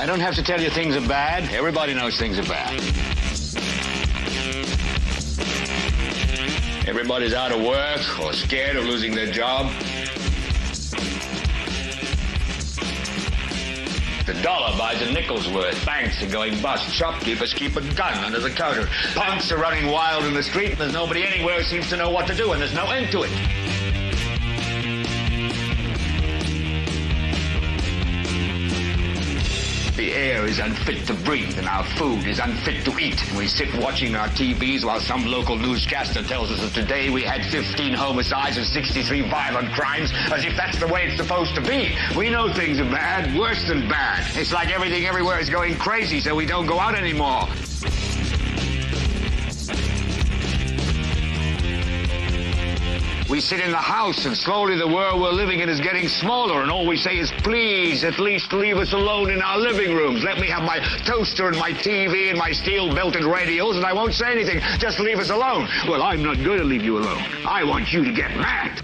I don't have to tell you things are bad. Everybody knows things are bad. Everybody's out of work or scared of losing their job. The dollar buys a nickel's worth. Banks are going bust. Shopkeepers keep a gun under the counter. Punks are running wild in the street, and there's nobody anywhere who seems to know what to do, and there's no end to it. The air is unfit to breathe, and our food is unfit to eat. And we sit watching our TVs while some local newscaster tells us that today we had 15 homicides and 63 violent crimes, as if that's the way it's supposed to be. We know things are bad, worse than bad. It's like everything everywhere is going crazy, so we don't go out anymore. We sit in the house, and slowly the world we're living in is getting smaller, and all we say is, please, at least leave us alone in our living rooms. Let me have my toaster and my TV and my steel-belted radios, and I won't say anything. Just leave us alone. Well, I'm not going to leave you alone. I want you to get mad.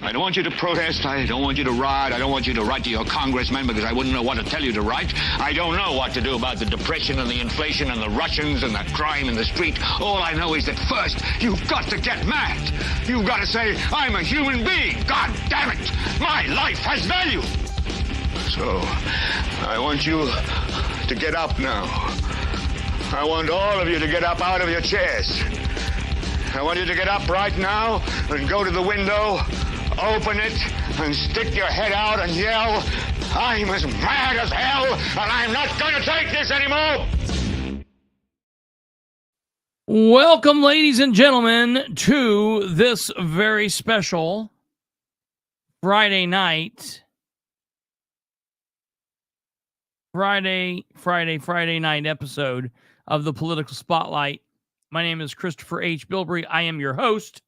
I don't want you to protest. I don't want you to riot. I don't want you to write to your congressman, because I wouldn't know what to tell you to write. I don't know what to do about the depression and the inflation and the Russians and the crime in the street. All I know is that first, you've got to get mad. You've got to say, I'm a human being. God damn it. My life has value. So, I want you to get up now. I want all of you to get up out of your chairs. I want you to get up right now and go to the window, open it, and stick your head out and yell, I'm as mad as hell, and I'm not going to take this anymore. Welcome, ladies and gentlemen, to this very special Friday night. Friday night episode of the Political Spotlight. My name is Kristopher H. Bilbrey. I am your host.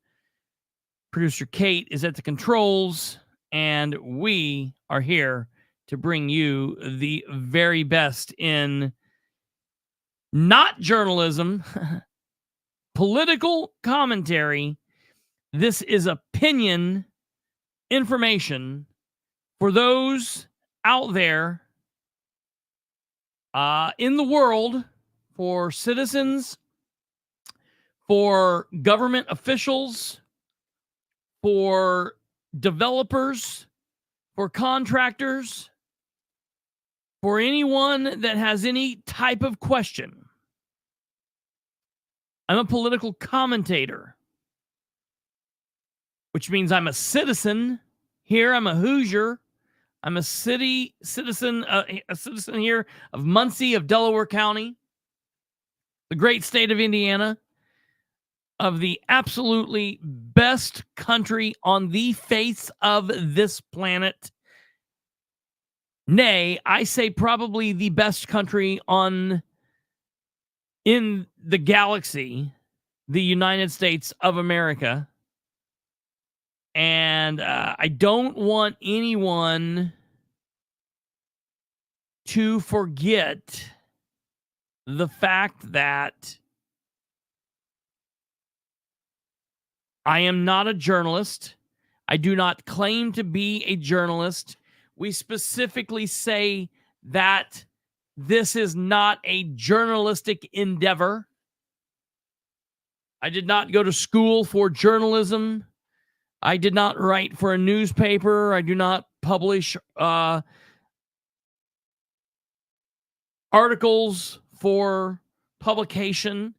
Producer Kate is at the controls, and we are here to bring you the very best in not journalism, political commentary. This is opinion information for those out there in the world, for citizens, for government officials, for developers, for contractors, for anyone that has any type of question. I'm a political commentator, which means I'm a citizen here. I'm a Hoosier. I'm a citizen here of Muncie, of Delaware County, the great state of Indiana, of the absolutely best country on the face of this planet. Nay, I say probably the best country in the galaxy, the United States of America. And I don't want anyone to forget the fact that I am not a journalist. I do not claim to be a journalist. We specifically say that this is not a journalistic endeavor. I did not go to school for journalism. I did not write for a newspaper. I do not publish articles for publication.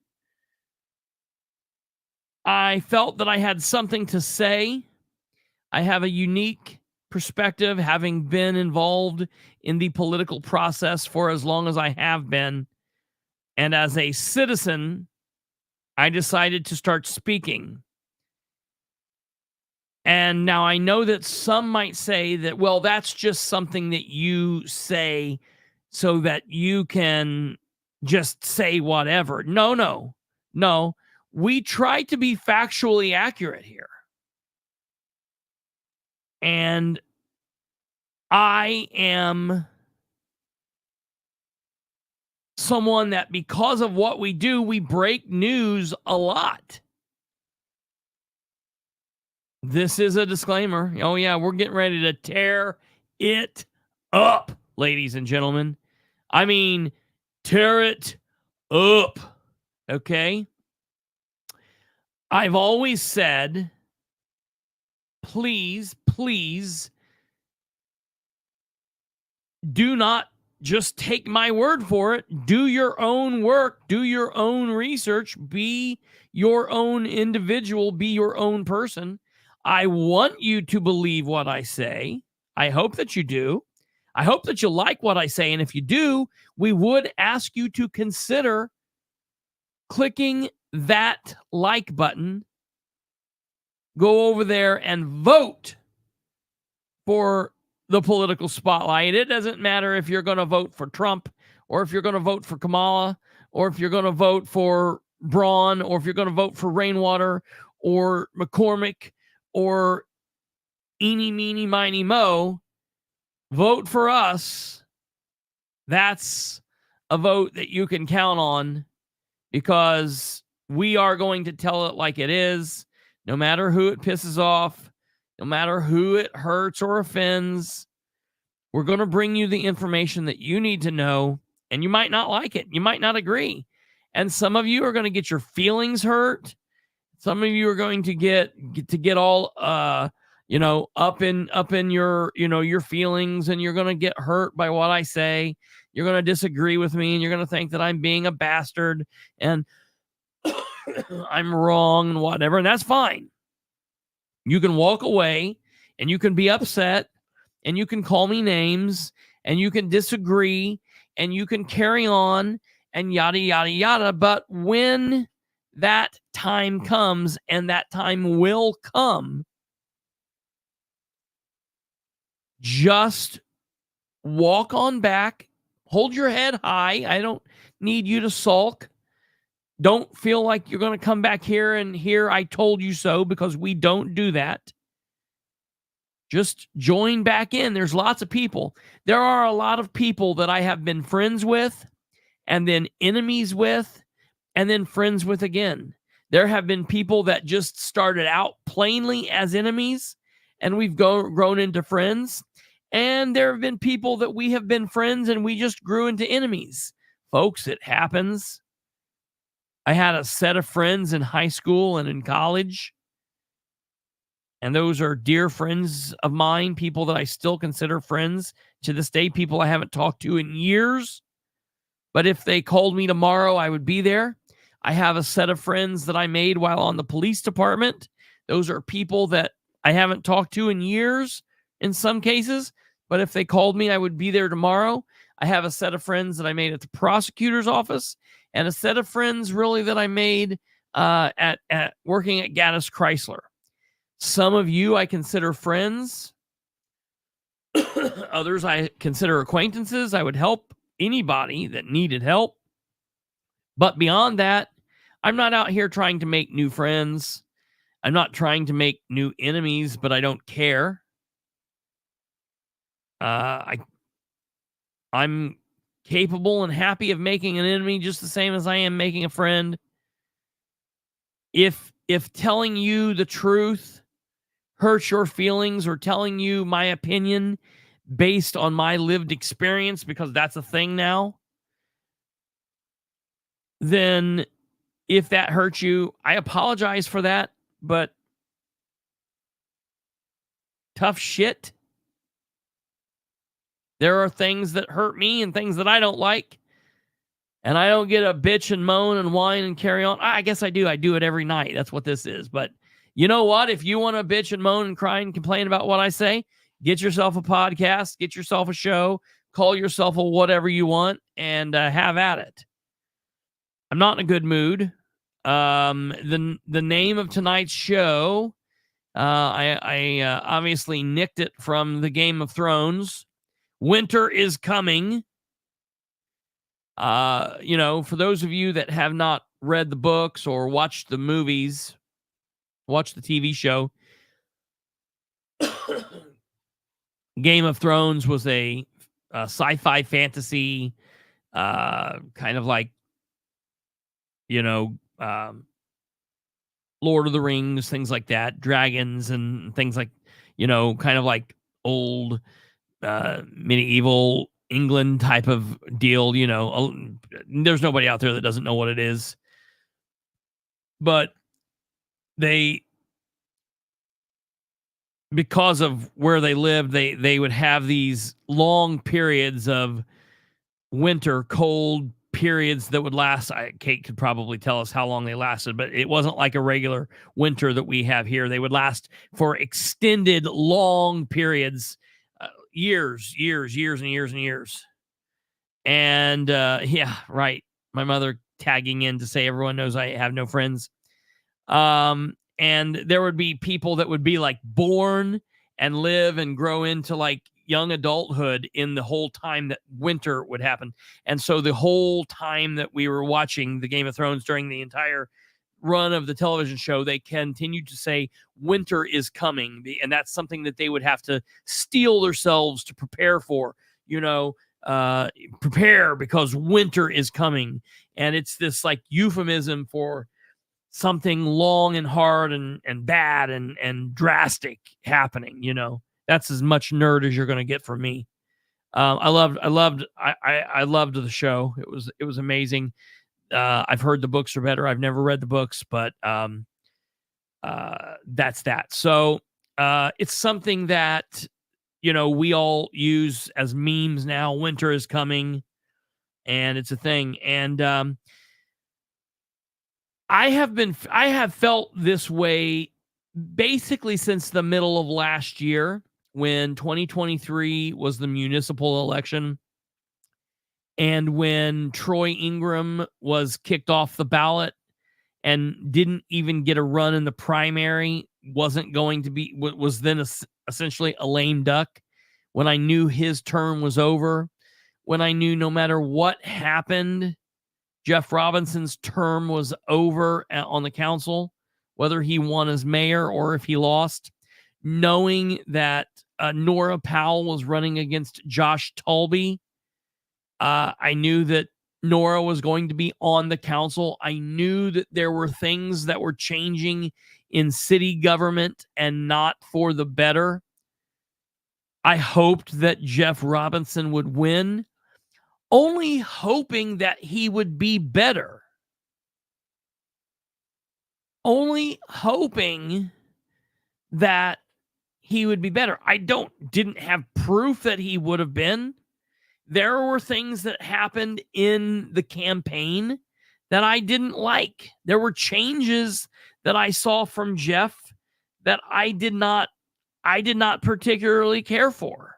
I felt that I had something to say. I have a unique perspective, having been involved in the political process for as long as I have been. And as a citizen, I decided to start speaking. And now I know that some might say that, well, that's just something that you say so that you can just say whatever. No. We try to be factually accurate here. And I am someone that, because of what we do, we break news a lot. This is a disclaimer. Oh, yeah, we're getting ready to tear it up, ladies and gentlemen. I mean, tear it up. Okay? I've always said, please, please do not just take my word for it. Do your own work, do your own research, be your own individual, be your own person. I want you to believe what I say. I hope that you do. I hope that you like what I say. And if you do, we would ask you to consider clicking that like button. Go over there and vote for the political spotlight. It doesn't matter if you're going to vote for Trump or if you're going to vote for Kamala or if you're going to vote for Braun or if you're going to vote for Rainwater or McCormick or eeny, meeny, miny, mo. Vote for us. That's a vote that you can count on because we are going to tell it like it is, no matter who it pisses off. No matter who it hurts or offends, we're going to bring you the information that you need to know, and you might not like it. You might not agree. And some of you are going to get your feelings hurt. Some of you are going to get all up in your, your feelings, and you're going to get hurt by what I say. You're going to disagree with me, and you're going to think that I'm being a bastard and I'm wrong and whatever, and that's fine. You can walk away and you can be upset and you can call me names and you can disagree and you can carry on and yada, yada, yada. But when that time comes, and that time will come, just walk on back, hold your head high. I don't need you to sulk. Don't feel like you're going to come back here and hear I told you so, because we don't do that. Just join back in. There's lots of people. There are a lot of people that I have been friends with and then enemies with and then friends with again. There have been people that just started out plainly as enemies and we've grown into friends. And there have been people that we have been friends and we just grew into enemies. Folks, it happens. I had a set of friends in high school and in college, and those are dear friends of mine, people that I still consider friends to this day, people I haven't talked to in years. But if they called me tomorrow, I would be there. I have a set of friends that I made while on the police department. Those are people that I haven't talked to in years in some cases, but if they called me, I would be there tomorrow. I have a set of friends that I made at the prosecutor's office, and a set of friends really that I made at working at Gaddis Chrysler. Some of you I consider friends. Others I consider acquaintances. I would help anybody that needed help. But beyond that, I'm not out here trying to make new friends. I'm not trying to make new enemies, but I don't care. I'm capable and happy of making an enemy just the same as I am making a friend. If telling you the truth hurts your feelings, or telling you my opinion based on my lived experience, because that's a thing now, then if that hurts you, I apologize for that, but tough shit. There are things that hurt me and things that I don't like. And I don't get a bitch and moan and whine and carry on. I guess I do. I do it every night. That's what this is. But you know what? If you want to bitch and moan and cry and complain about what I say, get yourself a podcast, get yourself a show, call yourself a whatever you want, and have at it. I'm not in a good mood. The name of tonight's show, I obviously nicked it from the Game of Thrones. Winter is coming. For those of you that have not read the books or watched the movies, watched the TV show, Game of Thrones was a sci-fi fantasy, kind of like, Lord of the Rings, things like that, dragons and things like, kind of like old medieval England type of deal. There's nobody out there that doesn't know what it is. But because of where they lived, they would have these long periods of winter, cold periods that would last. Kate could probably tell us how long they lasted, but it wasn't like a regular winter that we have here. They would last for extended, long periods, years and years. And yeah, right. My mother tagging in to say everyone knows I have no friends. And there would be people that would be like born and live and grow into like young adulthood in the whole time that winter would happen. And so the whole time that we were watching the Game of Thrones during the entire run of the television show, they continued to say winter is coming. And that's something that they would have to steel themselves to prepare for, prepare because winter is coming. And it's this like euphemism for something long and hard and bad and drastic happening. That's as much nerd as you're going to get from me. I loved the show. It was amazing. I've heard the books are better. I've never read the books, but that's that. So it's something that we all use as memes now. Winter is coming, and it's a thing. And I have felt this way basically since the middle of last year, when 2023 was the municipal election, and when Troy Ingram was kicked off the ballot and didn't even get a run in the primary, was then essentially a lame duck. When I knew his term was over, when I knew no matter what happened, Jeff Robinson's term was over on the council, whether he won as mayor or if he lost, knowing that Nora Powell was running against Josh Tulby. I knew that Nora was going to be on the council. I knew that there were things that were changing in city government and not for the better. I hoped that Jeff Robinson would win, only hoping that he would be better. Only hoping that he would be better. I didn't have proof that he would have been. There were things that happened in the campaign that I didn't like. There were changes that I saw from Jeff that I did not particularly care for.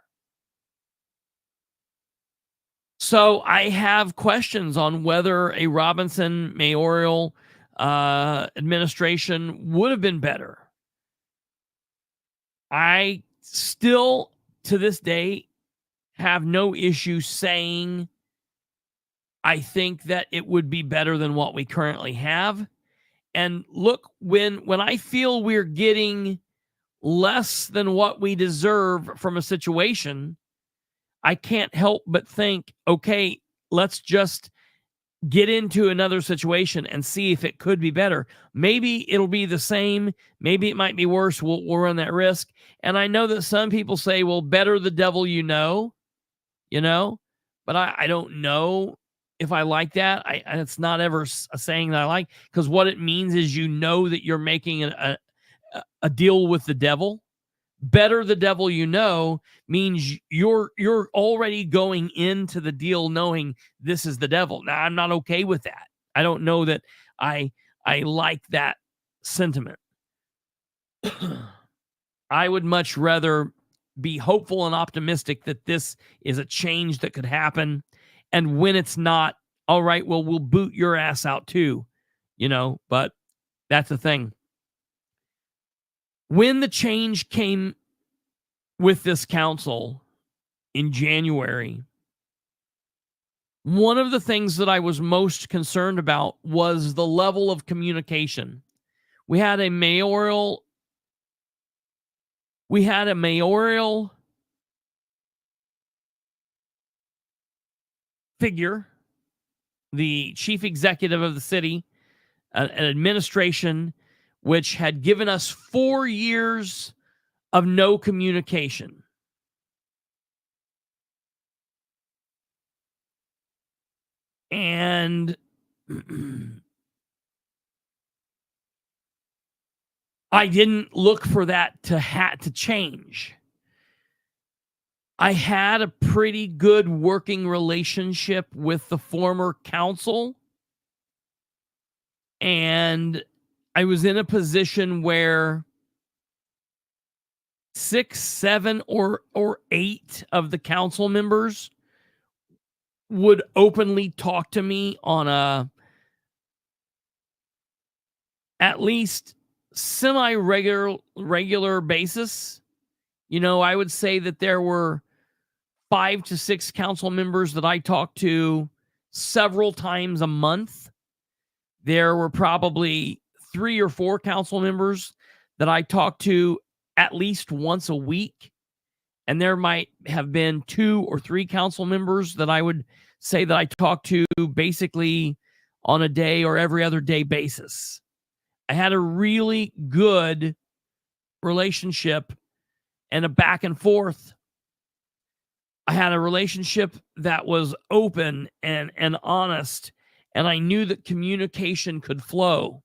So I have questions on whether a Robinson mayoral administration would have been better. I still, to this day, have no issue saying I think that it would be better than what we currently have. And look, when I feel we're getting less than what we deserve from a situation, I can't help but think, okay, let's just get into another situation and see if it could be better. Maybe it'll be the same. Maybe it might be worse. We'll run that risk. And I know that some people say, well, better the devil you know, but I don't know if I like that. It's not ever a saying that I like, because what it means is that you're making a deal with the devil. Better the devil you know means you're already going into the deal knowing this is the devil. Now, I'm not okay with that. I don't know that I like that sentiment. I would much rather be hopeful and optimistic that this is a change that could happen. And when it's not, all right, well, we'll boot your ass out too, but that's the thing. When the change came with this council in January, one of the things that I was most concerned about was the level of communication. We had a mayoral figure, the chief executive of the city, an administration which had given us 4 years of no communication. And I didn't look for that to change. I had a pretty good working relationship with the former council, and I was in a position where 6, 7, or 8 of the council members would openly talk to me on a at least semi-regular basis. You know, I would say that there were 5 to 6 council members that I talked to several times a month. There were probably 3 or 4 council members that I talked to at least once a week. And there might have been 2 or 3 council members that I would say that I talked to basically on a day or every other day basis. I had a really good relationship and a back and forth. I had a relationship that was open and honest, and I knew that communication could flow.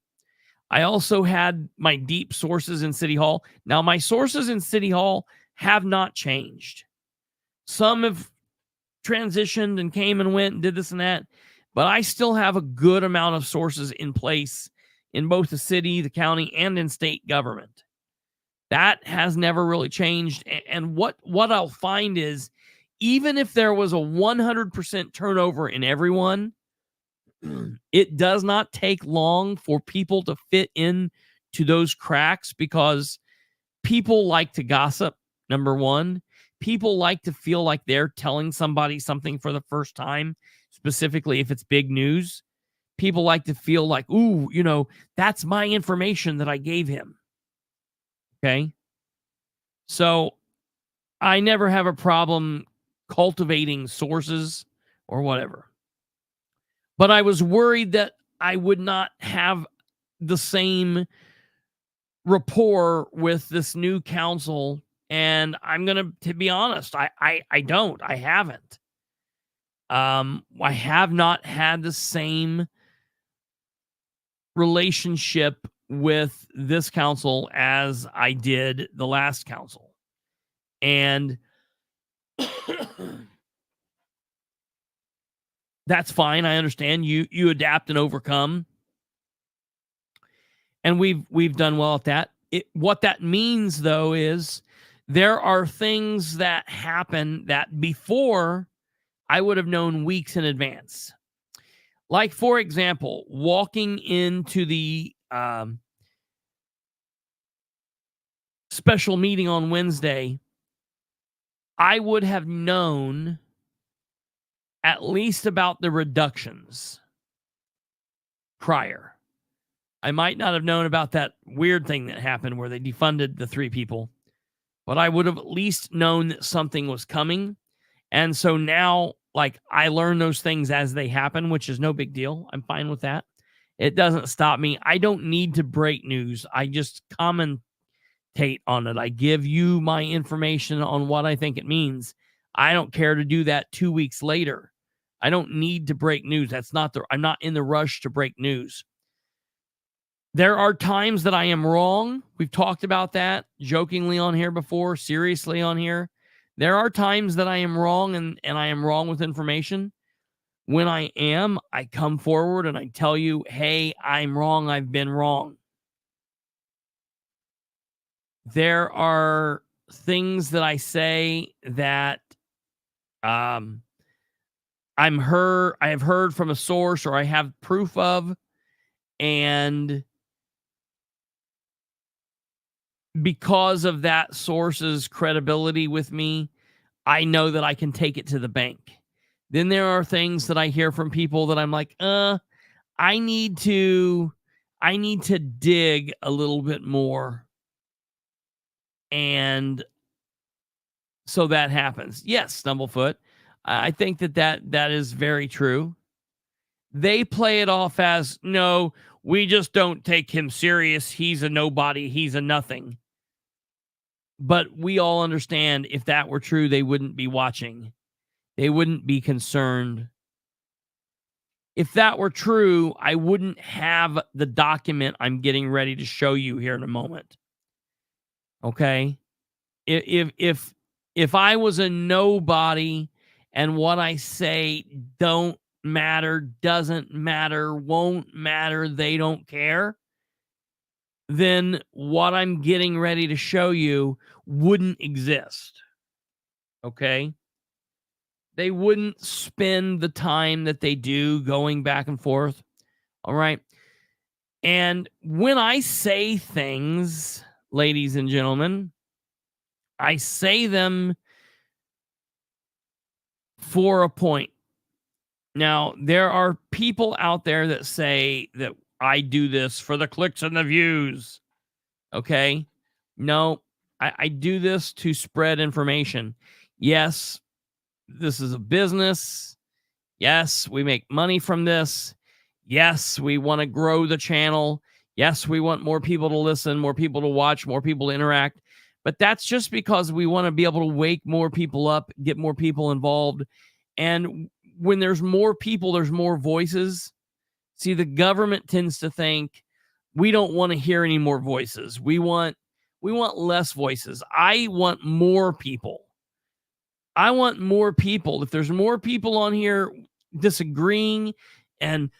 I also had my deep sources in City Hall. Now, my sources in City Hall have not changed. Some have transitioned and came and went and did this and that, but I still have a good amount of sources in place in both the city, the county, and in state government. That has never really changed. And what I'll find is, even if there was a 100% turnover in everyone, it does not take long for people to fit in to those cracks, because people like to gossip, number one. People like to feel like they're telling somebody something for the first time, specifically if it's big news. People like to feel like, ooh, you know, that's my information that I gave him. Okay? So I never have a problem cultivating sources or whatever. But I was worried that I would not have the same rapport with this new council. And I'm going to be honest, I don't. I haven't. I have not had the same relationship with this council as I did the last council. And that's fine. I understand. You adapt and overcome. And we've done well at that. What that means, though, is there are things that happen that before I would have known weeks in advance. Like, for example, walking into the special meeting on Wednesday, I would have known at least about the reductions prior. I might not have known about that weird thing that happened where they defunded the 3 people, but I would have at least known that something was coming. And so now, like, I learn those things as they happen, which is no big deal. I'm fine with that. It doesn't stop me. I don't need to break news. I just commentate on it. I give you my information on what I think it means. I don't care to do that 2 weeks later. I don't need to break news. I'm not in the rush to break news. There are times that I am wrong. We've talked about that jokingly on here before, seriously on here. There are times that I am wrong, and I am wrong with information. When I am, I come forward and I tell you, hey, I'm wrong. I've been wrong. There are things that I say that I have heard from a source, or I have proof of, and because of that source's credibility with me, I know that I can take it to the bank. Then there are things that I hear from people that I'm like, I need to dig a little bit more. And so that happens. Yes, Stumblefoot. I think that is very true. They play it off as, no, we just don't take him serious. He's a nobody. He's a nothing. But we all understand, if that were true, they wouldn't be watching. They wouldn't be concerned. If that were true, I wouldn't have the document I'm getting ready to show you here in a moment. Okay? If I was a nobody and what I say don't matter, doesn't matter, won't matter, they don't care, then what I'm getting ready to show you wouldn't exist. Okay? They wouldn't spend the time that they do going back and forth. All right? And when I say things, ladies and gentlemen, I say them for a point. Now, there are people out there that say that I do this for the clicks and the views. Okay? No, I do this to spread information. Yes, this is a business. Yes, we make money from this. Yes, we want to grow the channel. Yes, we want more people to listen, more people to watch, more people to interact. But that's just because we want to be able to wake more people up, get more people involved. And when there's more people, there's more voices. See, the government tends to think we don't want to hear any more voices. We want less voices. I want more people. I want more people. If there's more people on here disagreeing and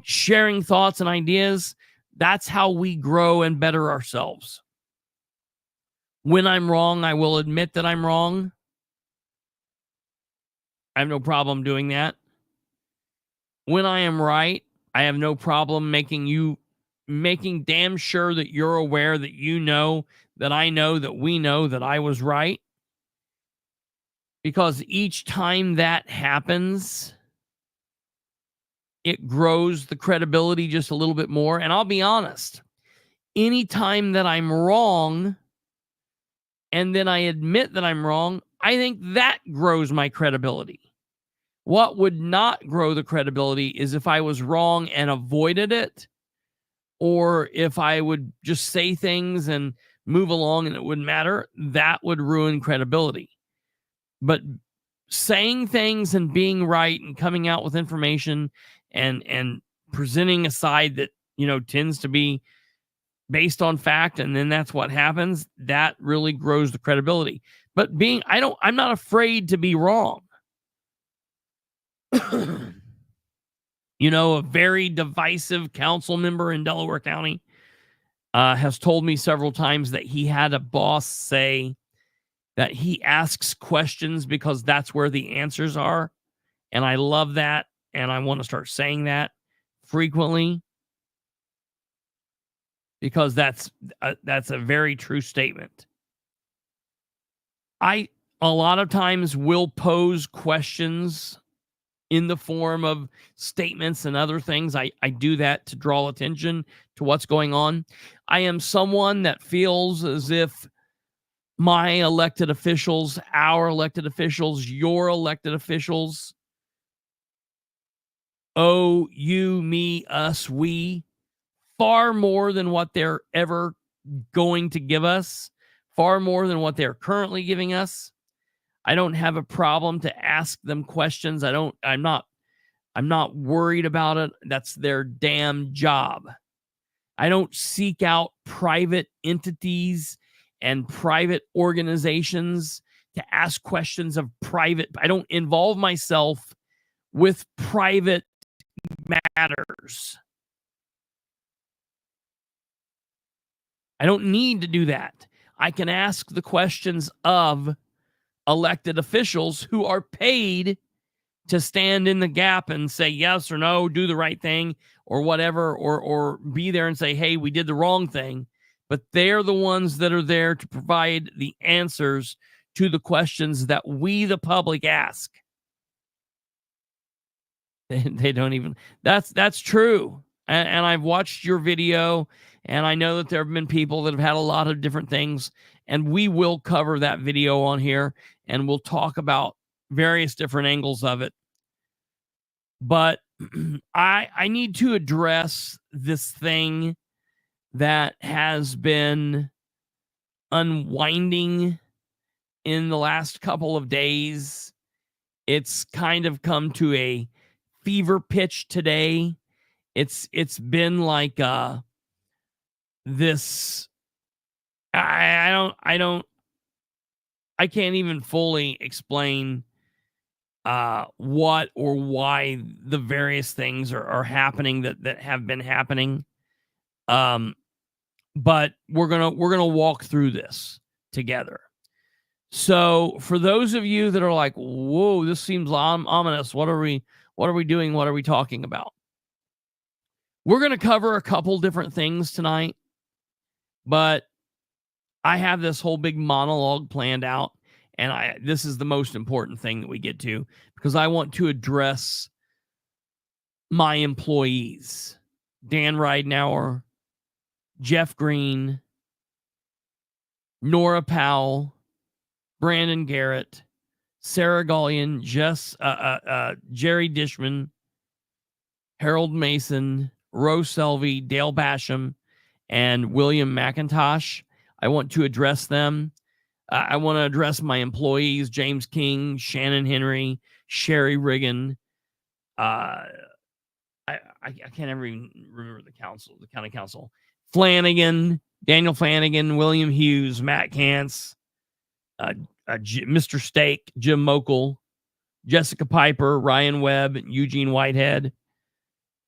sharing thoughts and ideas, that's how we grow and better ourselves. When I'm wrong, I will admit that I'm wrong. I have no problem doing that. When I am right, I have no problem making damn sure that you're aware, that you know, that I know, that we know that I was right. Because each time that happens, it grows the credibility just a little bit more. And I'll be honest, anytime that I'm wrong and then I admit that I'm wrong, I think that grows my credibility. What would not grow the credibility is if I was wrong and avoided it, or if I would just say things and move along and it wouldn't matter. That would ruin credibility. But saying things and being right and coming out with information and presenting a side that, tends to be based on fact, and then that's what happens, that really grows the credibility. But I'm not afraid to be wrong. A very divisive council member in Delaware County has told me several times that he had a boss say that he asks questions because that's where the answers are. And I love that. And I want to start saying that frequently because that's a very true statement. I, a lot of times, will pose questions in the form of statements and other things. I do that to draw attention to what's going on. I am someone that feels as if my elected officials, our elected officials, your elected officials, owe you, me, us, we, far more than what they're ever going to give us, far more than what they're currently giving us. I don't have a problem to ask them questions. I'm not worried about it. That's their damn job. I don't seek out private entities and private organizations to ask questions of private. I don't involve myself with private matters. I don't need to do that. I can ask the questions of elected officials who are paid to stand in the gap and say yes or no, do the right thing or whatever, or be there and say, hey, we did the wrong thing. But they're the ones that are there to provide the answers to the questions that we, the public, ask. They don't even, that's true. And I've watched your video, and I know that there have been people that have had a lot of different things, and we will cover that video on here, and we'll talk about various different angles of it. But I need to address this thing that has been unwinding in the last couple of days. It's kind of come to a fever pitch today. It's been like this. I can't even fully explain what or why the various things are happening that have been happening. But we're gonna walk through this together. So for those of you that are like, whoa, this seems ominous. What are we doing? What are we talking about? We're going to cover a couple different things tonight, but I have this whole big monologue planned out, and this is the most important thing that we get to, because I want to address my employees. Dan Ridenauer, Jeff Green, Nora Powell, Brandon Garrett, Sarah Gallion, Jerry Dishman, Harold Mason, Rose Selvey, Dale Basham, and William McIntosh. I want to address them. I want to address my employees, James King, Shannon Henry, Sherry Riggin. I can't ever even remember the county council. Flanagan, Daniel Flanagan, William Hughes, Matt Kantz, Mr. Stake, Jim Mokel, Jessica Piper, Ryan Webb, Eugene Whitehead,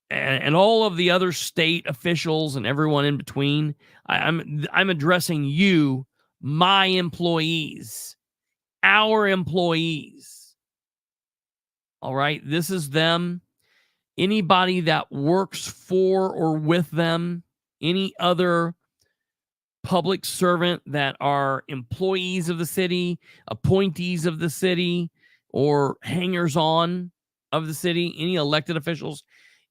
and all of the other state officials and everyone in between. I'm addressing you, my employees, our employees. All right, this is them. Anybody that works for or with them, any other public servant that are employees of the city, appointees of the city, or hangers-on of the city, any elected officials,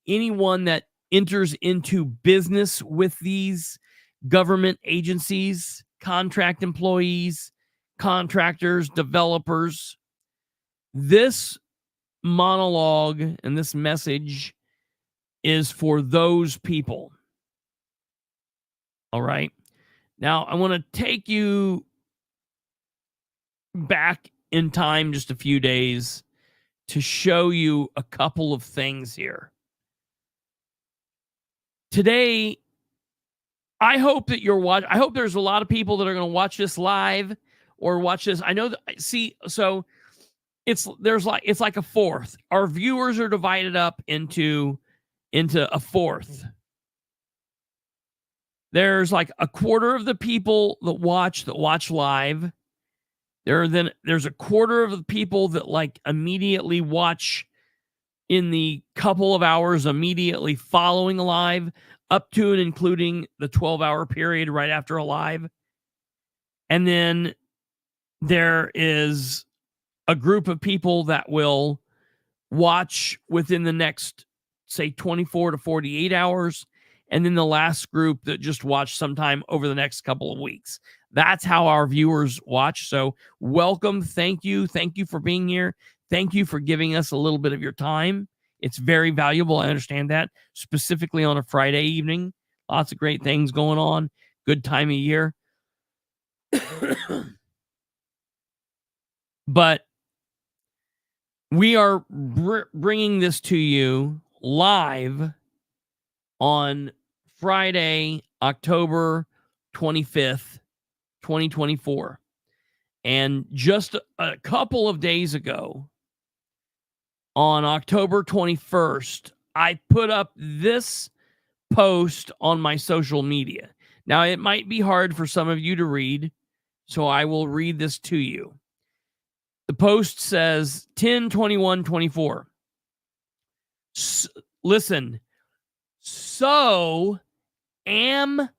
anyone that enters into business with these government agencies, contract employees, contractors, developers. This monologue and this message is for those people. All right. Now, I want to take you back in time just a few days to show you a couple of things here. Today, I hope that you're watching. I hope there's a lot of people that are going to watch this live or watch this. I know that, so it's like a fourth. Our viewers are divided up into a fourth. There's like a quarter of the people that watch live. There's a quarter of the people that like immediately watch in the couple of hours immediately following a live, up to and including the 12-hour period right after a live. And then there is a group of people that will watch within the next, say, 24 to 48 hours. And then the last group that just watch sometime over the next couple of weeks. That's how our viewers watch. So welcome. Thank you. Thank you for being here. Thank you for giving us a little bit of your time. It's very valuable. I understand that, specifically on a Friday evening. Lots of great things going on. Good time of year. But we are bringing this to you live on Friday, October 25th, 2024. And just a couple of days ago, on October 21st, I put up this post on my social media. Now, it might be hard for some of you to read, so I will read this to you. The post says 10/21/24. Listen. So am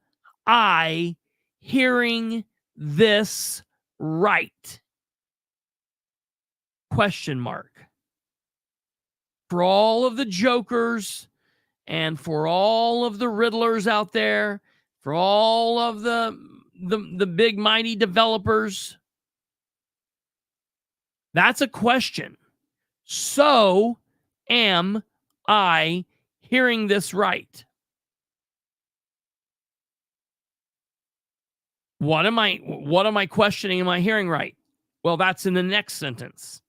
I hearing this right? Question mark. For all of the jokers and for all of the riddlers out there, for all of the big mighty developers, that's a question. So am I hearing this right? What am I questioning? Am I hearing right? Well, that's in the next sentence.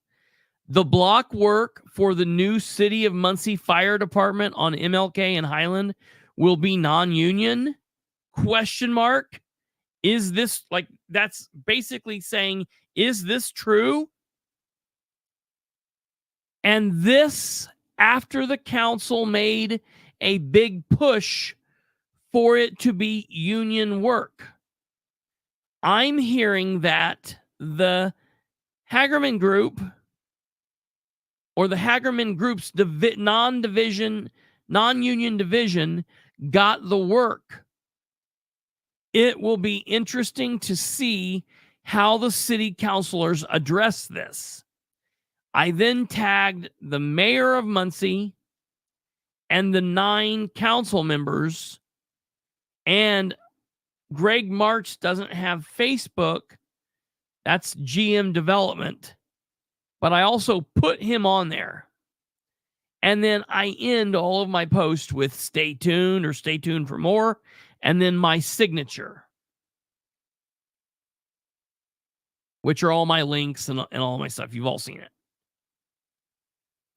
The block work for the new City of Muncie Fire Department on MLK and Highland will be non-union? Question mark. Is this that's basically saying, is this true? And this after the council made a big push for it to be union work. I'm hearing that the Hagerman Group or the Hagerman Group's non-union division got the work. It will be interesting to see how the city councilors address this. I then tagged the mayor of Muncie and the 9 council members, and Greg March doesn't have Facebook. That's GM Development. But I also put him on there. And then I end all of my posts with stay tuned or stay tuned for more, and then my signature, which are all my links and all my stuff. You've all seen it.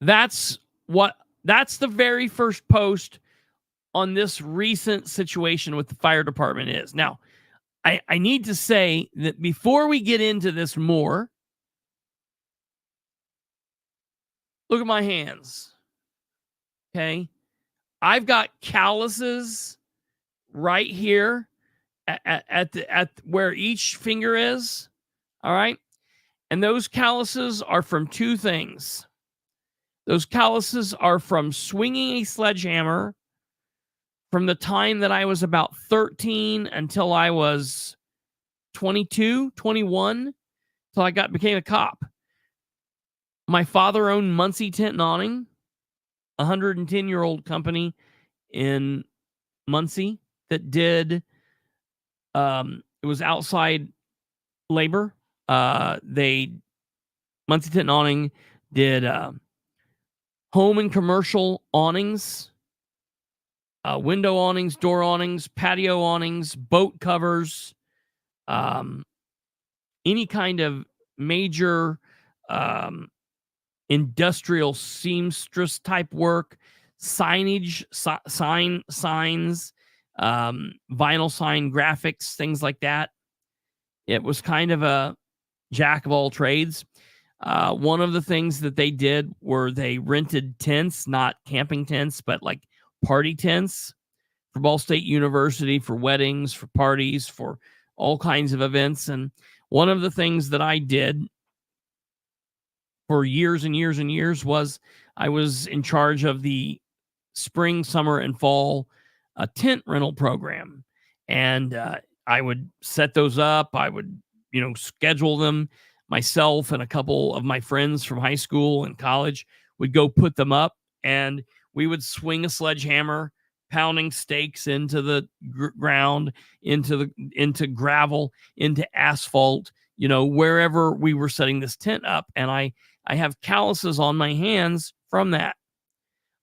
That's the very first post on this recent situation with the fire department is. Now, I need to say that before we get into this more, look at my hands. Okay. I've got calluses right here at where each finger is. All right. And those calluses are from 2 things. Those calluses are from swinging a sledgehammer from the time that I was about 13 until I was 22, 21, till I became a cop. My father owned Muncie Tent and Awning, a 110-year-old company in Muncie that did, it was outside labor. Muncie Tent and Awning did home and commercial awnings, window awnings, door awnings, patio awnings, boat covers, any kind of major industrial seamstress type work, signage, signs, vinyl sign graphics, things like that. It was kind of a jack of all trades. One of the things that they did were they rented tents, not camping tents, but like party tents for Ball State University, for weddings, for parties, for all kinds of events. And one of the things that I did for years and years and years was I was in charge of the spring, summer, and fall tent rental program. And I would set those up. I would, schedule them. Myself and a couple of my friends from high school and college would go put them up, and we would swing a sledgehammer, pounding stakes into the ground, into gravel, into asphalt, wherever we were setting this tent up. And I have calluses on my hands from that.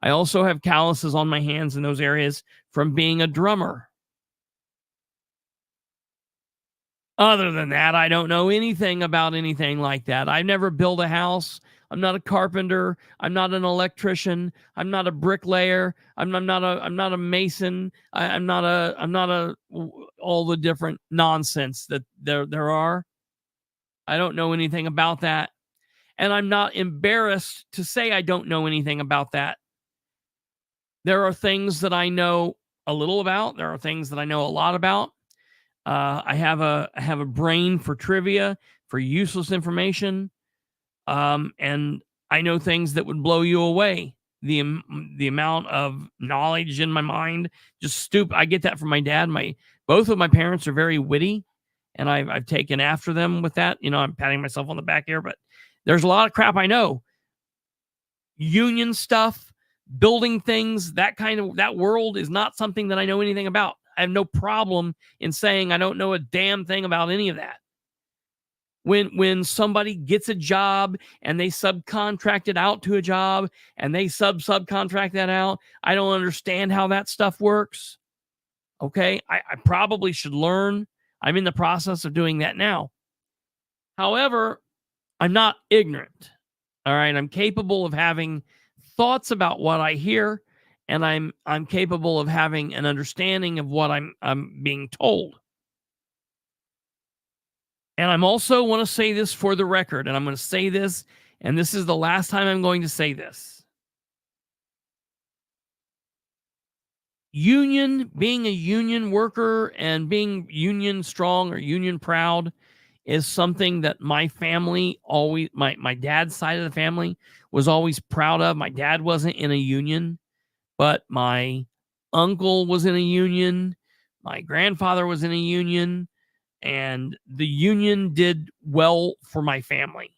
I also have calluses on my hands in those areas from being a drummer. Other than that, I don't know anything about anything like that. I've never built a house. I'm not a carpenter. I'm not an electrician. I'm not a bricklayer. I'm not a mason. I'm not all the different nonsense that there are. I don't know anything about that. And I'm not embarrassed to say I don't know anything about that. There are things that I know a little about. There are things that I know a lot about. I have a brain for trivia, for useless information, and I know things that would blow you away. The amount of knowledge in my mind, just stupid. I get that from my dad. Both of my parents are very witty, and I've taken after them with that. I'm patting myself on the back here, but there's a lot of crap I know. Union stuff, building things, that world is not something that I know anything about. I have no problem in saying I don't know a damn thing about any of that. When somebody gets a job and they subcontract it out to a job and they subcontract that out, I don't understand how that stuff works. Okay, I probably should learn. I'm in the process of doing that now. However, I'm not ignorant. All right. I'm capable of having thoughts about what I hear, and I'm capable of having an understanding of what I'm being told. And I'm also want to say this for the record, and I'm going to say this, and this is the last time I'm going to say this. Being a union worker and being union strong or union proud is something that my family always, my dad's side of the family was always proud of. My dad wasn't in a union, but my uncle was in a union. My grandfather was in a union, and the union did well for my family.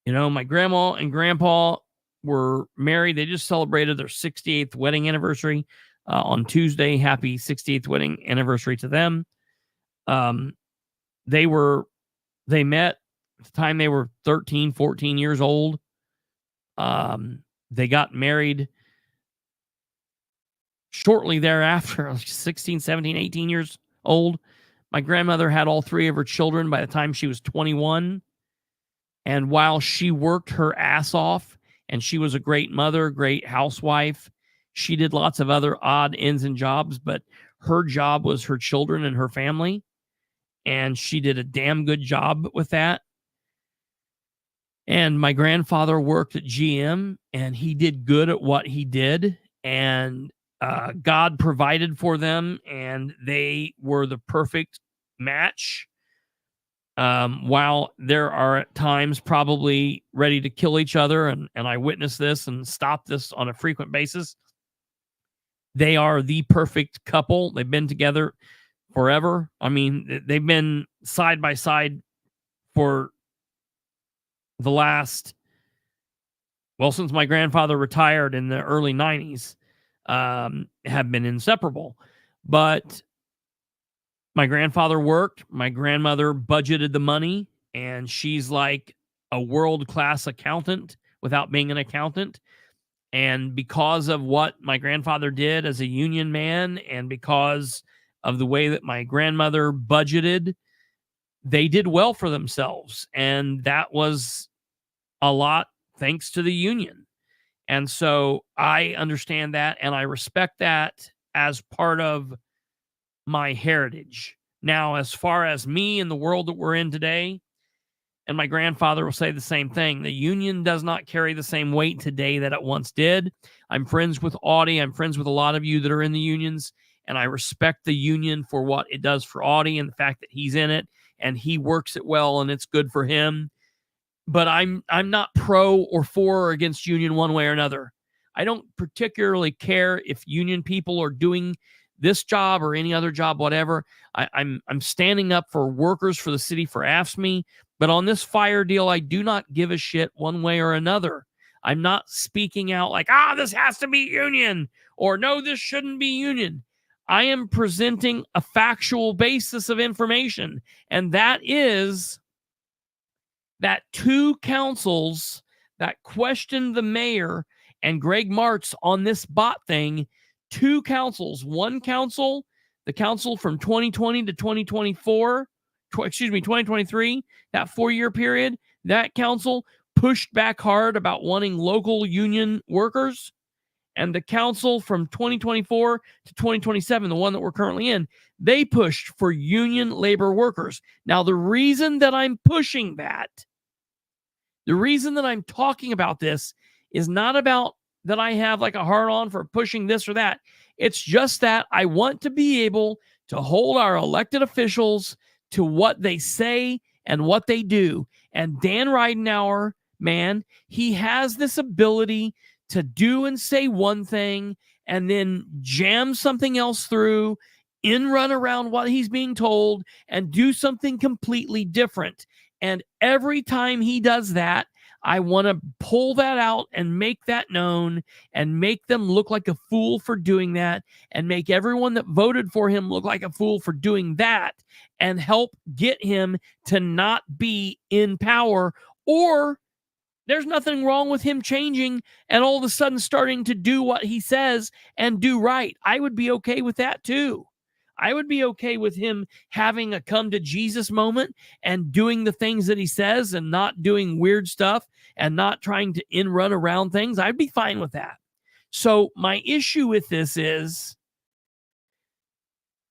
You know, my grandma and grandpa were married. They just celebrated their 68th wedding anniversary on Tuesday. Happy 68th wedding anniversary to them. They met at the time they were 13, 14 years old. They got married shortly thereafter, 16, 17, 18 years old. My grandmother had all three of her children by the time she was 21. And while she worked her ass off and she was a great mother, great housewife, she did lots of other odd ends and jobs, but her job was her children and her family. And she did a damn good job with that. And my grandfather worked at GM, and he did good at what he did. And God provided for them, and they were the perfect match. While there are at times probably ready to kill each other, and I witness this and stop this on a frequent basis, they are the perfect couple. They've been together forever. I mean, they've been side by side for the last, well, since my grandfather retired in the early 90s, have been inseparable. But my grandfather worked, my grandmother budgeted the money, and she's like a world-class accountant without being an accountant. And because of what my grandfather did as a union man, and because of the way that my grandmother budgeted, they did well for themselves. And that was a lot thanks to the union. And so I understand that, and I respect that as part of my heritage. Now, as far as me and the world that we're in today, and my grandfather will say the same thing, the union does not carry the same weight today that it once did. I'm friends with Audie. I'm friends with a lot of you that are in the unions, and I respect the union for what it does for Audie and the fact that he's in it and he works it well and it's good for him. But I'm not pro or for or against union one way or another. I don't particularly care if union people are doing this job or any other job, whatever. I'm standing up for workers for the city for AFSCME. But on this fire deal, I do not give a shit one way or another. I'm not speaking out like, this has to be union, or no, this shouldn't be union. I am presenting a factual basis of information, and that is that two councils that questioned the mayor and Greg Martz on this bot thing, two councils, one council, the council from 2020 to 2023, that 4-year period, that council pushed back hard about wanting local union workers. And the council from 2024 to 2027, the one that we're currently in, they pushed for union labor workers. Now, the reason that I'm pushing that, the reason that I'm talking about this is not about that I have like a hard on for pushing this or that. It's just that I want to be able to hold our elected officials to what they say and what they do. And Dan Ridenour, man, he has this ability to do and say one thing and then jam something else through, run around what he's being told, and do something completely different. And every time he does that, I want to pull that out and make that known and make them look like a fool for doing that, and make everyone that voted for him look like a fool for doing that, and help get him to not be in power. Or there's nothing wrong with him changing and all of a sudden starting to do what he says and do right. I would be okay with that too. I would be okay with him having a come to Jesus moment and doing the things that he says and not doing weird stuff and not trying to run around things, I'd be fine with that. So my issue with this is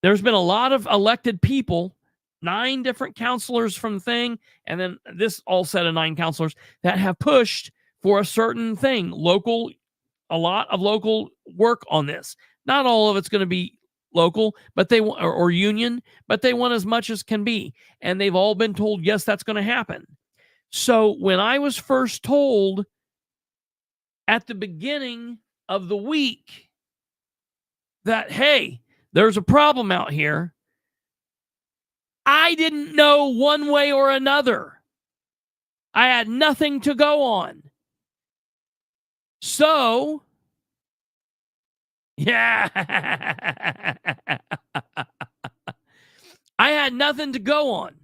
there's been a lot of elected people, 9 different counselors from thing, and then this all set of 9 counselors that have pushed for a certain thing, a lot of local work on this. Not all of it's going to be local, but they want, or union, but they want as much as can be. And they've all been told, yes, that's going to happen. So when I was first told at the beginning of the week that, hey, there's a problem out here, I didn't know one way or another. I had nothing to go on. So, yeah, I had nothing to go on.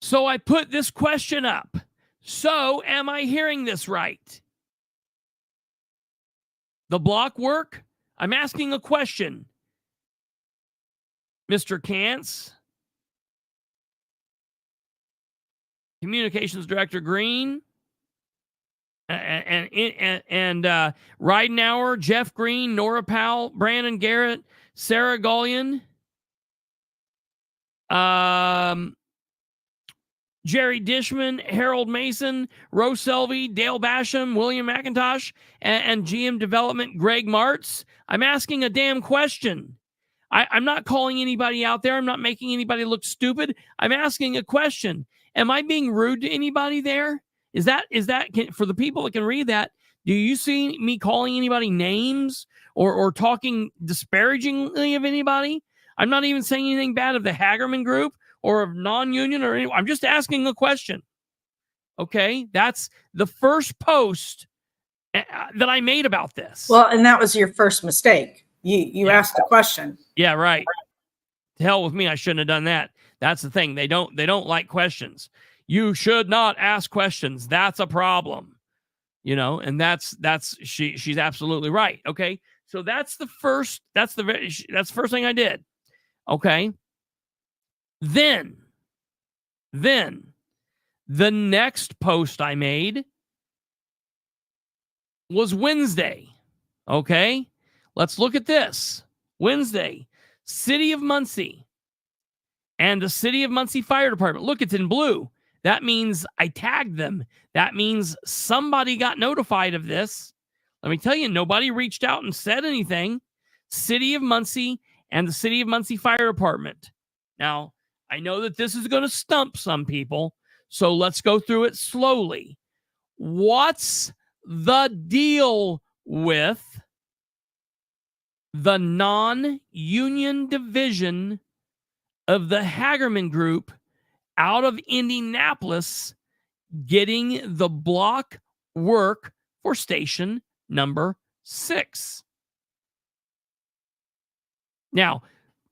So I put this question up. So, am I hearing this right? The block work? I'm asking a question. Mr. Kantz, Communications Director Green, and Ridenauer, Jeff Green, Nora Powell, Brandon Garrett, Sarah Gullion, Jerry Dishman, Harold Mason, Rose Selvey, Dale Basham, William McIntosh, and GM Development Greg Martz. I'm asking a damn question. I'm not calling anybody out there. I'm not making anybody look stupid. I'm asking a question. Am I being rude to anybody there? Is that for the people that can read that? Do you see me calling anybody names or talking disparagingly of anybody? I'm not even saying anything bad of the Hagerman Group or of non-union or anyone. I'm just asking a question. Okay, that's the first post that I made about this. Well, and that was your first mistake. You asked a question. Yeah, right. To hell with me, I shouldn't have done that. That's the thing. They don't like questions. You should not ask questions. That's a problem. You know, and that's she's absolutely right. Okay. So that's the first thing I did. Okay. Then the next post I made was Wednesday. Okay. Let's look at this. Wednesday, City of Muncie and the City of Muncie Fire Department. Look, it's in blue. That means I tagged them. That means somebody got notified of this. Let me tell you, nobody reached out and said anything. City of Muncie and the City of Muncie Fire Department. Now, I know that this is going to stump some people, so let's go through it slowly. What's the deal with the non-union division of the Hagerman Group out of Indianapolis getting the block work for station number 6? Now,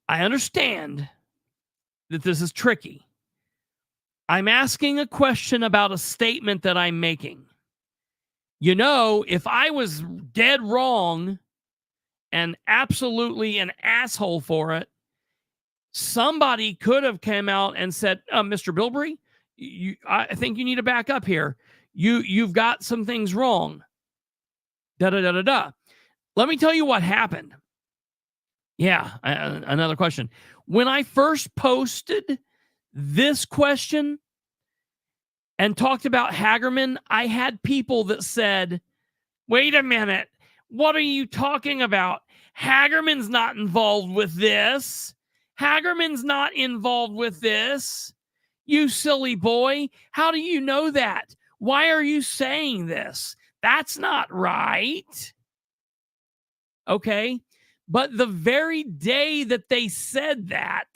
I understand that this is tricky. I'm asking a question about a statement that I'm making. You know, if I was dead wrong and absolutely an asshole for it, somebody could have come out and said, Mr. Bilbrey, I think you need to back up here. You've got some things wrong. Da-da-da-da-da. Let me tell you what happened. Yeah, another question. When I first posted this question and talked about Hagerman, I had people that said, wait a minute, what are you talking about? Hagerman's not involved with this. Hagerman's not involved with this. You silly boy. How do you know that? Why are you saying this? That's not right. Okay. But the very day that they said that,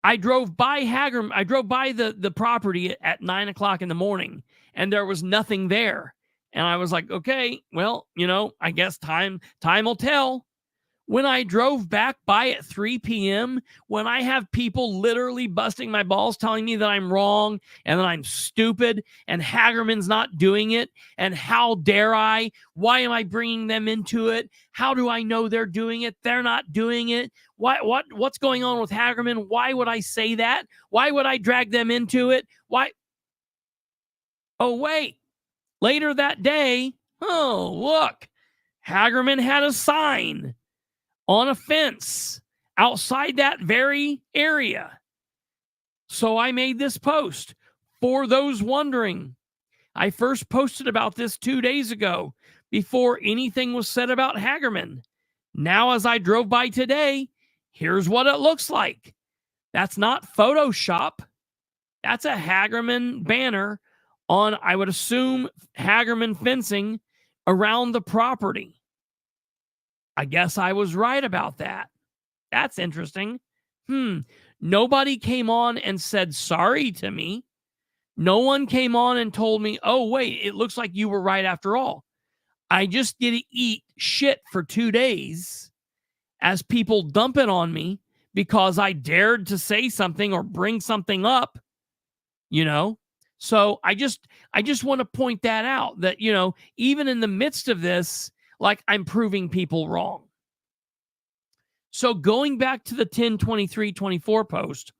I drove by Hagerman. I drove by the property at 9 o'clock in the morning, and there was nothing there. And I was like, okay, well, you know, I guess time will tell. when I drove back by at 3 p.m., when I have people literally busting my balls telling me that I'm wrong and that I'm stupid and Hagerman's not doing it, and how dare I? Why am I bringing them into it? How do I know they're doing it? They're not doing it. What's going on with Hagerman? Why would I say that? Why would I drag them into it? Why? Oh, wait. Later that day, oh, look, Hagerman had a sign on a fence outside that very area. So I made this post. For those wondering, I first posted about this 2 days ago before anything was said about Hagerman. Now, as I drove by today, here's what it looks like. That's not Photoshop. That's a Hagerman banner on, I would assume, Hagerman fencing around the property. I guess I was right about that. That's interesting. Nobody came on and said sorry to me. No one came on and told me, oh, wait, it looks like you were right after all. I just get to eat shit for 2 days as people dump it on me because I dared to say something or bring something up, you know? So I just want to point that out, that, you know, even in the midst of this, like, I'm proving people wrong. So going back to the 10/23/24 post,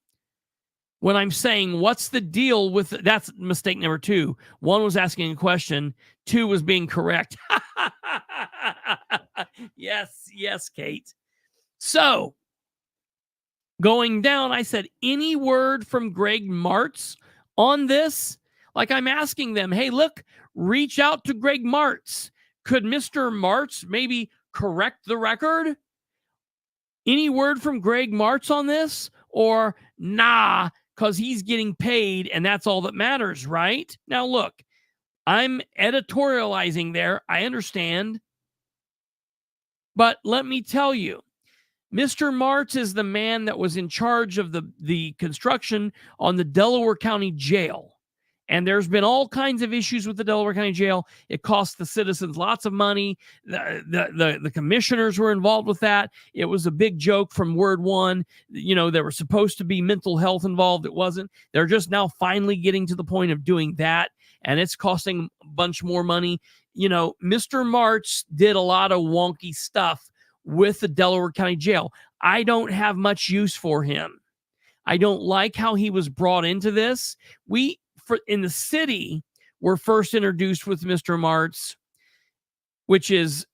when I'm saying what's the deal with, that's mistake number 2. 1 was asking a question, 2 was being correct. Yes, Kate. So going down, I said, any word from Greg Martz on this? Like, I'm asking them, hey, look, reach out to Greg Martz. Could Mr. Martz maybe correct the record? Any word from Greg Martz on this? Or nah, because he's getting paid and that's all that matters, right? Now, look, I'm editorializing there. I understand. But let me tell you, Mr. Martz is the man that was in charge of the construction on the Delaware County Jail. And there's been all kinds of issues with the Delaware County Jail. It cost the citizens lots of money. The commissioners were involved with that. It was a big joke from word one. You know, there was supposed to be mental health involved. It wasn't. They're just now finally getting to the point of doing that. And it's costing a bunch more money. You know, Mr. Martz did a lot of wonky stuff with the Delaware County Jail. I don't have much use for him. I don't like how he was brought into this. In the city, were first introduced with Mr. Martz, which is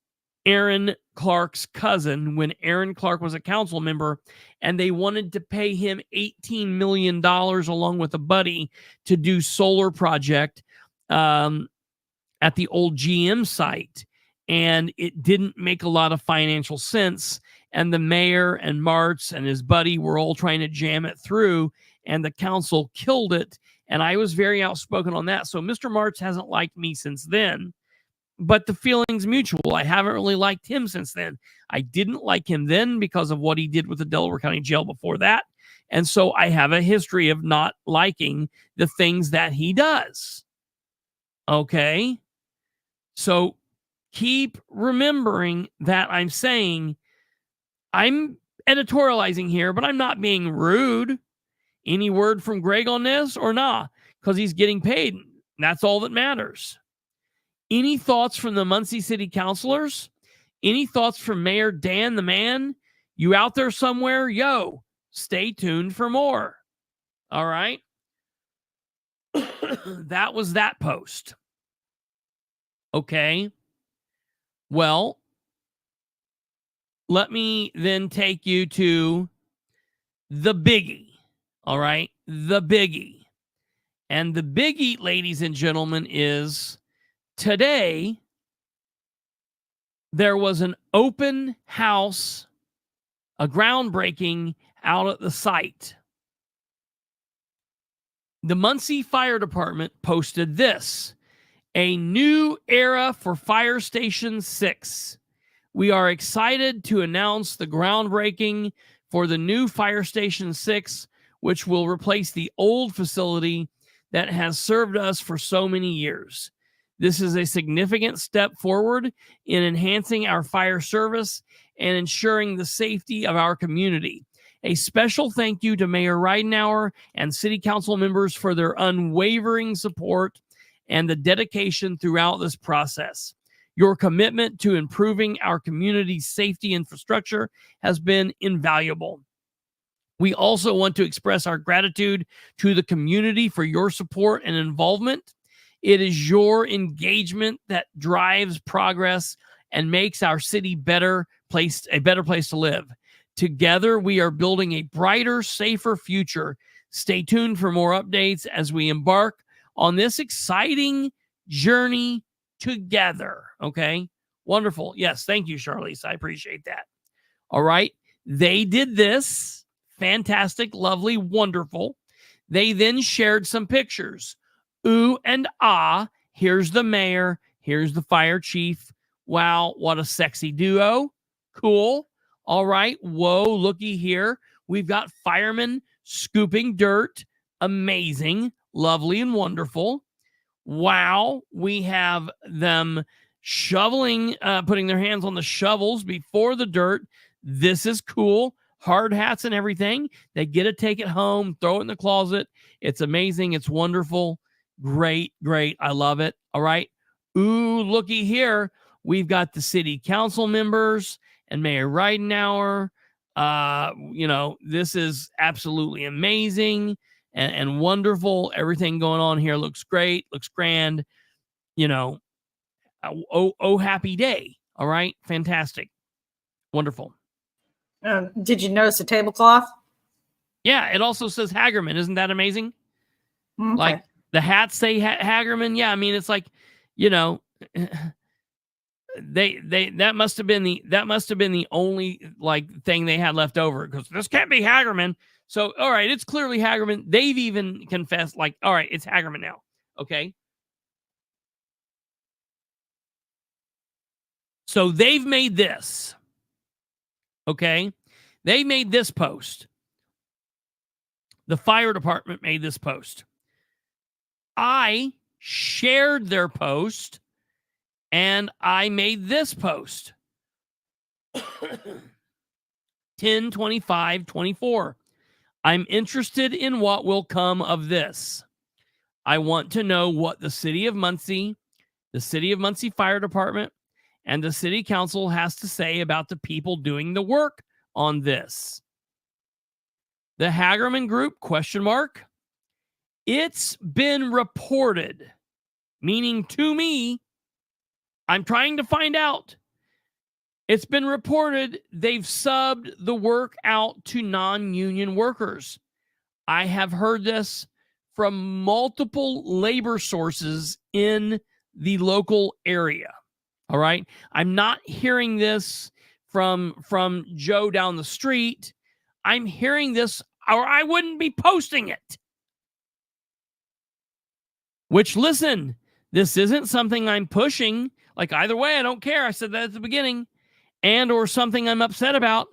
Aaron Clark's cousin, when Aaron Clark was a council member, and they wanted to pay him $18 million along with a buddy to do solar project at the old GM site. And it didn't make a lot of financial sense. And the mayor and Martz and his buddy were all trying to jam it through, and the council killed it. And I was very outspoken on that. So Mr. Martz hasn't liked me since then, but the feeling's mutual. I haven't really liked him since then. I didn't like him then because of what he did with the Delaware County Jail before that. And so I have a history of not liking the things that he does. Okay? So keep remembering that I'm saying I'm editorializing here, but I'm not being rude. Any word from Greg on this or nah? Because he's getting paid. That's all that matters. Any thoughts from the Muncie City councilors? Any thoughts from Mayor Dan the Man? You out there somewhere? Yo, stay tuned for more. All right. That was that post. Okay. Well, let me then take you to the biggie. All right, the biggie. And the biggie, ladies and gentlemen, is today there was an open house, a groundbreaking out at the site. The Muncie Fire Department posted this: a new era for Fire Station 6. We are excited to announce the groundbreaking for the new Fire Station 6, which will replace the old facility that has served us for so many years. This is a significant step forward in enhancing our fire service and ensuring the safety of our community. A special thank you to Mayor Ridenour and City Council members for their unwavering support and the dedication throughout this process. Your commitment to improving our community's safety infrastructure has been invaluable. We also want to express our gratitude to the community for your support and involvement. It is your engagement that drives progress and makes our city a better place to live. Together, we are building a brighter, safer future. Stay tuned for more updates as we embark on this exciting journey together. Okay, wonderful. Yes, thank you, Charlize. I appreciate that. All right, they did this. Fantastic, lovely, wonderful. They then shared some pictures. Ooh and ah, here's the mayor, here's the fire chief. Wow, what a sexy duo. Cool. All right, whoa, looky here. We've got firemen scooping dirt. Amazing, lovely, and wonderful. Wow, we have them shoveling, putting their hands on the shovels before the dirt. This is cool. Hard hats and everything. They get to take it home, throw it in the closet. It's amazing. It's wonderful. Great, great. I love it. All right. Ooh, looky here. We've got the city council members and Mayor Ridenour. This is absolutely amazing and wonderful. Everything going on here looks great, looks grand. Happy day. All right. Fantastic. Wonderful. Did you notice the tablecloth? Yeah, it also says Hagerman. Isn't that amazing? Okay. Like the hats say Hagerman. Yeah, I mean, it's like, that must have been the only like thing they had left over, because this can't be Hagerman. So all right, it's clearly Hagerman. They've even confessed, like, all right, it's Hagerman now. Okay. So they've made this. Okay. They made this post. The fire department made this post. I shared their post and I made this post. 10/25/24. I'm interested in what will come of this. I want to know what the City of Muncie Fire Department, and the City Council has to say about the people doing the work on this. The Hagerman Group, ? It's been reported, meaning to me, I'm trying to find out. It's been reported they've subbed the work out to non-union workers. I have heard this from multiple labor sources in the local area. All right. I'm not hearing this from Joe down the street. I'm hearing this, or I wouldn't be posting it. Which, listen, this isn't something I'm pushing. Like, either way, I don't care. I said that at the beginning. And or something I'm upset about.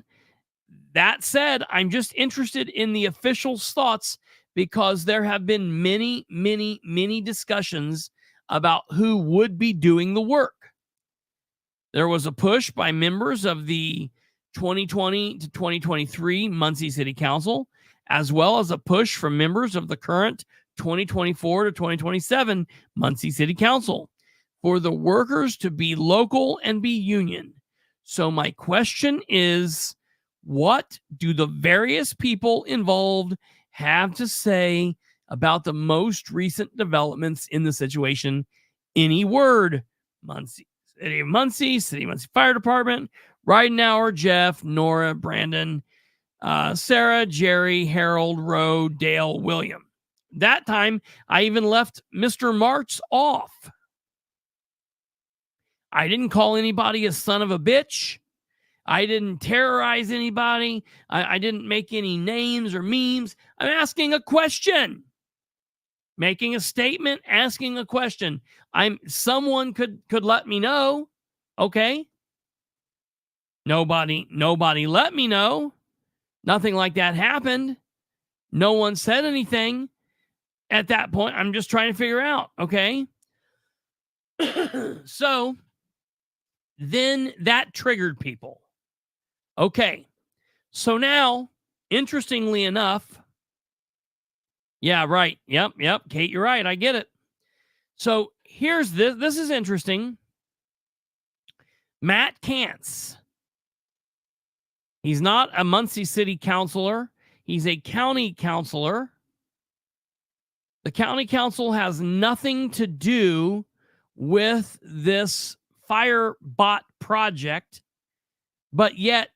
That said, I'm just interested in the official's thoughts, because there have been many, many, many discussions about who would be doing the work. There was a push by members of the 2020 to 2023 Muncie City Council, as well as a push from members of the current 2024 to 2027 Muncie City Council for the workers to be local and be union. So my question is, what do the various people involved have to say about the most recent developments in the situation? Any word? Muncie, City of Muncie, City of Muncie Fire Department, Ridenour, Jeff, Nora, Brandon, Sarah, Jerry, Harold, Roe, Dale, William. That time, I even left Mr. Martz off. I didn't call anybody a son of a bitch. I didn't terrorize anybody. I didn't make any names or memes. I'm asking a question. Making a statement, asking a question. Someone could let me know. Okay. Nobody let me know. Nothing like that happened. No one said anything. At that point, I'm just trying to figure out. Okay. So then that triggered people. Okay. So now, interestingly enough, yeah, right. Yep. Kate, you're right. I get it. So here's this. This is interesting. Matt Kantz. He's not a Muncie City councilor. He's a county councilor. The county council has nothing to do with this fire bot project, but yet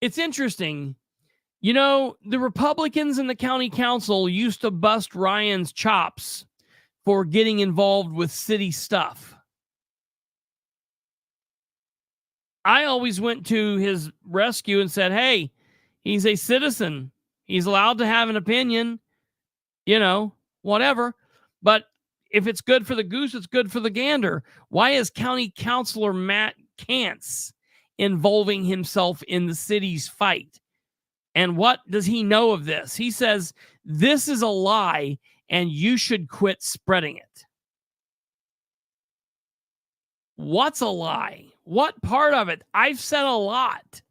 it's interesting. You know, the Republicans in the county council used to bust Ryan's chops for getting involved with city stuff. I always went to his rescue and said, hey, he's a citizen. He's allowed to have an opinion, you know, whatever. But if it's good for the goose, it's good for the gander. Why is County Councilor Matt Kantz involving himself in the city's fight? And what does he know of this? He says, this is a lie and you should quit spreading it. What's a lie? What part of it? I've said a lot.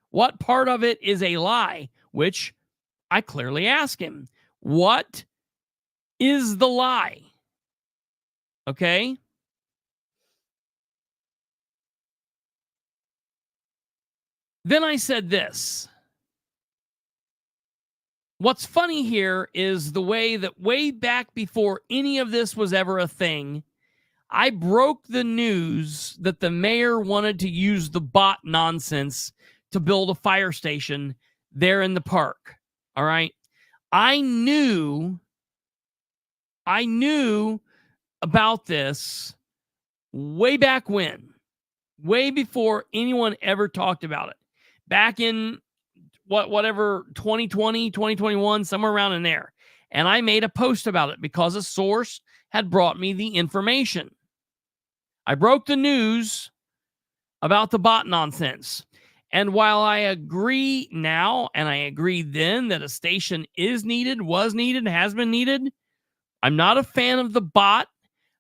What part of it is a lie? Which I clearly ask him. What is the lie? Okay. Then I said this. What's funny here is the way that way back before any of this was ever a thing, I broke the news that the mayor wanted to use the bot nonsense to build a fire station there in the park. All right. I knew about this way back when, way before anyone ever talked about it. Back in whatever 2020, 2021, somewhere around in there. And I made a post about it because a source had brought me the information. I broke the news about the bot nonsense. And while I agree now, and I agree then that a station is needed, was needed, has been needed, I'm not a fan of the bot.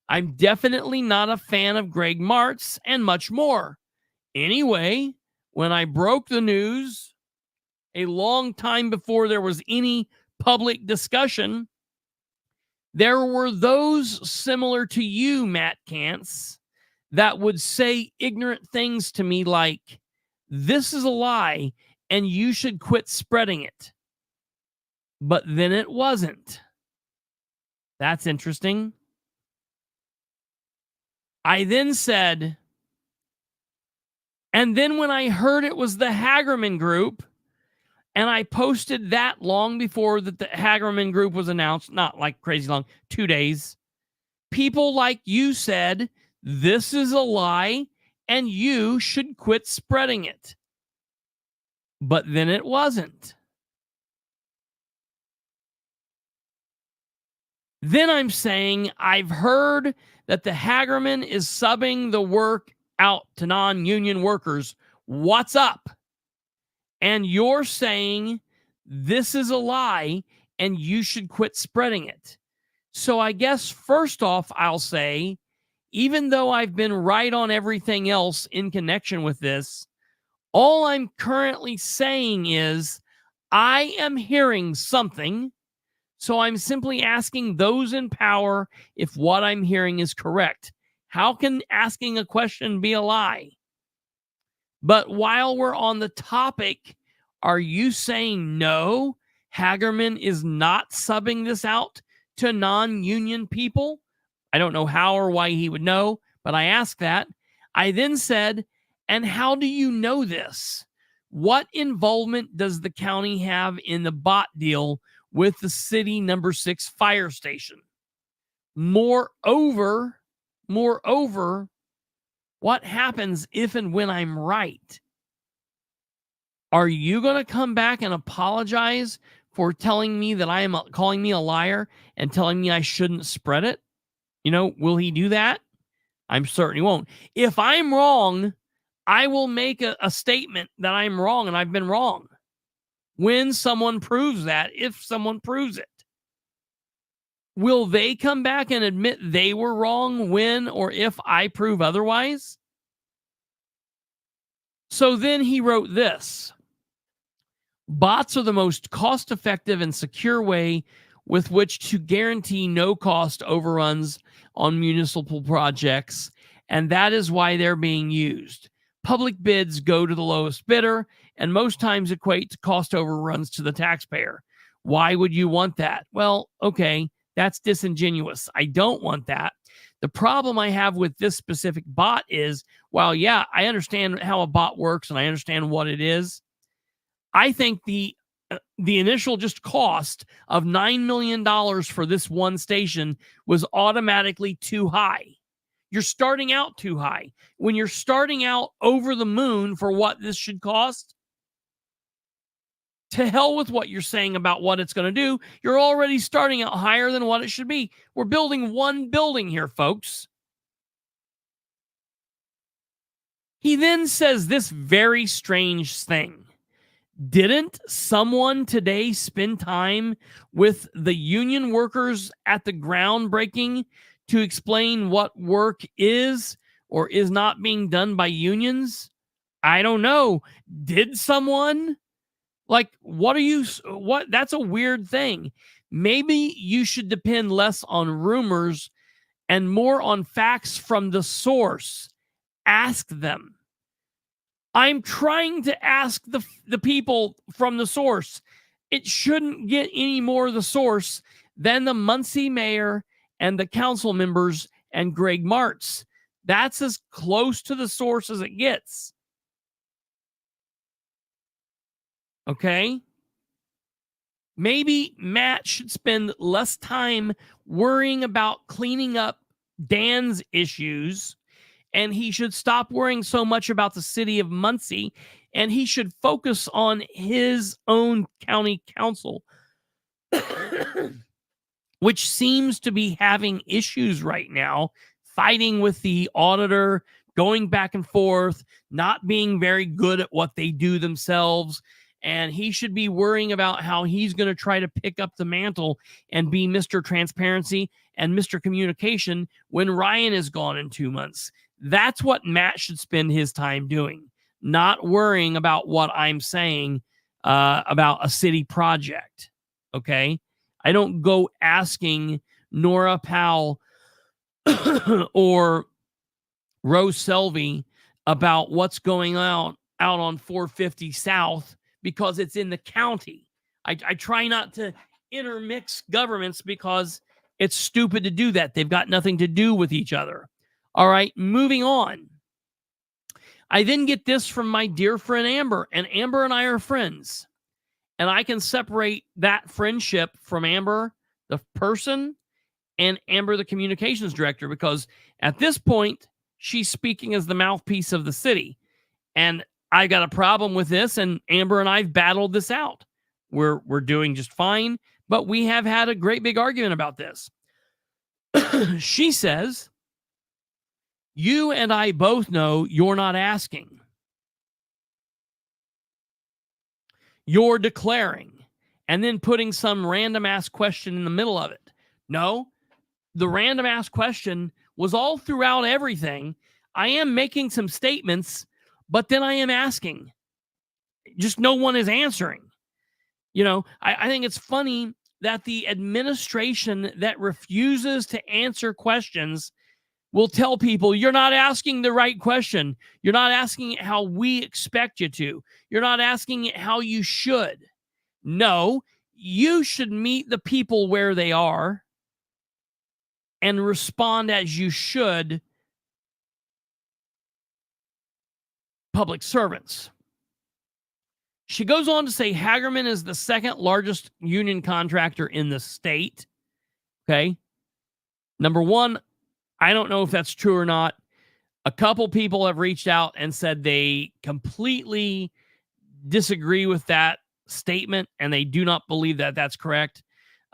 I'm definitely not a fan of Greg Martz and much more. Anyway, when I broke the news a long time before there was any public discussion, there were those similar to you, Matt Kantz, that would say ignorant things to me like, this is a lie and you should quit spreading it. But then it wasn't. That's interesting. I then said, and then when I heard it was the Hagerman Group, and I posted that long before that the Hagerman Group was announced, not like crazy long, 2 days, people like you said, this is a lie and you should quit spreading it. But then it wasn't. Then I'm saying I've heard that the Hagerman is subbing the work out to non-union workers. What's up? And you're saying this is a lie and you should quit spreading it. So I guess first off, I'll say, even though I've been right on everything else in connection with this, all I'm currently saying is I am hearing something. So I'm simply asking those in power if what I'm hearing is correct. How can asking a question be a lie? But while we're on the topic, are you saying no, Hagerman is not subbing this out to non-union people? I don't know how or why he would know, but I asked that. I then said, and how do you know this? What involvement does the county have in the bot deal with the city number 6 fire station? Moreover, what happens if and when I'm right? Are you going to come back and apologize for telling me that calling me a liar and telling me I shouldn't spread it? You know, will he do that? I'm certain he won't. If I'm wrong, I will make a statement that I'm wrong and I've been wrong. When someone proves that, if someone proves it, will they come back and admit they were wrong when or if I prove otherwise? So then he wrote this: bots are the most cost-effective and secure way with which to guarantee no-cost overruns on municipal projects, and that is why they're being used. Public bids go to the lowest bidder and most times equate to cost overruns to the taxpayer. Why would you want that? Well, okay, that's disingenuous. I don't want that. The problem I have with this specific bot is, while, yeah, I understand how a bot works and I understand what it is, I think the initial just cost of $9 million for this one station was automatically too high. You're starting out too high. When you're starting out over the moon for what this should cost, to hell with what you're saying about what it's going to do. You're already starting out higher than what it should be. We're building one building here, folks. He then says this very strange thing. Didn't someone today spend time with the union workers at the groundbreaking to explain what work is or is not being done by unions? I don't know. Did someone? Like, that's a weird thing. Maybe you should depend less on rumors and more on facts from the source. Ask them. I'm trying to ask the people from the source. It shouldn't get any more the source than the Muncie mayor and the council members and Greg Martz. That's as close to the source as it gets. Okay? Maybe Matt should spend less time worrying about cleaning up Dan's issues, and he should stop worrying so much about the city of Muncie, and he should focus on his own county council, which seems to be having issues right now, fighting with the auditor, going back and forth, not being very good at what they do themselves. And he should be worrying about how he's going to try to pick up the mantle and be Mr. Transparency and Mr. Communication when Ryan is gone in 2 months. That's what Matt should spend his time doing, not worrying about what I'm saying about a city project. Okay? I don't go asking Nora Powell or Rose Selvey about what's going on out on 450 South because it's in the county. I try not to intermix governments because it's stupid to do that. They've got nothing to do with each other. All right, moving on. I then get this from my dear friend Amber, and Amber and I are friends. And I can separate that friendship from Amber, the person, and Amber, the communications director, because at this point, she's speaking as the mouthpiece of the city. And I got a problem with this, and Amber and I've battled this out. We're doing just fine, but we have had a great big argument about this. She says, you and I both know you're not asking. You're declaring, and then putting some random ass question in the middle of it. No, the random ass question was all throughout everything. I am making some statements, but then I am asking. Just no one is answering. You know, I think it's funny that the administration that refuses to answer questions will tell people, you're not asking the right question. You're not asking it how we expect you to. You're not asking it how you should. No, you should meet the people where they are and respond as you should, public servants. She goes on to say Hagerman is the second largest union contractor in the state. Okay. Number one, I don't know if that's true or not. A couple people have reached out and said they completely disagree with that statement and they do not believe that that's correct.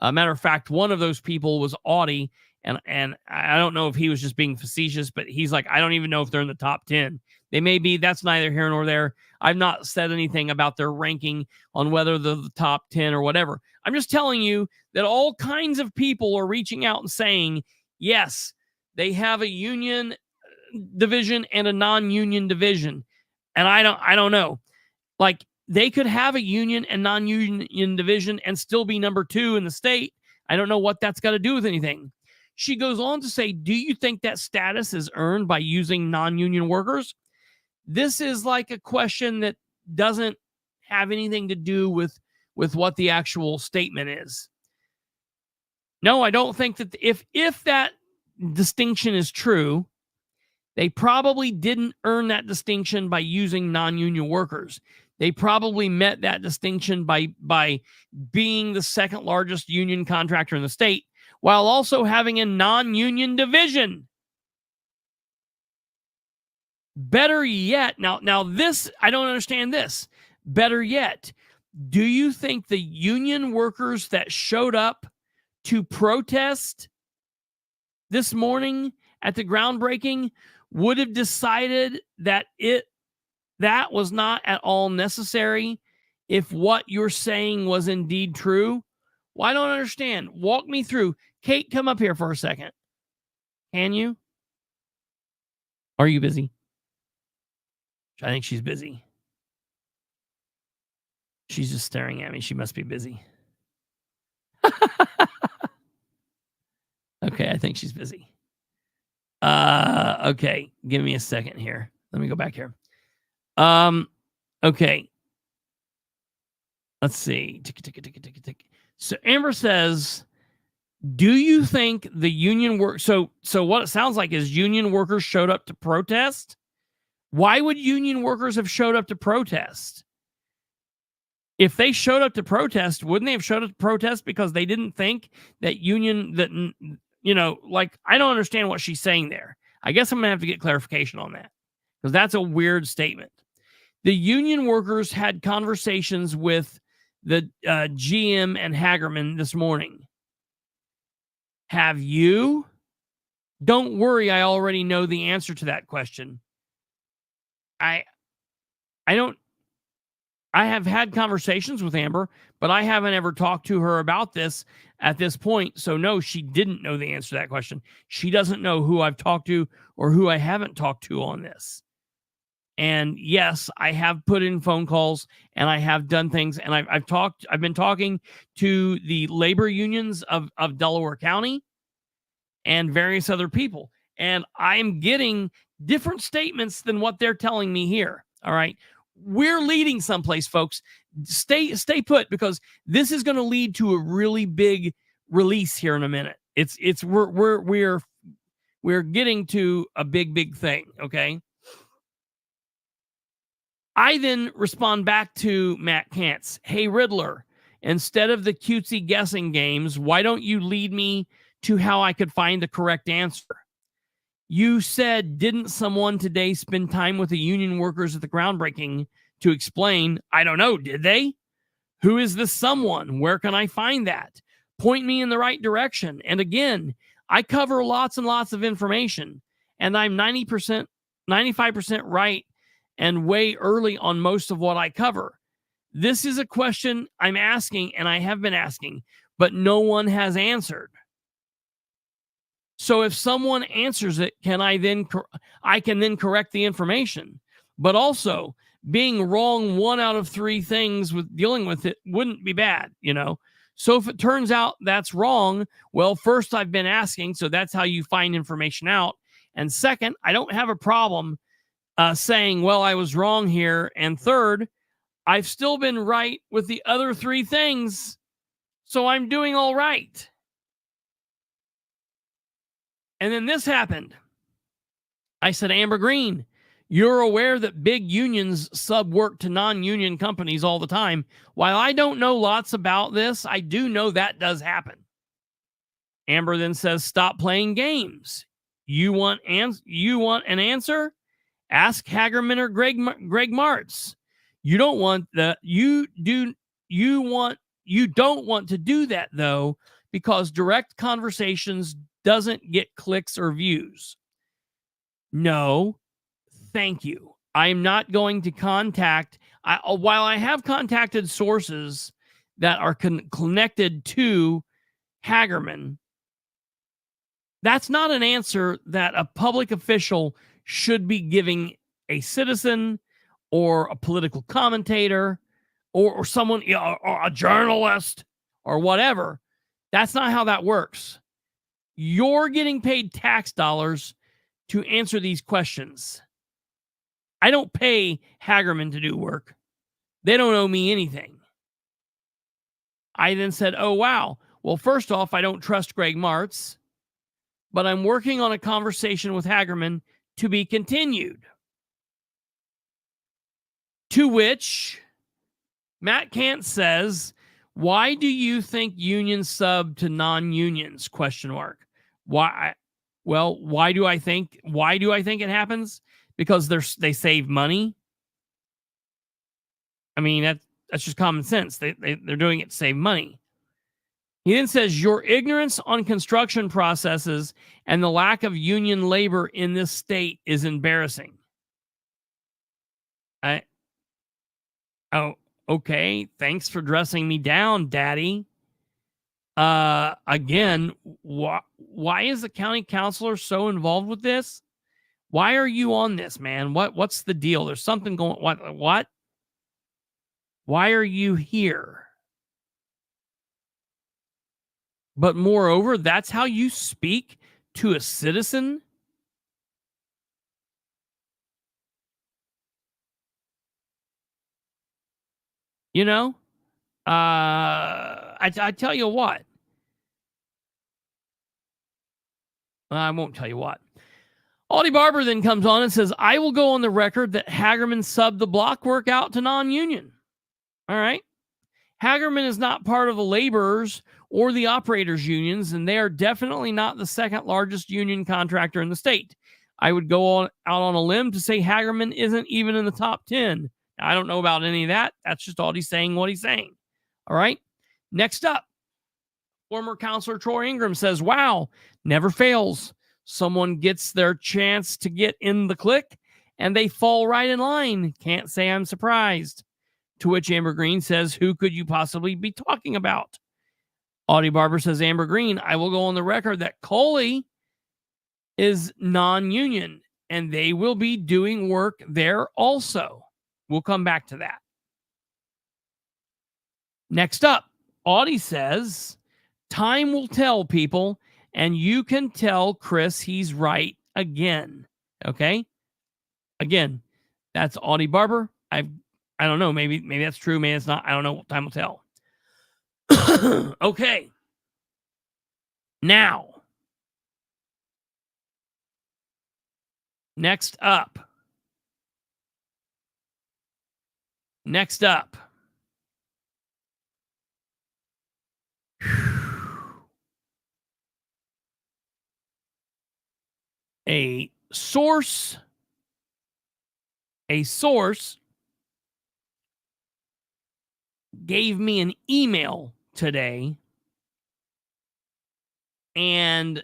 Matter of fact, one of those people was Audie, and I don't know if he was just being facetious, but he's like, I don't even know if they're in the top 10. They may be. That's neither here nor there. I've not said anything about their ranking on whether they're the top 10 or whatever. I'm just telling you that all kinds of people are reaching out and saying, yes, they have a union division and a non-union division. And I don't know. Like, they could have a union and non-union division and still be number 2 in the state. I don't know what that's got to do with anything. She goes on to say, do you think that status is earned by using non-union workers? This is like a question that doesn't have anything to do with what the actual statement is. No, I don't think that if that distinction is true, they probably didn't earn that distinction by using non-union workers. They probably met that distinction by being the second largest union contractor in the state, while also having a non-union division. Better yet, now this, I don't understand this. Better yet, do you think the union workers that showed up to protest this morning at the groundbreaking would have decided that that was not at all necessary if what you're saying was indeed true? Well, I don't understand. Walk me through. Kate, come up here for a second. Can you? Are you busy? I think she's busy. She's just staring at me. She must be busy. Okay, I think she's busy. Okay, give me a second here. Let me go back here. Okay. Let's see. So Amber says, do you think the union work? So what it sounds like is union workers showed up to protest. Why would union workers have showed up to protest? If they showed up to protest, wouldn't they have showed up to protest because they didn't think that like, I don't understand what she's saying there. I guess I'm going to have to get clarification on that because that's a weird statement. The union workers had conversations with the GM and Hagerman this morning. Have you? Don't worry, I already know the answer to that question. I have had conversations with Amber, but I haven't ever talked to her about this at this point. So no, she didn't know the answer to that question. She doesn't know who I've talked to or who I haven't talked to on this. And yes, I have put in phone calls and I have done things, and I've been talking to the labor unions of Delaware County and various other people. And I'm getting different statements than what they're telling me here. All right. We're leading someplace, folks. Stay put, because this is going to lead to a really big release here in a minute. We're getting to a big thing. Okay. I then respond back to Matt Kantz. Hey, Riddler, instead of the cutesy guessing games, why don't you lead me to how I could find the correct answer? You said, didn't someone today spend time with the union workers at the groundbreaking to explain? I don't know, did they? Who is this someone? Where can I find that? Point me in the right direction. And again, I cover lots and lots of information, and I'm 90%, 95% right and way early on most of what I cover. This is a question I'm asking, and I have been asking, but no one has answered. So if someone answers it, I can then correct the information. But also, being wrong 1 out of 3 things with dealing with it wouldn't be bad, So if it turns out that's wrong, well, first, I've been asking, so that's how you find information out. And second, I don't have a problem saying, well, I was wrong here. And third, I've still been right with the other 3 things, so I'm doing all right. And then this happened. I said, Amber Green, you're aware that big unions sub work to non-union companies all the time. While I don't know lots about this, I do know that does happen. Amber then says, stop playing games. You want an answer? Ask Hagerman or Greg Martz. You don't want to do that, though, because direct conversations doesn't get clicks or views. No, thank you. I'm not going to contact. While I have contacted sources that are connected to Hagerman, that's not an answer that a public official should be giving a citizen or a political commentator or someone, or a journalist or whatever. That's not how that works. You're getting paid tax dollars to answer these questions. I don't pay Hagerman to do work. They don't owe me anything. I then said, oh, wow. Well, first off, I don't trust Greg Martz, but I'm working on a conversation with Hagerman to be continued. To which Matt Kant says, why do you think unions sub to non-unions? ? Why? Well, why do I think it happens? Because they save money. I mean, that's just common sense. They're doing it to save money. He then says, your ignorance on construction processes and the lack of union labor in this state is embarrassing. Oh, okay. Thanks for dressing me down, Daddy. Again, why is the county councilor so involved with this? Why are you on this, man? What's the deal? There's something going. What? Why are you here? But moreover, that's how you speak to a citizen? You know? I tell you what. I won't tell you what. Audie Barber then comes on and says, I will go on the record that Hagerman subbed the block work out to non-union. All right. Hagerman is not part of the laborers or the operators unions, and they are definitely not the second largest union contractor in the state. I would go out on a limb to say Hagerman isn't even in the top 10. Now, I don't know about any of that. That's just Audie saying what he's saying. All right. Next up, former counselor Troy Ingram says, wow, never fails. Someone gets their chance to get in the clique and they fall right in line. Can't say I'm surprised. To which Amber Green says, who could you possibly be talking about? Audie Barber says, Amber Green, I will go on the record that Coley is non-union and they will be doing work there also. We'll come back to that. Next up, Audie says, time will tell, people, and you can tell Chris he's right again. Okay? Again, that's Audie Barber. I don't know. Maybe that's true. Maybe it's not. I don't know. Time will tell. Okay. Now, next up. A source gave me an email today, and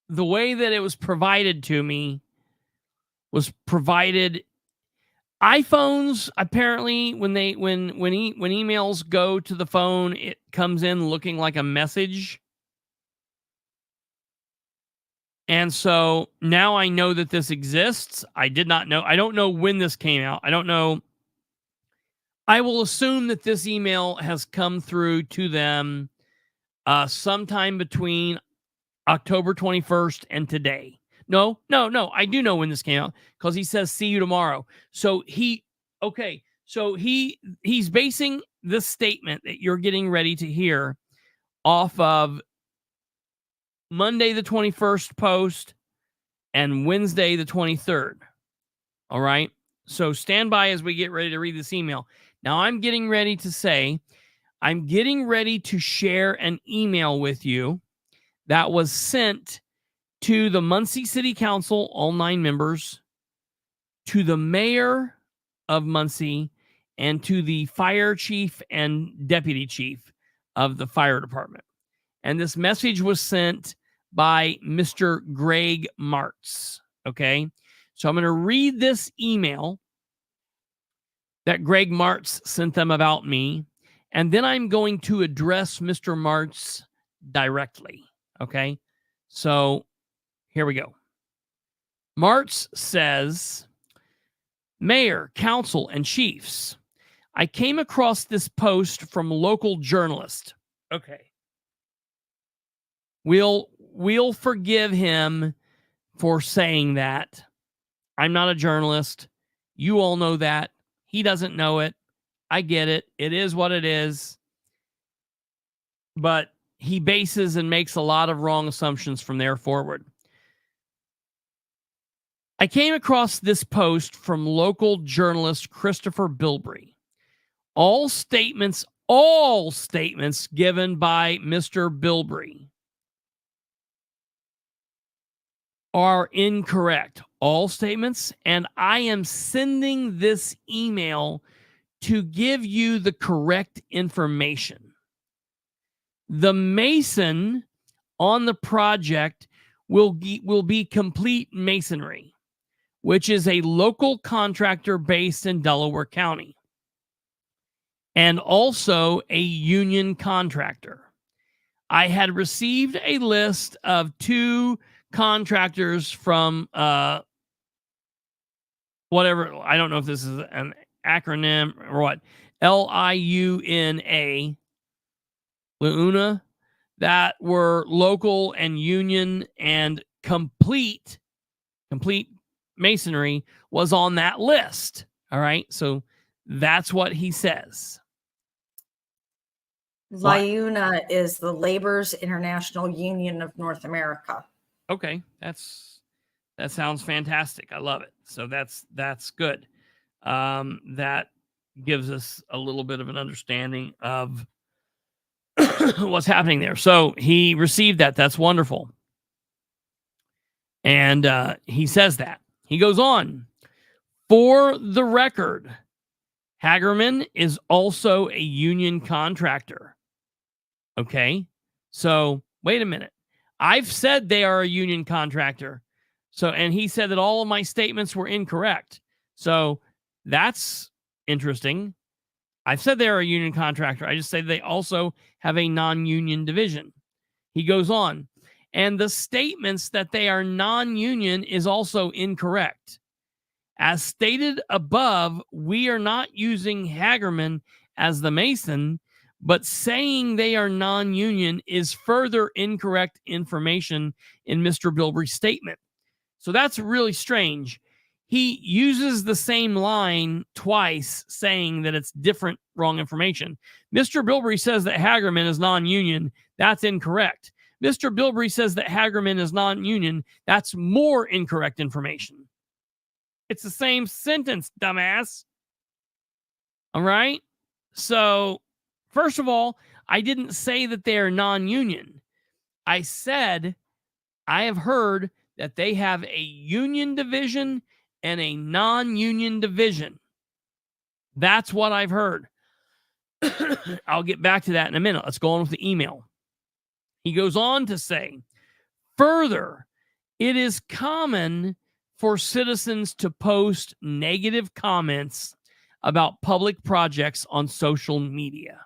the way that it was provided to me was provided. iPhones, apparently, when emails go to the phone, it comes in looking like a message. And so now I know that this exists. I did not know. I don't know when this came out. I don't know. I will assume that this email has come through to them sometime between October 21st and today. No. I do know when this came out because he says, see you tomorrow. So he's basing this statement that you're getting ready to hear off of Monday the 21st post and Wednesday the 23rd. All right. So stand by as we get ready to read this email. Now I'm getting ready to share an email with you that was sent to the Muncie City Council, all 9 members, to the mayor of Muncie, and to the fire chief and deputy chief of the fire department. And this message was sent by Mr. Greg Martz. Okay. So I'm going to read this email that Greg Martz sent them about me. And then I'm going to address Mr. Martz directly. Okay. So here we go. Martz says, Mayor, council, and chiefs. I came across this post from local journalist. Okay. We'll forgive him for saying that. I'm not a journalist. You all know that. He doesn't know it. I get it. It is what it is. But he bases and makes a lot of wrong assumptions from there forward. I came across this post from local journalist Kristopher Bilbrey. All statements given by Mr. Bilbrey are incorrect. All statements. And I am sending this email to give you the correct information. The mason on the project will be Complete Masonry, which is a local contractor based in Delaware County, and also a union contractor. I had received a list of 2 contractors from whatever, I don't know if this is an acronym or what, LIUNA, Luna, that were local and union, and complete masonry was on that list. All right. So that's what he says. LIUNA is the Labor's International Union of North America. Okay. That sounds fantastic. I love it. So that's good. That gives us a little bit of an understanding of what's happening there. So he received that. That's wonderful. And he says that. He goes on. For the record, Hagerman is also a union contractor. Okay. So wait a minute. I've said they are a union contractor. So, and he said that all of my statements were incorrect. So that's interesting. I've said they're a union contractor. I just say they also have a non-union division. He goes on. And the statements that they are non-union is also incorrect. As stated above, we are not using Hagerman as the mason, but saying they are non-union is further incorrect information in Mr. Bilbrey's statement. So that's really strange. He uses the same line twice, saying that it's different, wrong information. Mr. Bilbrey says that Hagerman is non-union. That's incorrect. Mr. Bilbrey says that Hagerman is non-union. That's more incorrect information. It's the same sentence, dumbass. All right? So, first of all, I didn't say that they are non-union. I said I have heard that they have a union division and a non-union division. That's what I've heard. I'll get back to that in a minute. Let's go on with the email. He goes on to say, further, it is common for citizens to post negative comments about public projects on social media.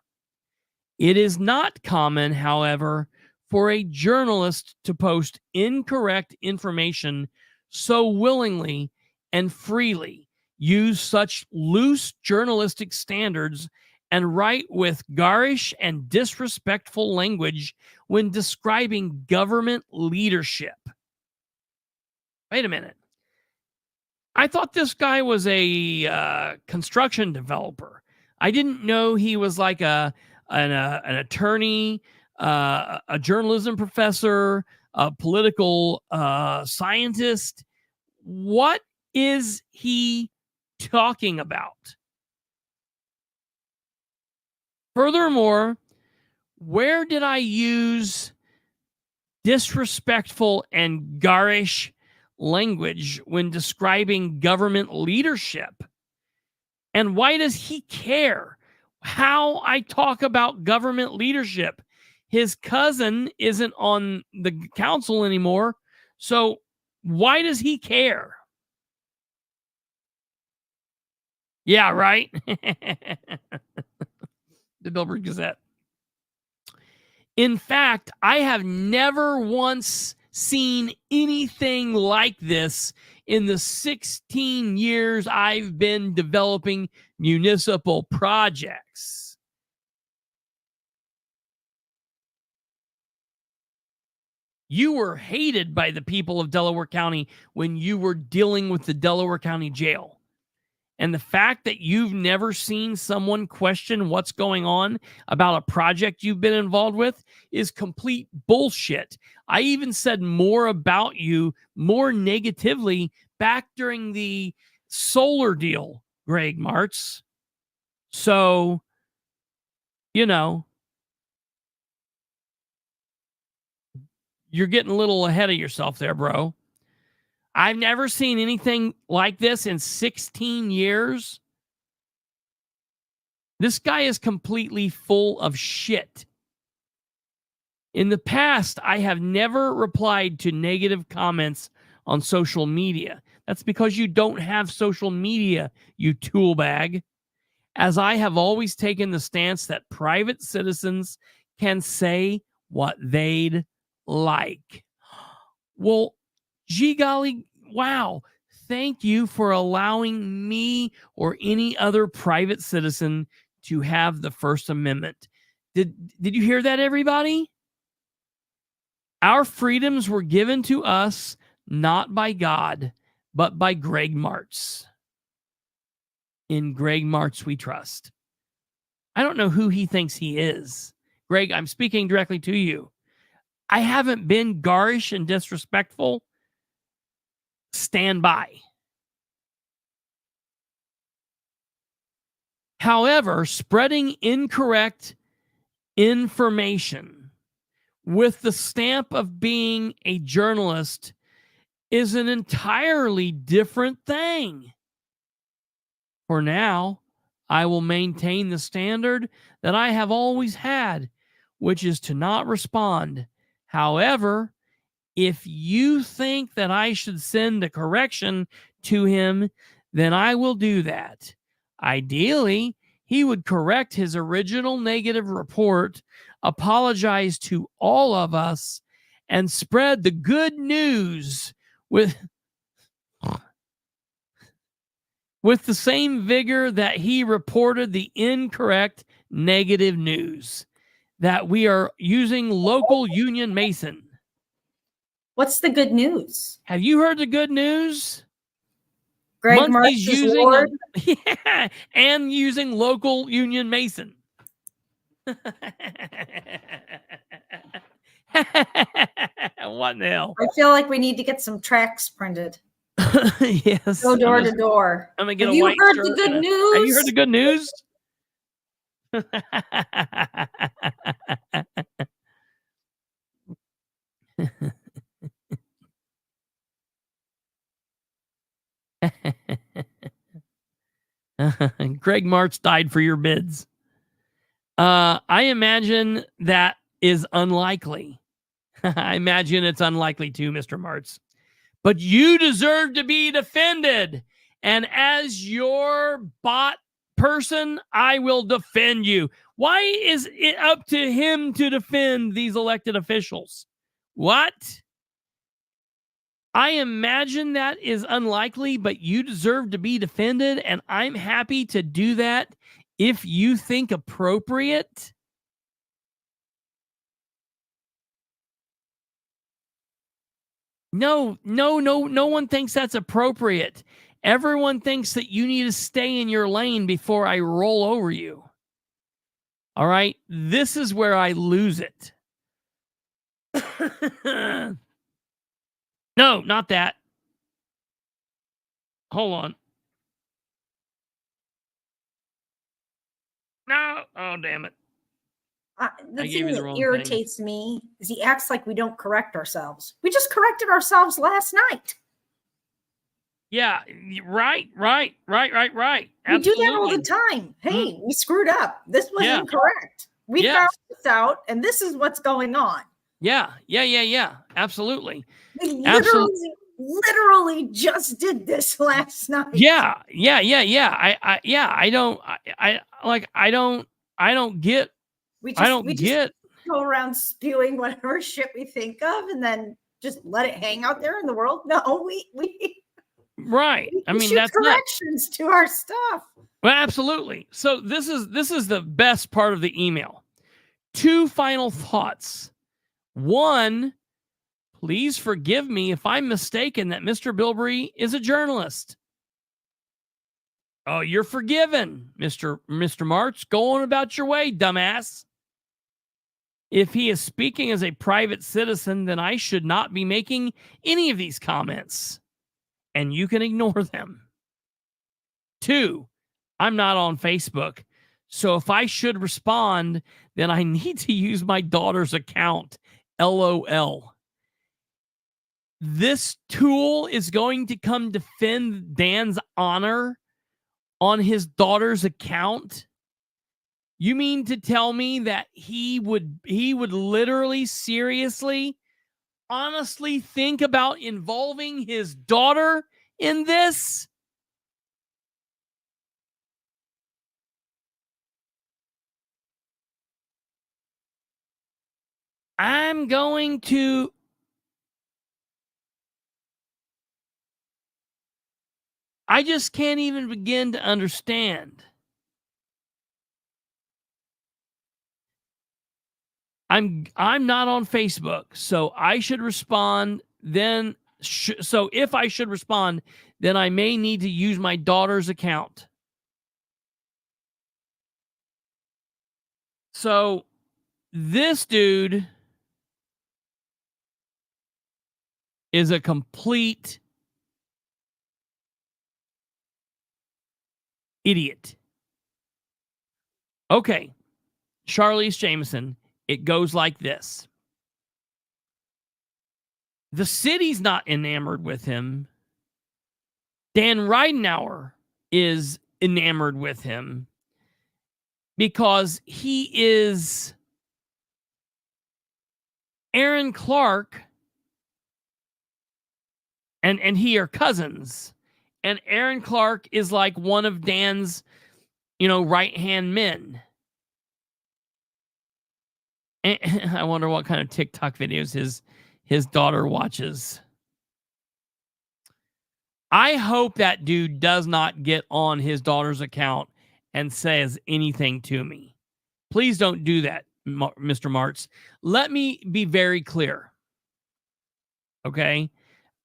It is not common, however, for a journalist to post incorrect information so willingly and freely, use such loose journalistic standards, and write with garish and disrespectful language when describing government leadership. Wait a minute. I thought this guy was a construction developer. I didn't know he was like an attorney, a journalism professor, a political scientist. What is he talking about? Furthermore, where did I use disrespectful and garish language when describing government leadership? And why does he care how I talk about government leadership? His cousin isn't on the council anymore, so why does he care? Yeah, right? The Bilbrey Gazette. In fact, I have never once seen anything like this in the 16 years I've been developing municipal projects. You were hated by the people of Delaware County when you were dealing with the Delaware County Jail. And the fact that you've never seen someone question what's going on about a project you've been involved with is complete bullshit. I even said more about you, more negatively, back during the solar deal, Greg Martz. So, you know, you're getting a little ahead of yourself there, bro. I've never seen anything like this in 16 years. This guy is completely full of shit. In the past, I have never replied to negative comments on social media. That's because you don't have social media, you tool bag. As I have always taken the stance that private citizens can say what they'd like. Well, gee golly, wow. Thank you for allowing me or any other private citizen to have the First Amendment. Did you hear that, everybody? Our freedoms were given to us not by God, but by Greg Martz. In Greg Martz we trust. I don't know who he thinks he is. Greg, I'm speaking directly to you. I haven't been garish and disrespectful. Stand by. However, spreading incorrect information with the stamp of being a journalist is an entirely different thing. For now, I will maintain the standard that I have always had, which is to not respond. However, if you think that I should send a correction to him, then I will do that. Ideally, he would correct his original negative report, apologize to all of us, and spread the good news with the same vigor that he reported the incorrect negative news, that we are using local Union Mason. What's the good news? Have you heard the good news? Greg Muncie's Martz is using Lord. yeah, and using local Union Mason. What the hell? I feel like we need to get some tracts printed. Yes. Go door to door. I'm gonna get Have a you white heard shirt. the good news? Have you heard the good news? Greg Martz died for your bids. I imagine that is unlikely. I imagine it's unlikely too, Mr. Martz. But you deserve to be defended. And as your bot person, I will defend you. Why is it up to him to defend these elected officials? What? I imagine that is unlikely, but you deserve to be defended, and I'm happy to do that if you think appropriate. No one thinks that's appropriate. Everyone thinks that you need to stay in your lane before I roll over you. All right? This is where I lose it. No, not that. Hold on. No. Oh, damn it. The I gave thing you the that wrong irritates me is he acts like we don't correct ourselves. We just corrected ourselves last night. Yeah, right. Absolutely. We do that all the time. Hey, we screwed up. This was incorrect. We found this out, and this is what's going on. Yeah. Absolutely. We literally just did this last night. Yeah. I don't get. We just go around spewing whatever shit we think of, and then just let it hang out there in the world. No, we right. I mean, that's corrections to our stuff. Well, absolutely. So this is the best part of the email. 2 final thoughts. 1, please forgive me if I'm mistaken that Mr. Bilbrey is a journalist. Oh, you're forgiven, Mr. March. Go on about your way, dumbass. If he is speaking as a private citizen, then I should not be making any of these comments. And you can ignore them. 2, I'm not on Facebook. So if I should respond, then I need to use my daughter's account. LOL. This tool is going to come defend Dan's honor on his daughter's account. You mean to tell me that he would literally, seriously, honestly think about involving his daughter in this? I'm going to... I just can't even begin to understand. I'm not on Facebook, so I should respond. Then, so if I should respond, then I may need to use my daughter's account. So this dude is a complete idiot. Okay, Charlize Jameson, it goes like this. The city's not enamored with him. Dan Ridenour is enamored with him because he is Aaron Clark and he are cousins. And Aaron Clark is like one of Dan's, right-hand men. And I wonder what kind of TikTok videos his daughter watches. I hope that dude does not get on his daughter's account and says anything to me. Please don't do that, Mr. Martz. Let me be very clear. Okay?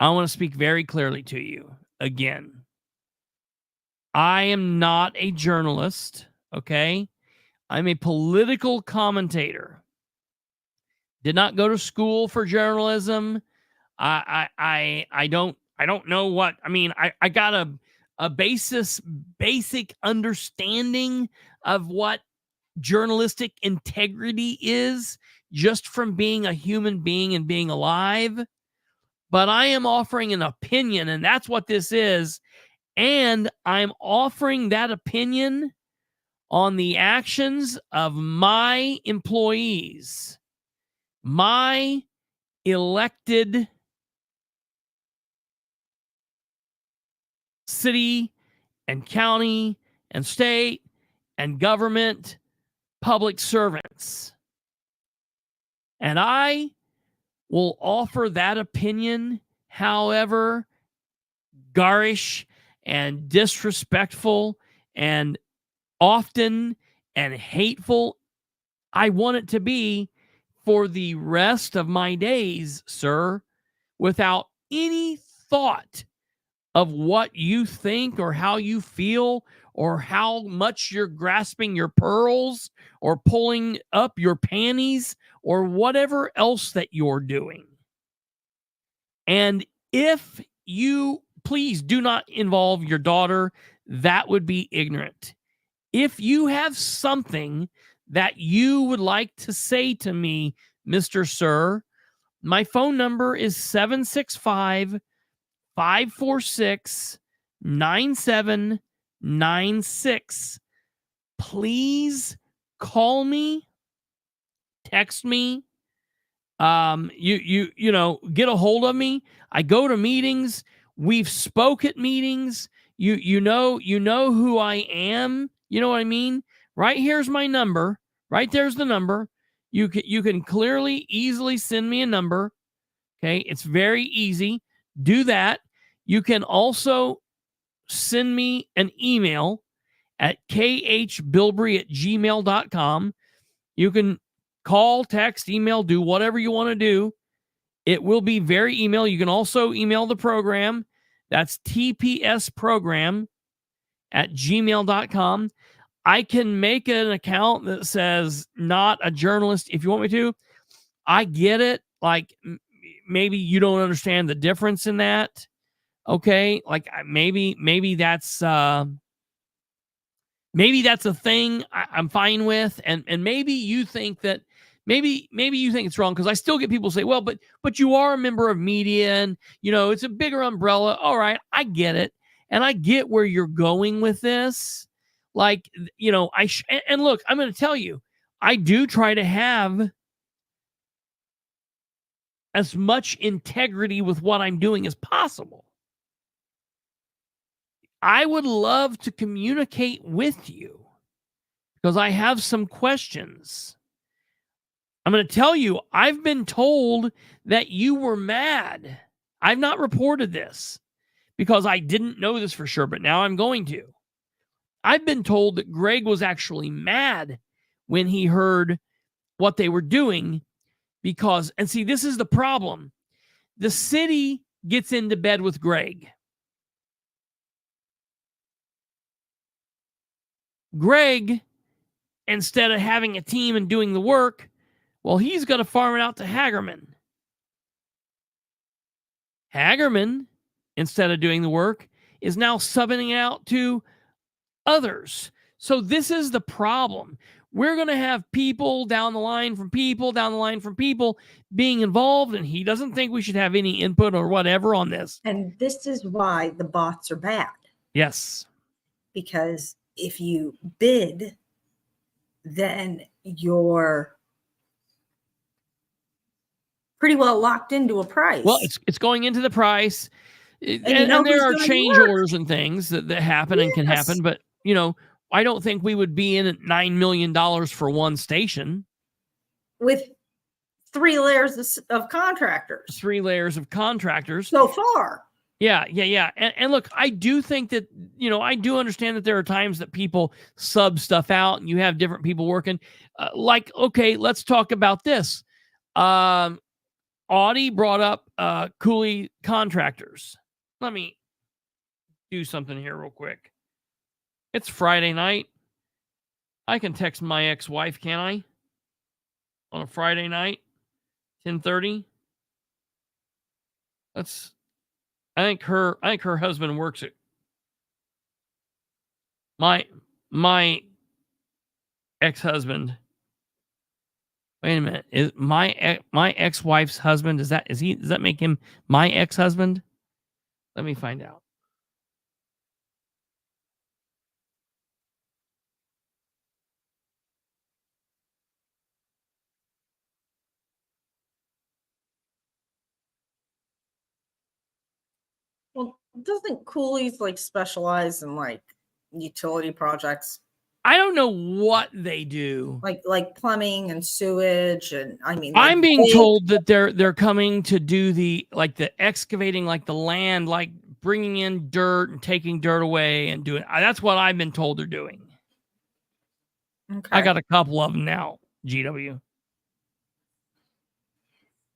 I want to speak very clearly to you. Again, I am not a journalist, okay? I'm a political commentator. Did not go to school for journalism. I don't know what, I mean, I got a basic understanding of what journalistic integrity is just from being a human being and being alive. But I am offering an opinion, and that's what this is. And I'm offering that opinion on the actions of my employees, my elected city and county and state and government public servants. And I will offer that opinion, however garish and disrespectful and often and hateful I want it to be for the rest of my days, sir, without any thought of what you think or how you feel or how much you're grasping your pearls or pulling up your panties or whatever else that you're doing. And if you, please do not involve your daughter, that would be ignorant. If you have something that you would like to say to me, Mr. Sir, my phone number is 765-546-9796. Please call me, text me, you know, get a hold of me. I go to meetings. We've spoke at meetings. You know who I am. You know what I mean? Right here's my number. Right there's the number. You can clearly, easily send me a number. Okay, it's very easy. Do that. You can also send me an email at khbilbrey@gmail.com. You can call, text, email, do whatever you want to do. It will be very email. You can also email the program. That's tpsprogram@gmail.com. I can make an account that says not a journalist if you want me to. I get it. Like maybe you don't understand the difference in that. Okay. Like maybe that's a thing I'm fine with. And maybe you think that maybe you think it's wrong, because I still get people say, well, but you are a member of media and it's a bigger umbrella. All right, I get it. And I get where you're going with this. Like, and look, I'm going to tell you, I do try to have as much integrity with what I'm doing as possible. I would love to communicate with you because I have some questions. I'm going to tell you, I've been told that you were mad. I've not reported this because I didn't know this for sure, but now I'm going to. I've been told that Greg was actually mad when he heard what they were doing because, and see, this is the problem. The city gets into bed with Greg. Greg, instead of having a team and doing the work, well, he's going to farm it out to Hagerman. Hagerman, instead of doing the work, is now subbing it out to others. So this is the problem. We're going to have people down the line from people being involved, and he doesn't think we should have any input or whatever on this. And this is why the bots are bad. Yes. Because if you bid, then you're pretty well locked into a price. Well, it's going into the price. And there are change orders and things that happen and can happen. But, I don't think we would be in at $9 million for one station. With 3 layers of contractors. 3 layers of contractors. So far. Yeah. And look, I do think that, I do understand that there are times that people sub stuff out and you have different people working. Okay, let's talk about this. Audie brought up Cooley contractors. Let me do something here real quick. It's Friday night. I can text my ex-wife, can I? On a Friday night, 10:30. I think her husband works at my ex-husband. Wait a minute. Is my ex-wife's husband, does that make him my ex-husband? Let me find out. Well, doesn't Cooley's specialize in utility projects? I don't know what they do. Like plumbing and sewage, and I'm being told that they're coming to do the excavating the land, bringing in dirt and taking dirt away and doing. That's what I've been told they're doing. Okay. I got a couple of them now. GW.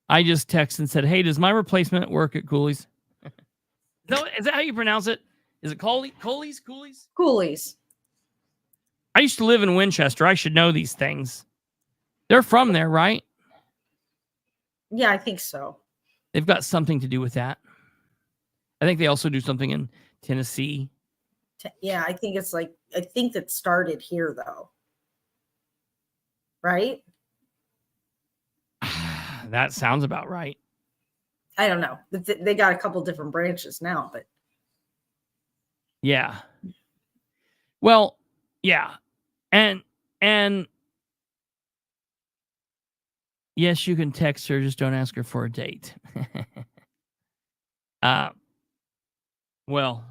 I just texted and said, "Hey, does my replacement work at Cooley's?" No, is that how you pronounce it? Is it Cooley's? Cooley's. I used to live in Winchester. I should know these things. They're from there, right? Yeah, I think so. They've got something to do with that. I think they also do something in Tennessee. Yeah, I think that started here though. Right? That sounds about right. I don't know. They got a couple different branches now, but yeah. Well, yeah. And yes, you can text her, just don't ask her for a date. Well,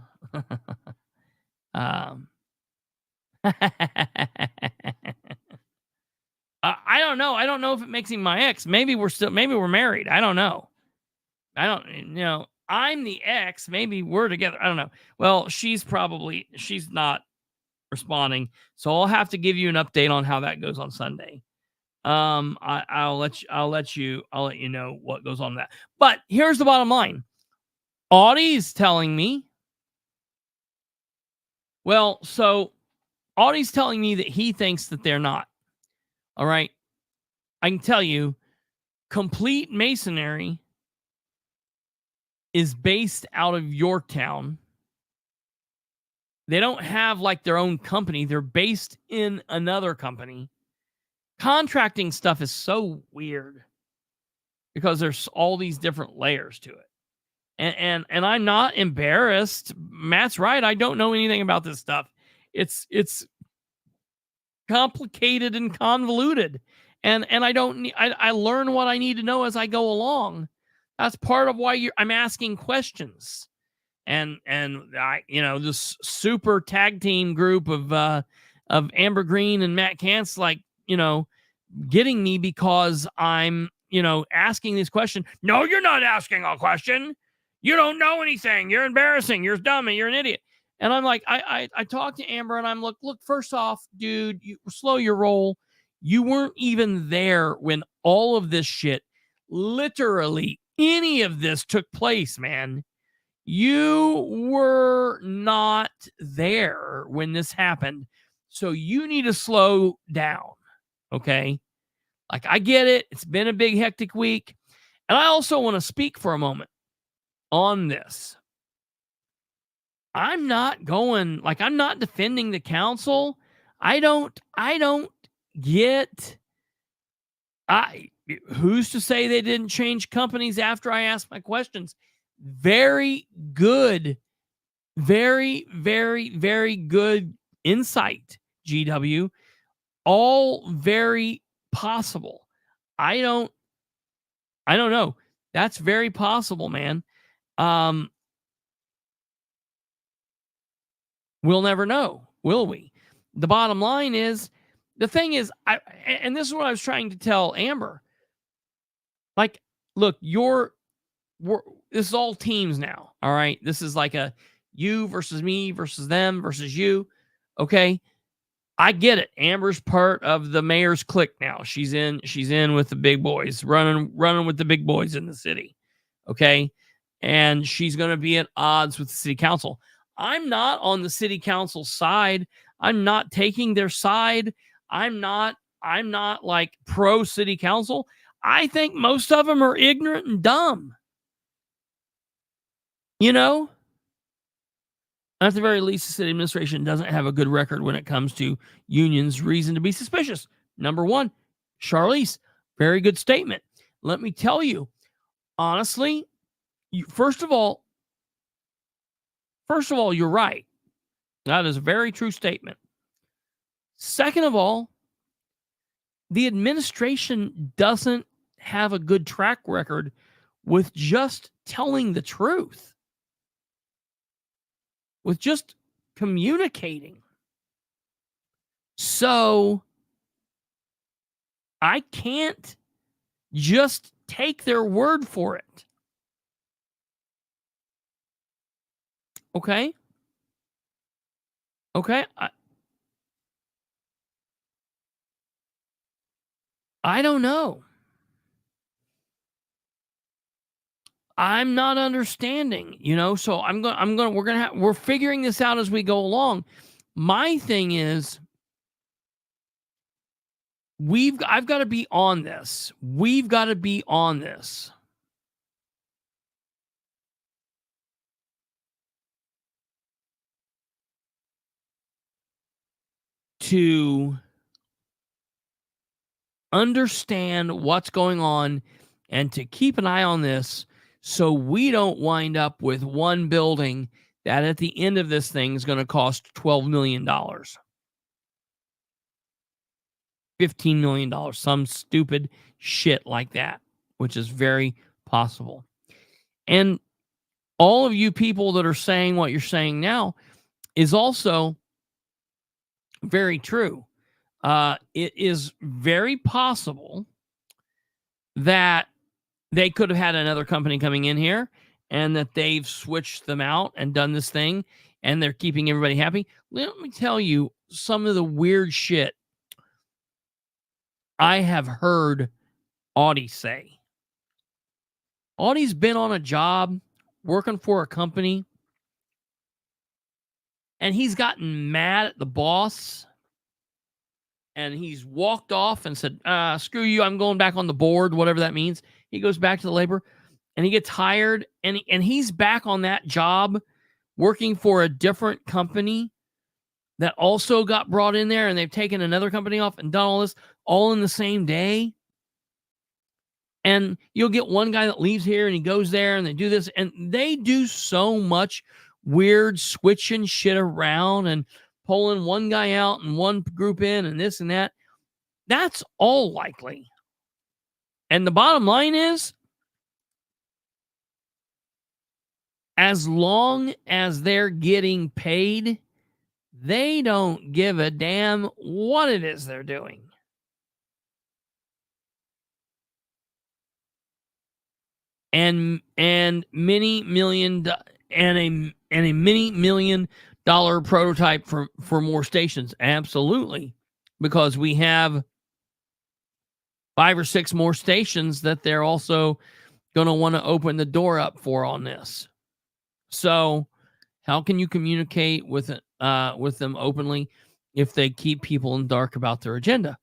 I don't know. I don't know if it makes him my ex. Maybe we're married. I don't know. I don't, I'm the ex. Maybe we're together. I don't know. Well, she's not responding. So I'll have to give you an update on how that goes on Sunday. I'll let you know what goes on that. But here's the bottom line. Audie's telling me. Well, so Audie's telling me that he thinks that they're not. All right. I can tell you, Complete Masonry is based out of Yorktown. They don't have like their own company. They're based in another company. Contracting stuff is so weird because there's all these different layers to it. And I'm not embarrassed. Matt's right. I don't know anything about this stuff. It's complicated and convoluted. And I learn what I need to know as I go along. That's part of why I'm asking questions. And this super tag team group of Amber Green and Matt Kantz, getting me because I'm, asking this question. No, you're not asking a question. You don't know anything. You're embarrassing. You're dumb and you're an idiot. And I'm like, I talked to Amber and I'm like, look, first off, dude, you slow your roll. You weren't even there when all of this shit, literally any of this took place, man. You were not there when this happened. So you need to slow down. Okay. Like, I get it. It's been a big, hectic week. And I also want to speak for a moment on this. I'm not defending the council. I don't get, who's to say they didn't change companies after I asked my questions? Very good. Very, very, very good insight, GW. All very possible. I don't know. That's very possible, man. We'll never know, will we? The bottom line is, the thing is, and this is what I was trying to tell Amber. Like, look, this is all teams now. All right. This is like a you versus me versus them versus you. Okay. I get it. Amber's part of the mayor's clique now. She's in with the big boys, running with the big boys in the city. Okay. And she's going to be at odds with the city council. I'm not on the city council side. I'm not taking their side. I'm not like pro city council. I think most of them are ignorant and dumb. At the very least, the city administration doesn't have a good record when it comes to unions' reason to be suspicious. Number one, Charlize, very good statement. Let me tell you, honestly, first of all, you're right. That is a very true statement. Second of all, the administration doesn't have a good track record with just telling the truth. With just communicating. So I can't just take their word for it. Okay? Okay? I don't know. I'm not understanding, so we're figuring this out as we go along. My thing is, I've got to be on this. We've got to be on this. To understand what's going on and to keep an eye on this so we don't wind up with one building that at the end of this thing is going to cost $12 million. $15 million, some stupid shit like that, which is very possible. And all of you people that are saying what you're saying now is also very true. It is very possible that they could have had another company coming in here and that they've switched them out and done this thing and they're keeping everybody happy. Let me tell you some of the weird shit I have heard Audie say. Audie's been on a job working for a company and he's gotten mad at the boss and he's walked off and said, screw you, I'm going back on the board, whatever that means. He goes back to the labor and he gets hired and he's back on that job working for a different company that also got brought in there, and they've taken another company off and done all this all in the same day. And you'll get one guy that leaves here and he goes there and they do this, and they do so much weird switching shit around and pulling one guy out and one group in and this and that. That's all likely. And the bottom line is, as long as they're getting paid, they don't give a damn what it is they're doing. And many million and a many $1 million prototype for more stations. Absolutely. Because we have 5 or 6 more stations that they're also going to want to open the door up for on this. So how can you communicate with them openly if they keep people in the dark about their agenda?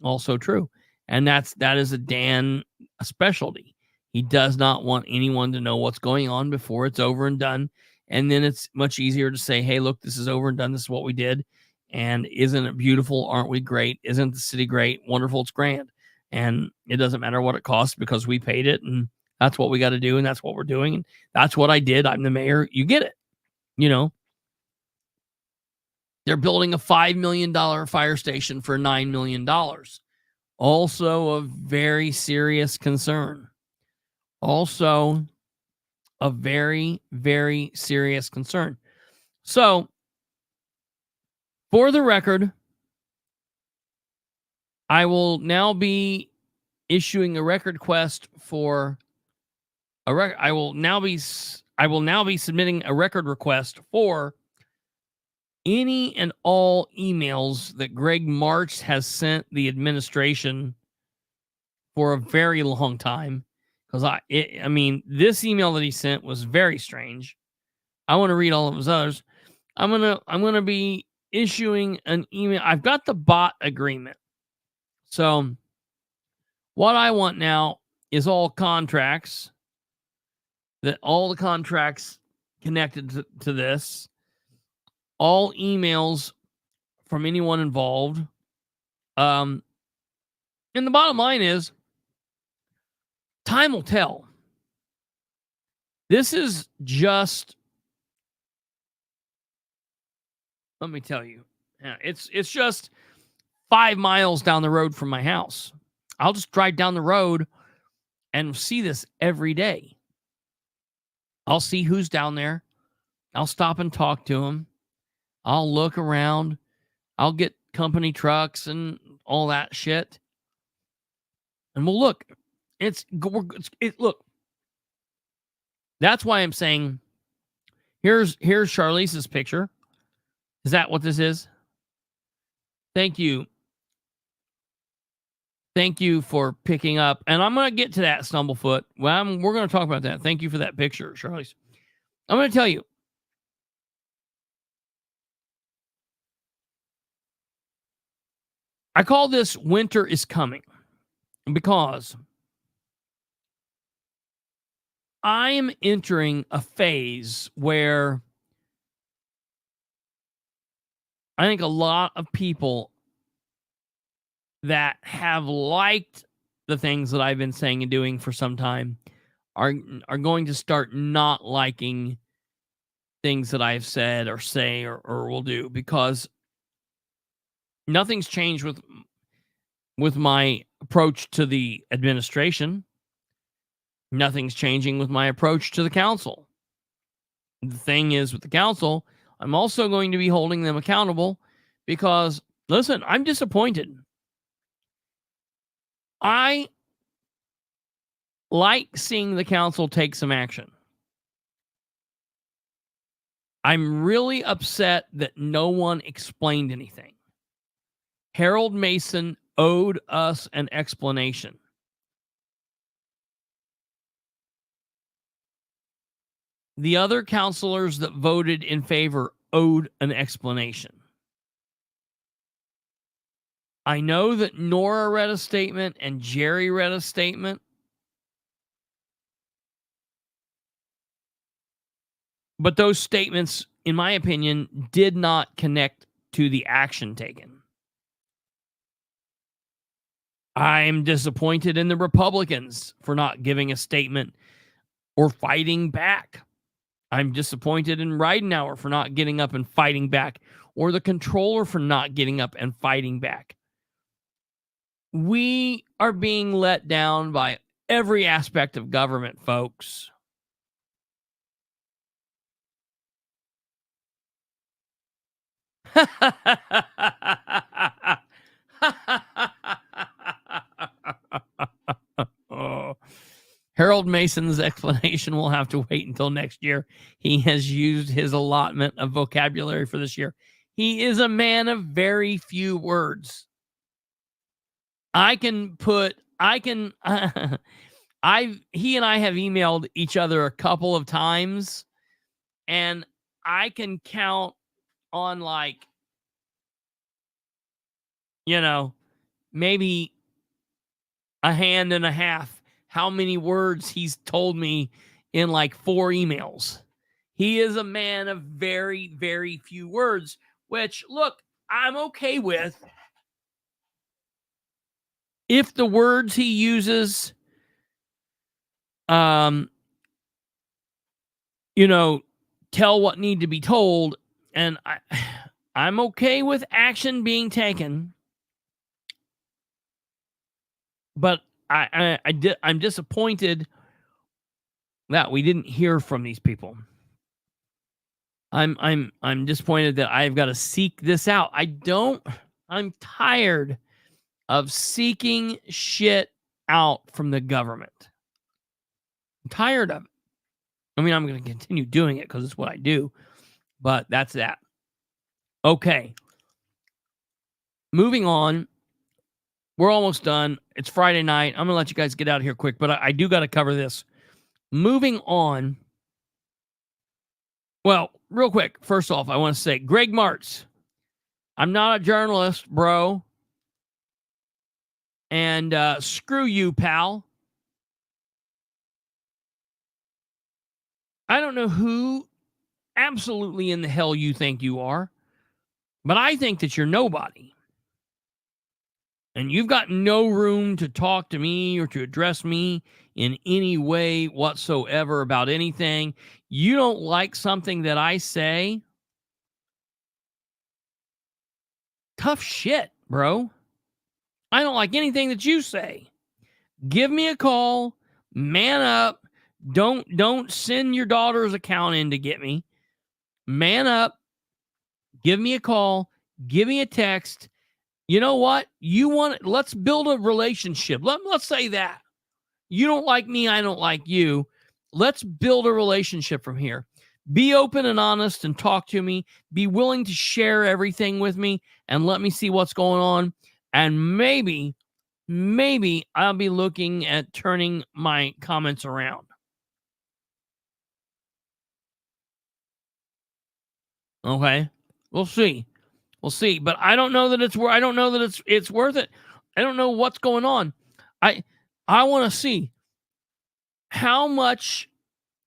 Also true. And that is a Dan specialty. He does not want anyone to know what's going on before it's over and done. And then it's much easier to say, hey, look, this is over and done. This is what we did. And isn't it beautiful? Aren't we great? Isn't the city great? Wonderful. It's grand. And it doesn't matter what it costs because we paid it. And that's what we got to do. And that's what we're doing. And that's what I did. I'm the mayor. You get it. You know, they're building a $5 million fire station for $9 million. Also a very serious concern. Also a very, very serious concern. So, for the record, I will now be issuing a record request for I will now be submitting a record request for any and all emails that Greg March has sent the administration for a very long time. Because I mean, this email that he sent was very strange. I want to read all of his others. I'm gonna be issuing an email. I've got the bot agreement. So what I want now is all contracts, that all the contracts connected to this, all emails from anyone involved. And the bottom line is, time will tell. This is just, let me tell you, it's just 5 miles down the road from my house. I'll just drive down the road and see this every day. I'll see who's down there. I'll stop and talk to them. I'll look around. I'll get company trucks and all that shit. And we'll look. Look. That's why I'm saying, here's Charlize's picture. Is that what this is? Thank you. Thank you for picking up. And I'm going to get to that, Stumblefoot. Well, we're going to talk about that. Thank you for that picture, Charlize. I'm going to tell you. I call this Winter is Coming because I'm entering a phase where I think a lot of people that have liked the things that I've been saying and doing for some time are going to start not liking things that I've said or say or will do, because nothing's changed with my approach to the administration. Nothing's changing with my approach to the council. The thing is, with the council, I'm also going to be holding them accountable because, listen, I'm disappointed. like seeing the council take some action. I'm really upset that no one explained anything. Harold Mason owed us an explanation. The other counselors that voted in favor owed an explanation. I know that Nora read a statement and Jerry read a statement. But those statements, in my opinion, did not connect to the action taken. I'm disappointed in the Republicans for not giving a statement or fighting back. I'm disappointed in Ridenhour for not getting up and fighting back, or the controller for not getting up and fighting back. We are being let down by every aspect of government, folks. Oh. Harold Mason's explanation will have to wait until next year. He has used his allotment of vocabulary for this year. He is a man of very few words. He and I have emailed each other a couple of times, and I can count on, like, maybe a hand and a half how many words he's told me in like 4 emails. He is a man of very, very few words, which, look, I'm okay with. If the words he uses, tell what need to be told, and I'm okay with action being taken. But I'm disappointed that we didn't hear from these people. I'm disappointed that I've got to seek this out. I'm tired of seeking shit out from the government. I'm tired of it. I mean, I'm going to continue doing it because it's what I do, but that's that. Okay. Moving on. We're almost done. It's Friday night. I'm going to let you guys get out of here quick, but I do got to cover this. Moving on. Well, real quick. First off, I want to say, Greg Martz, I'm not a journalist, bro. And screw you, pal. I don't know who absolutely in the hell you think you are, but I think that you're nobody. And you've got no room to talk to me or to address me in any way whatsoever about anything. You don't like something that I say? Tough shit, bro. I don't like anything that you say. Give me a call. Man up. Don't send your daughter's account in to get me. Man up. Give me a call. Give me a text. You know what? Let's build a relationship. Let's say that. You don't like me, I don't like you. Let's build a relationship from here. Be open and honest and talk to me. Be willing to share everything with me and let me see what's going on. And maybe I'll be looking at turning my comments around. Okay? We'll see. We'll see, but I don't know that it's worth it. I don't know what's going on. I want to see how much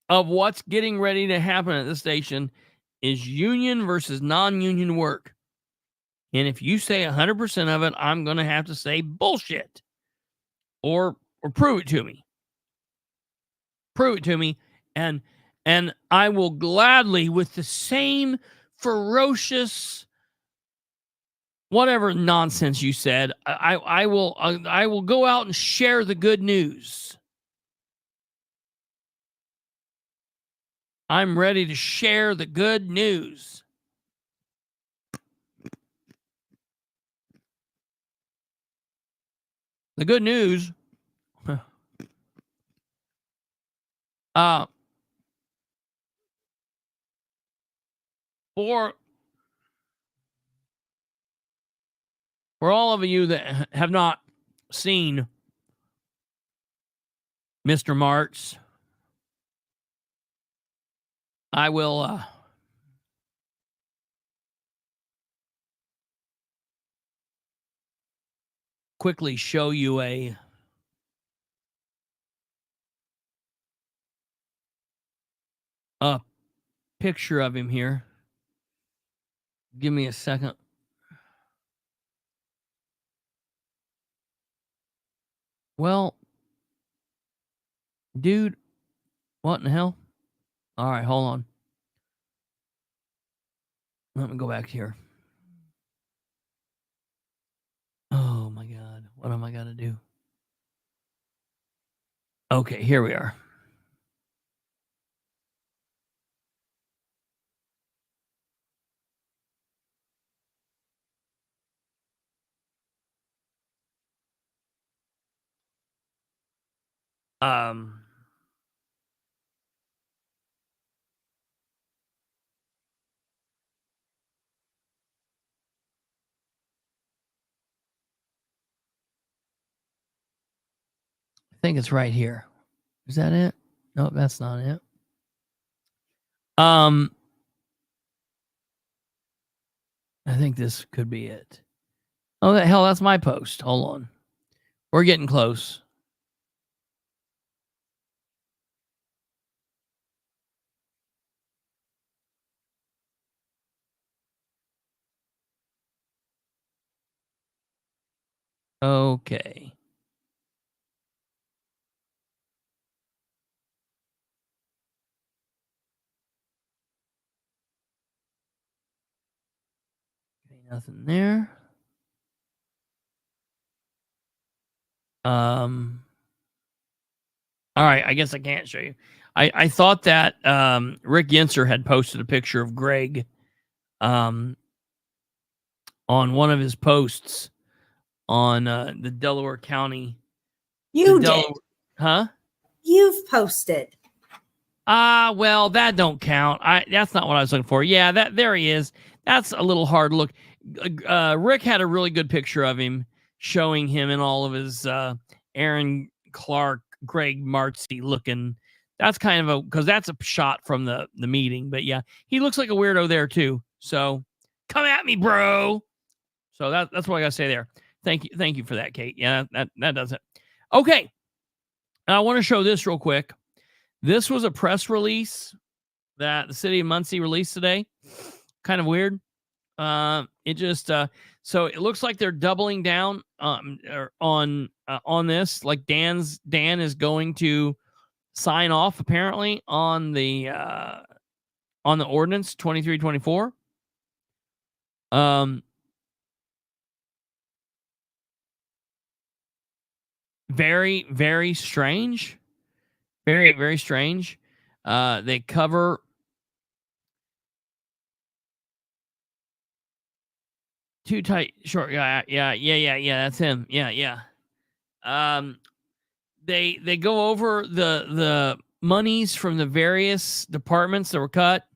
of what's getting ready to happen at this station is union versus non-union work. And if you say 100% of it, I'm going to have to say bullshit or prove it to me. Prove it to me, and I will gladly, with the same ferocious whatever nonsense you said, I will go out and share the good news. I'm ready to share the good news. The good news For all of you that have not seen Mr. Martz, I will quickly show you a picture of him here. Give me a second. Well, dude, what in the hell? All right, hold on. Let me go back here. Oh my God, what am I gonna do? Okay, here we are. I think it's right here. Is that it? No, that's not it. I think this could be it. Oh, the hell, that's my post. Hold on. We're getting close. Okay. Nothing there. All right, I guess I can't show you. I thought that Rick Yinser had posted a picture of Greg on one of his posts on the Delaware County. You did. Huh? You've posted. Well, that don't count. That's not what I was looking for. Yeah, there he is. That's a little hard look. Rick had a really good picture of him, showing him in all of his Aaron Clark, Greg Martzy looking. That's kind of because that's a shot from the meeting. But yeah, he looks like a weirdo there too. So come at me, bro. So that's what I gotta say there. Thank you for that, Kate. Yeah, that does it. Okay, now I want to show this real quick. This was a press release that the city of Muncie released today. Kind of weird. It just so it looks like they're doubling down on this. Like Dan is going to sign off apparently on the ordinance 2324. Very, very strange. Very, very strange. They cover too tight, short guy. Yeah. That's him. Yeah. They go over the monies from the various departments that were cut.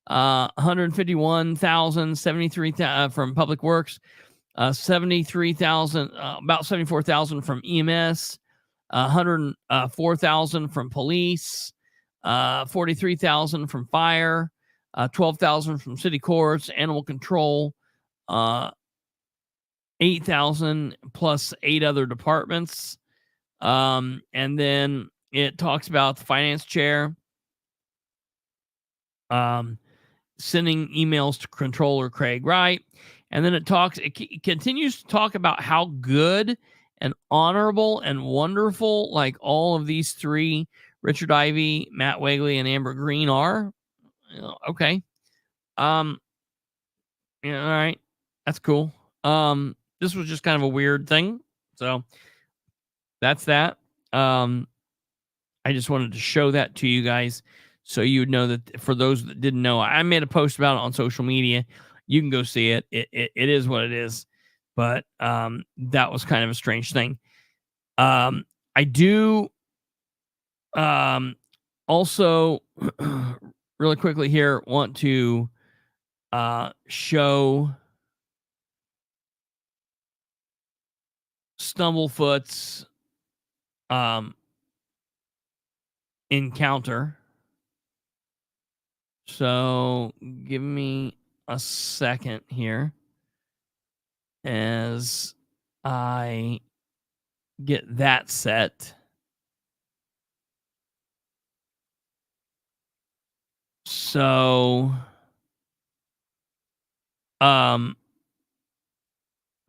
151,000, 73,000 from Public Works, 73,000, about 74,000 from EMS, 104,000 from police, 43,000 from fire, 12,000 from city courts, animal control, 8,000 plus 8 other departments. And then it talks about the finance chair, sending emails to controller Craig Wright. And then it continues to talk about how good and honorable and wonderful like all of these three, Richard Ivey, Matt Wegley, and Amber Green are. Okay. Yeah, all right. That's cool. This was just kind of a weird thing. So that's that. I just wanted to show that to you guys so you would know that. For those that didn't know, I made a post about it on social media. You can go see it. It is what it is. But that was kind of a strange thing. I do Also, really quickly here, want to show Stumblefoot's encounter. So give me a second here as I get that set. So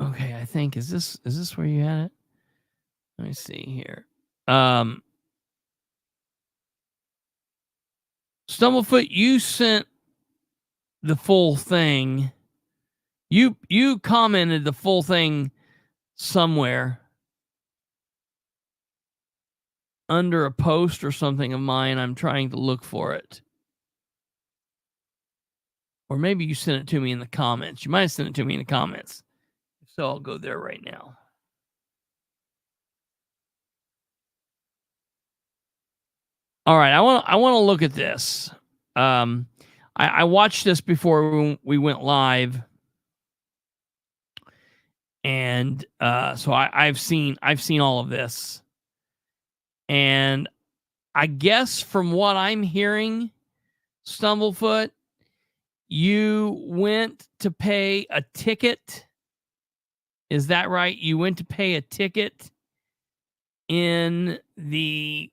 okay, I think is this where you had it? Let me see here. Stumblefoot, you sent the full thing. You commented the full thing somewhere under a post or something of mine. I'm trying to look for it. Or maybe you sent it to me in the comments. You might have sent it to me in the comments. So I'll go there right now. All right, I want to look at this. I watched this before we went live, and so I've seen all of this, and I guess from what I'm hearing, Stumblefoot, you went to pay a ticket. Is that right? You went to pay a ticket in the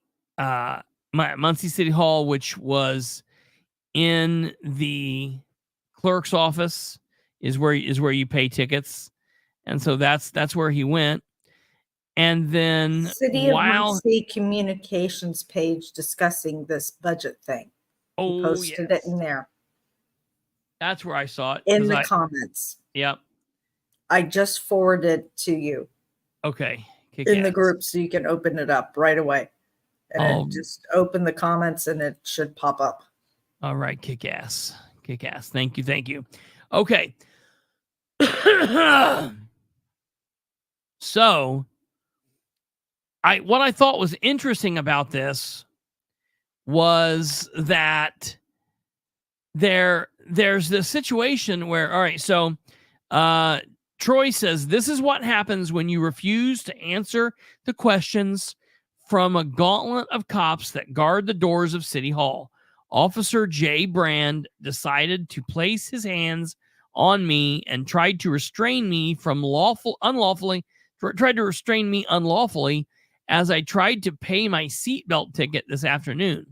Muncie City Hall, which was in the clerk's office, is where you pay tickets, and so that's where he went. And then City of Muncie communications page discussing this budget thing. He posted it in there. That's where I saw it. In the comments. Yep. I just forwarded it to you. Okay. In the group, so you can open it up right away. And just open the comments and it should pop up. All right. Kick ass. Kick ass. Thank you. Okay. So what I thought was interesting about this was that there's this situation where, all right, so Troy says, this is what happens when you refuse to answer the questions from a gauntlet of cops that guard the doors of City Hall. Officer Jay Brand decided to place his hands on me and tried to restrain me unlawfully as I tried to pay my seatbelt ticket this afternoon.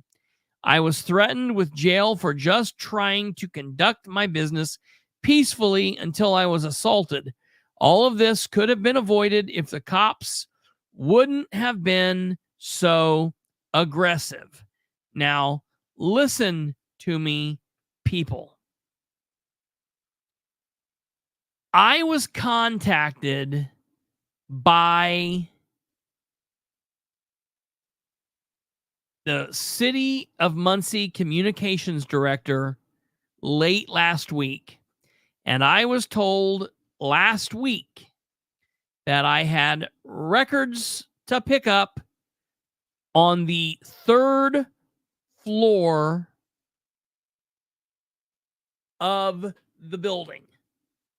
I was threatened with jail for just trying to conduct my business peacefully until I was assaulted. All of this could have been avoided if the cops wouldn't have been so aggressive. Now, listen to me, people. I was contacted by the City of Muncie communications director late last week. And I was told last week that I had records to pick up on the 3rd floor of the building.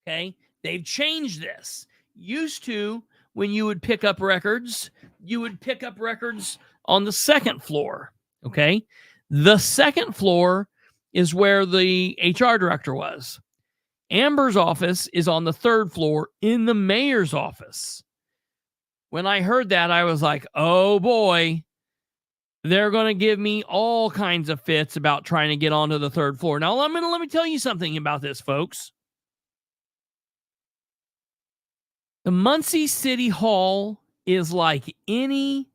Okay? They've changed this. Used to, when you would pick up records, you would pick up records on the 2nd floor. Okay? The 2nd floor is where the HR director was. Amber's office is on the 3rd floor in the mayor's office. When I heard that, I was like, oh boy, they're going to give me all kinds of fits about trying to get onto the 3rd floor. Now, let me tell you something about this, folks. The Muncie City Hall is like any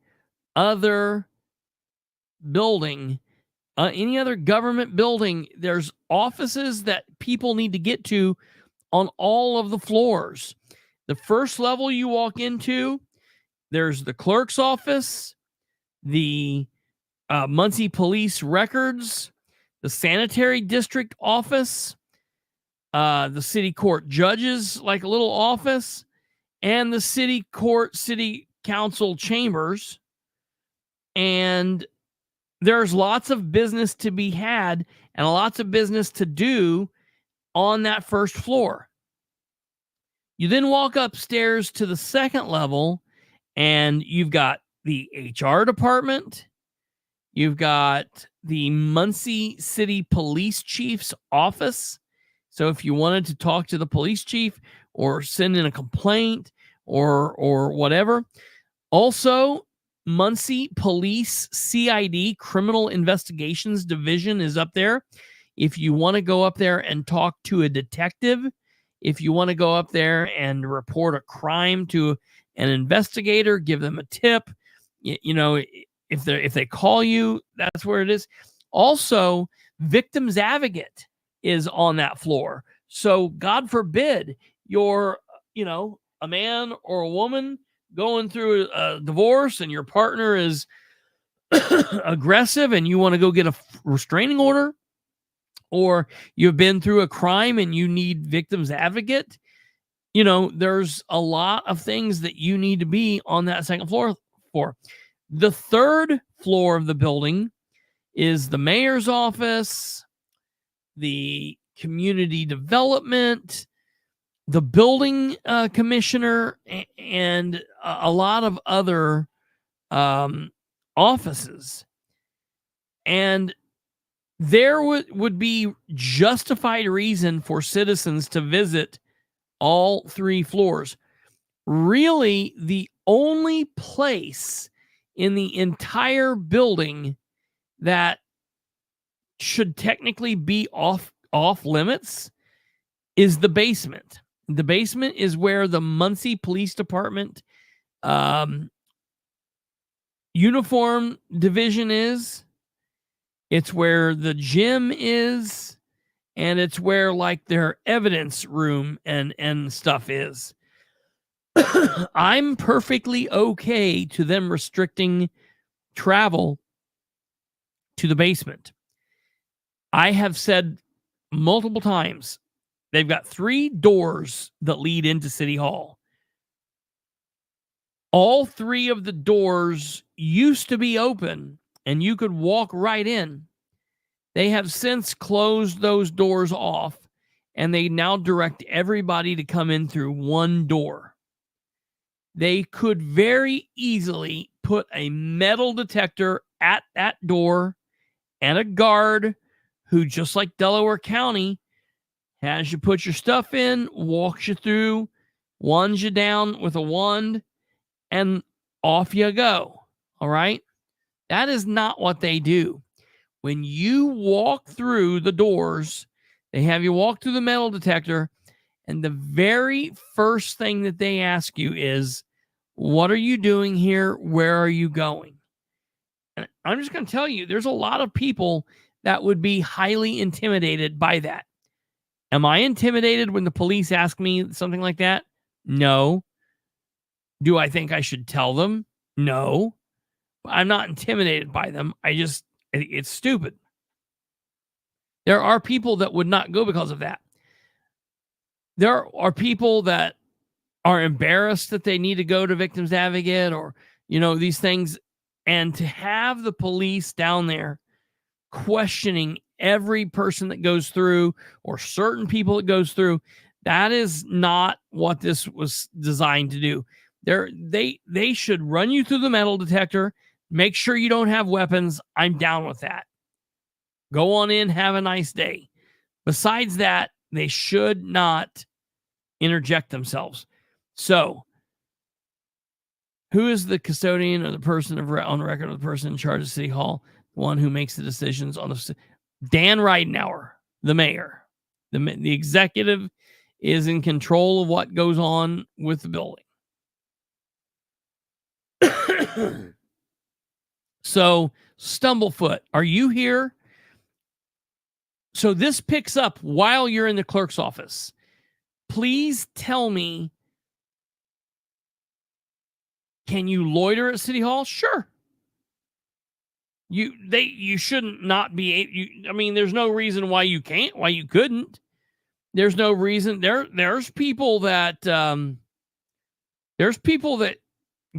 other building, any other government building. There's offices that people need to get to on all of the floors. The first level you walk into, there's the clerk's office, the Muncie Police Records, the Sanitary District office, the City Court Judges, like a little office, and the City Council chambers. And there's lots of business to be had and lots of business to do on that first floor. You then walk upstairs to the second level, and you've got the HR department. You've got the Muncie City Police Chief's office. So if you wanted to talk to the police chief or send in a complaint or whatever. Also, Muncie Police CID, Criminal Investigations Division, is up there. If you want to go up there and talk to a detective, if you want to go up there and report a crime to an investigator, give them a tip, you know, if they call you, that's where it is. Also, Victims Advocate is on that floor. So God forbid you're, you know, a man or a woman going through a divorce and your partner is aggressive and you want to go get a restraining order, or you've been through a crime and you need Victims Advocate. You know, there's a lot of things that you need to be on that second floor for. The third floor of the building is the mayor's office, the community development, the building commissioner, and a lot of other offices. And there would be justified reason for citizens to visit all three floors. Really, the only place in the entire building that should technically be off limits is the basement. The basement is where the Muncie Police Department uniform division is. It's where the gym is, and it's where like their evidence room and stuff is. I'm perfectly okay to them restricting travel to the basement. I have said multiple times, they've got 3 doors that lead into City Hall. All 3 of the doors used to be open and you could walk right in. They have since closed those doors off, and they now direct everybody to come in through one door. They could very easily put a metal detector at that door and a guard who, just like Delaware County, has you put your stuff in, walks you through, wands you down with a wand, and off you go. All right? That is not what they do. When you walk through the doors, they have you walk through the metal detector, and the very first thing that they ask you is, what are you doing here? Where are you going? And I'm just going to tell you, there's a lot of people that would be highly intimidated by that. Am I intimidated when the police ask me something like that? No. Do I think I should tell them? No. I'm not intimidated by them. It's stupid. There are people that would not go because of that. There are people that are embarrassed that they need to go to Victims Advocate or, you know, these things. And to have the police down there questioning every person that goes through or certain people that goes through, that is not what this was designed to do. They should run you through the metal detector. Make sure you don't have weapons. I'm down with that. Go on in. Have a nice day. Besides that, they should not interject themselves. So, who is the custodian or the person on record of the person in charge of City Hall? The one who makes the decisions on the... Dan Ridenauer, the mayor. The executive is in control of what goes on with the building. So, Stumblefoot, are you here? So this picks up while you're in the clerk's office. Please tell me, can you loiter at City Hall? Sure. You shouldn't not be. I mean, there's no reason why you can't, why you couldn't. There's no reason. There's people that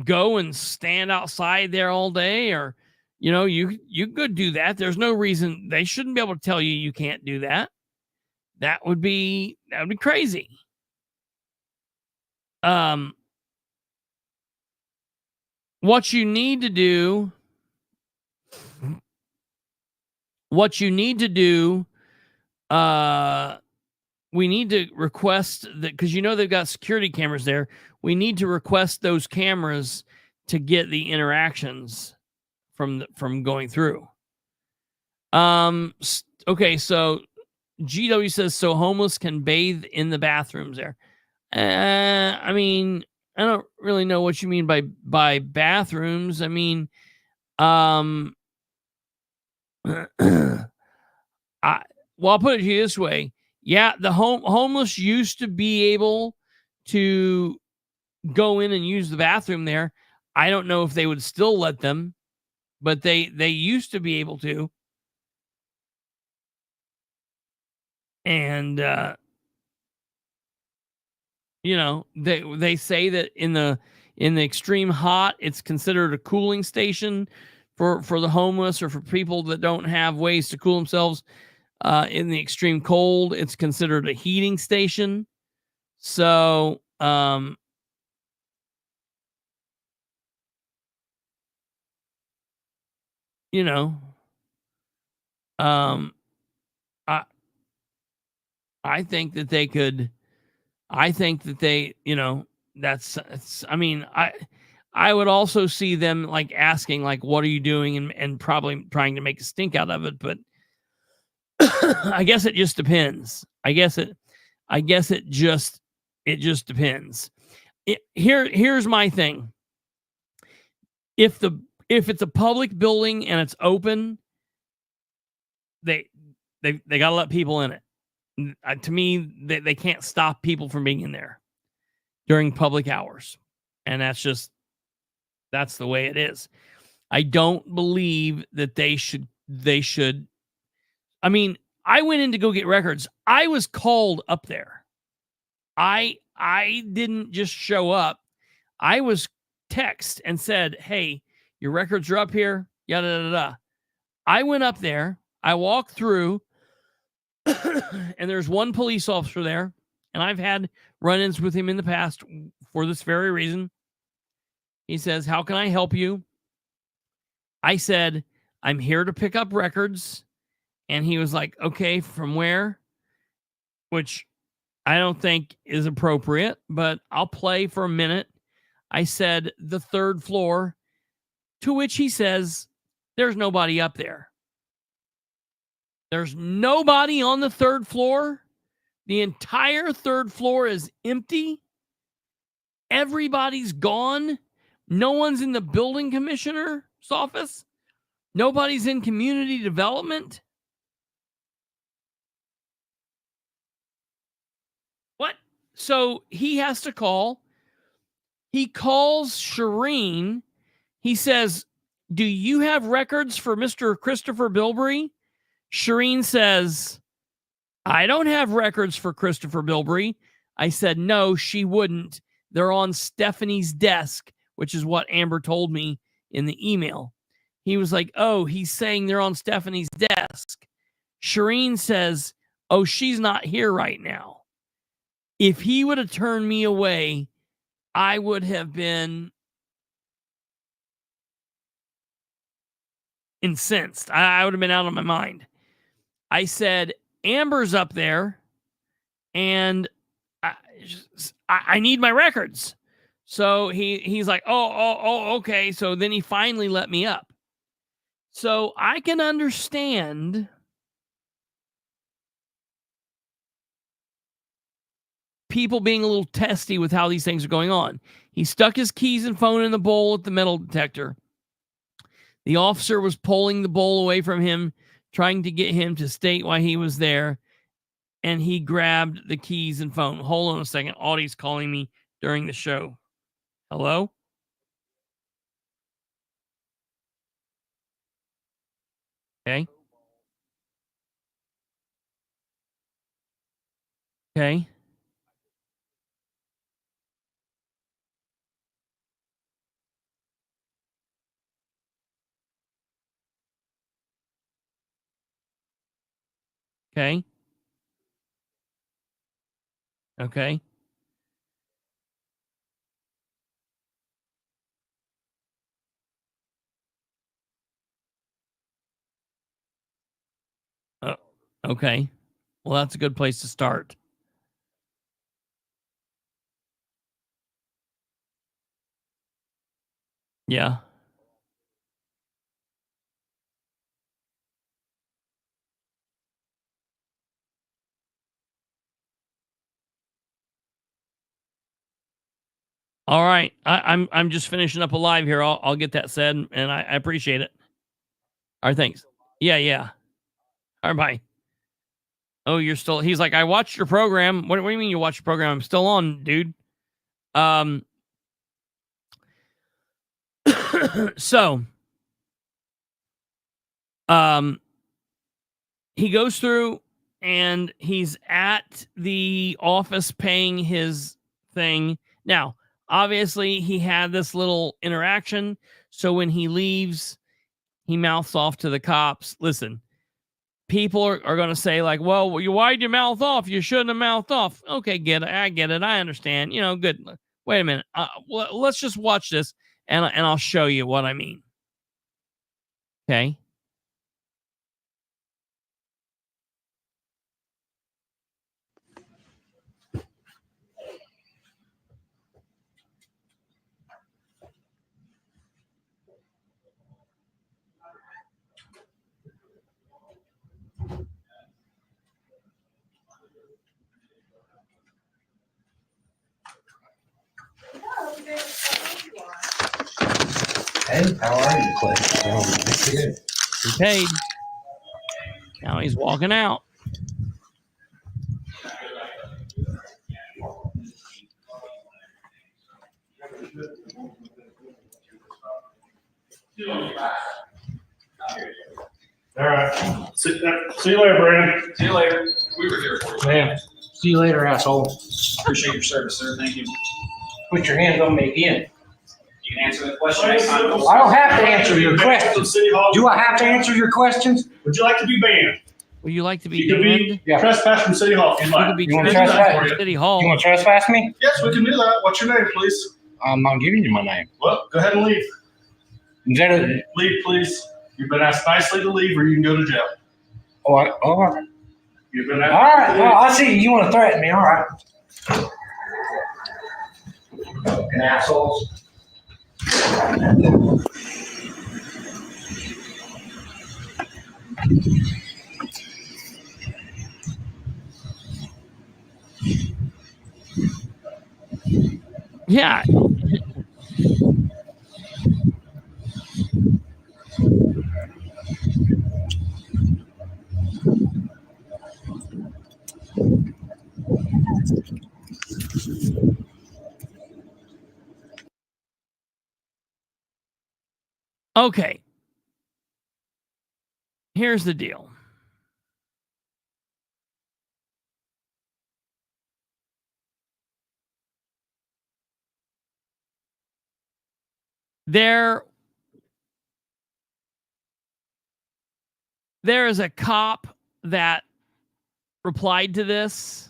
go and stand outside there all day, or you could do that. There's no reason they shouldn't be able to tell you can't do that. That would be crazy. What you need to do we need to request that, because they've got security cameras there. We need to request those cameras to get the interactions from going through. Okay, so GW says, so homeless can bathe in the bathrooms there. I mean, I don't really know what you mean by bathrooms. I mean, I'll put it to you this way. Yeah, the homeless used to be able to go in and use the bathroom there. I don't know if they would still let them, but they used to be able to. And they say that in the extreme hot, it's considered a cooling station for the homeless, or for people that don't have ways to cool themselves. In the extreme cold, it's considered a heating station. So, I think that they could. I think that they, I mean, I would also see them like asking, like, what are you doing? And probably trying to make a stink out of it. But I guess it just depends. I guess it just depends. Here's my thing. If it's a public building and it's open, they got to let people in it. To me, they can't stop people from being in there during public hours. And that's the way it is. I don't believe that they should. I mean, I went in to go get records. I was called up there. I didn't just show up. I was text and said, hey, your records are up here. Yada, yada, yada. I went up there. I walked through and there's one police officer there. And I've had run-ins with him in the past for this very reason. He says, how can I help you? I said, I'm here to pick up records. And he was like, okay, from where? Which I don't think is appropriate, but I'll play for a minute. I said, the 3rd floor, to which he says, there's nobody up there. There's nobody on the 3rd floor. The entire 3rd floor is empty. Everybody's gone. No one's in the building commissioner's office. Nobody's in community development. What? So he has to call. He calls Shireen. He says, do you have records for Mr. Kristopher Bilbrey? Shireen says, I don't have records for Kristopher Bilbrey. I said, no, she wouldn't. They're on Stephanie's desk, which is what Amber told me in the email. He was like, oh, he's saying they're on Stephanie's desk. Shireen says, oh, she's not here right now. If he would have turned me away, I would have been incensed. I would have been out of my mind. I said, Amber's up there, and I need my records. So he's like, oh, okay. So then he finally let me up. So I can understand people being a little testy with how these things are going on. He stuck his keys and phone in the bowl at the metal detector. The officer was pulling the bowl away from him, trying to get him to state why he was there. And he grabbed the keys and phone. Hold on a second. Audie's calling me during the show. Hello? Okay. Okay. Okay. Okay. Okay. Well, that's a good place to start. Yeah. All right. I'm just finishing up a live here. I'll get that said, and I appreciate it. All right, thanks. Yeah, yeah. All right, bye. Oh, you're still. He's like, I watched your program. What do you mean you watched your program? I'm still on, dude. So, he goes through and he's at the office paying his thing. Now, obviously, he had this little interaction. So when he leaves, he mouths off to the cops. Listen, people are going to say, like, well, why'd you mouth off? You shouldn't have mouthed off. Okay, I get it. I understand. Good. Wait a minute. Let's just watch this and I'll show you what I mean. Okay. Hey, how are you, Clay? He paid. Now he's walking out. All right. See you later, Brandon. See you later. We were here for you. Man, see you later, asshole. Appreciate your service, sir. Thank you. Put your hands on me again. You can answer the question next time. Well, I don't have to answer your questions. Do I have to answer your questions? Would you like to be banned? Would you like to be You could banned? be trespassed from City Hall if you'd You like. could be You wanna trespassed trespass? from City Hall. You want to trespass me? Yes, we can do that. What's your name, please? I'm not giving you my name. Well, go ahead and leave. Is that a, Leave, please. You've been asked nicely to leave, or you can go to jail. all right. You've been All asked. right. Well, I see you want to threaten me. All right. Fucking assholes. Yeah. Okay. Here's the deal. There is a cop that replied to this.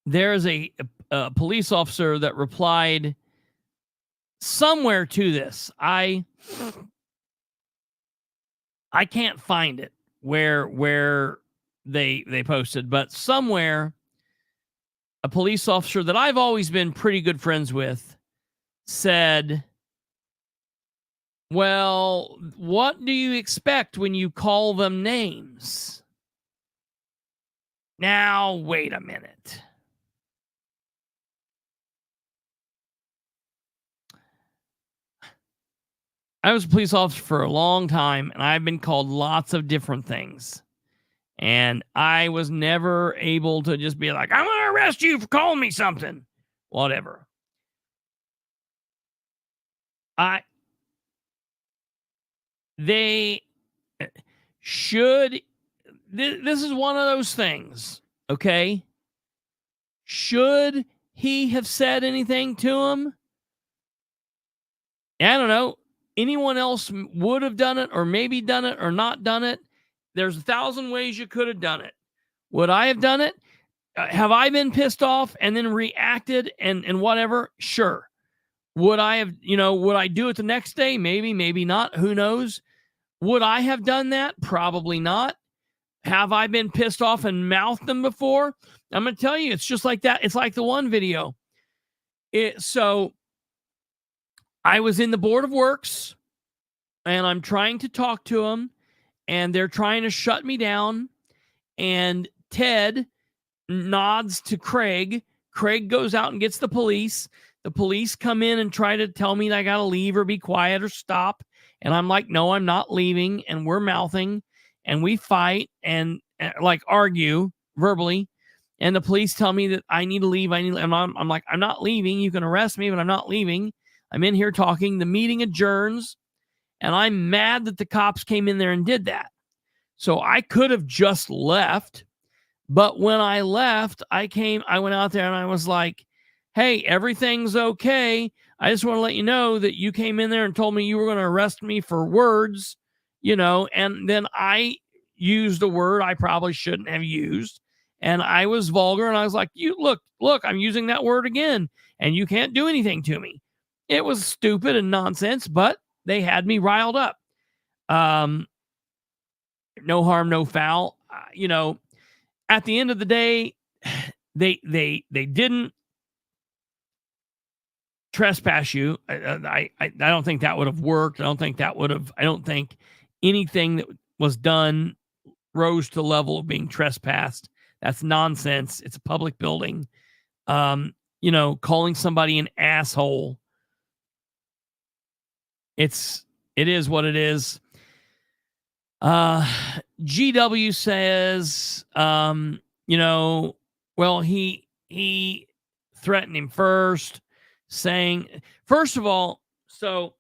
There is a police officer that replied somewhere to this. I can't find it where they posted, but somewhere a police officer that I've always been pretty good friends with said, well, what do you expect when you call them names? Now, wait a minute. I was a police officer for a long time, and I've been called lots of different things. And I was never able to just be like, I'm going to arrest you for calling me something. Whatever. They should, this is one of those things, okay? Should he have said anything to him? I don't know. anyone else would have done it or maybe done it or not done it. There's 1,000 ways you could have done it. Would I have done it? Have I been pissed off and then reacted and whatever? Sure. Would I have, would I do it the next day? Maybe, maybe not. Who knows? Would I have done that? Probably not. Have I been pissed off and mouthed them before? I'm going to tell you, it's just like that. It's like the one video. So I was in the Board of Works and I'm trying to talk to them and they're trying to shut me down. And Ted nods to Craig. Craig goes out and gets the police. The police come in and try to tell me that I got to leave or be quiet or stop. And I'm like, no, I'm not leaving. And we're mouthing and we fight and like argue verbally. And the police tell me that I need to leave. I'm like, I'm not leaving. You can arrest me, but I'm not leaving. I'm in here talking. The meeting adjourns. And I'm mad that the cops came in there and did that. So I could have just left. But when I left, I went out there and I was like, hey, everything's okay. I just want to let you know that you came in there and told me you were going to arrest me for words, and then I used a word I probably shouldn't have used. And I was vulgar and I was like, you look, I'm using that word again and you can't do anything to me. It was stupid and nonsense, but they had me riled up. No harm, no foul. At the end of the day, they didn't trespass you. I don't think that would have worked. I don't think anything that was done rose to the level of being trespassed. That's nonsense. It's a public building. Calling somebody an asshole. It is what it is. GW says, well, he threatened him first, saying, first of all, so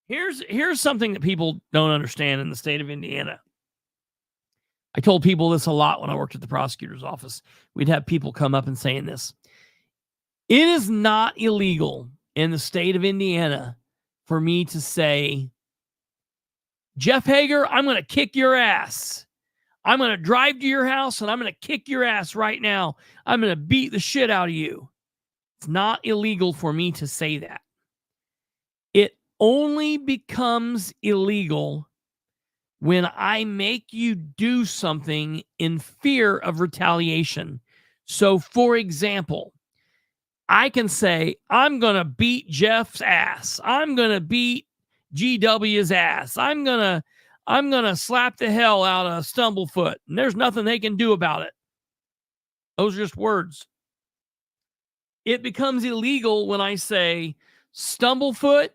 here's something that people don't understand in the state of Indiana. I told people this a lot when I worked at the prosecutor's office. We'd have people come up and saying this. It is not illegal in the state of Indiana for me to say, Jeff Hager, I'm going to kick your ass. I'm going to drive to your house and I'm going to kick your ass right now. I'm going to beat the shit out of you. It's not illegal for me to say that. It only becomes illegal when I make you do something in fear of retaliation. So, for example, I can say, I'm going to beat Jeff's ass. I'm going to beat GW's ass. I'm gonna slap the hell out of Stumblefoot, and there's nothing they can do about it. Those are just words. It becomes illegal when I say, Stumblefoot,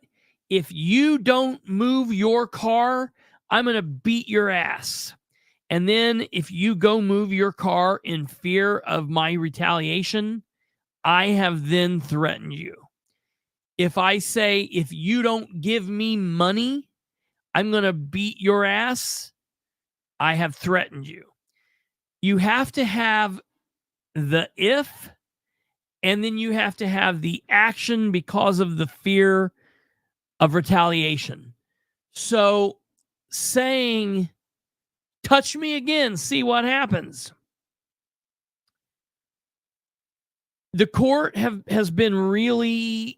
if you don't move your car, I'm gonna beat your ass. And then if you go move your car in fear of my retaliation, I have then threatened you. If I say, if you don't give me money, I'm going to beat your ass, I have threatened you. You have to have the if, and then you have to have the action because of the fear of retaliation. So saying, touch me again, see what happens. The court has been really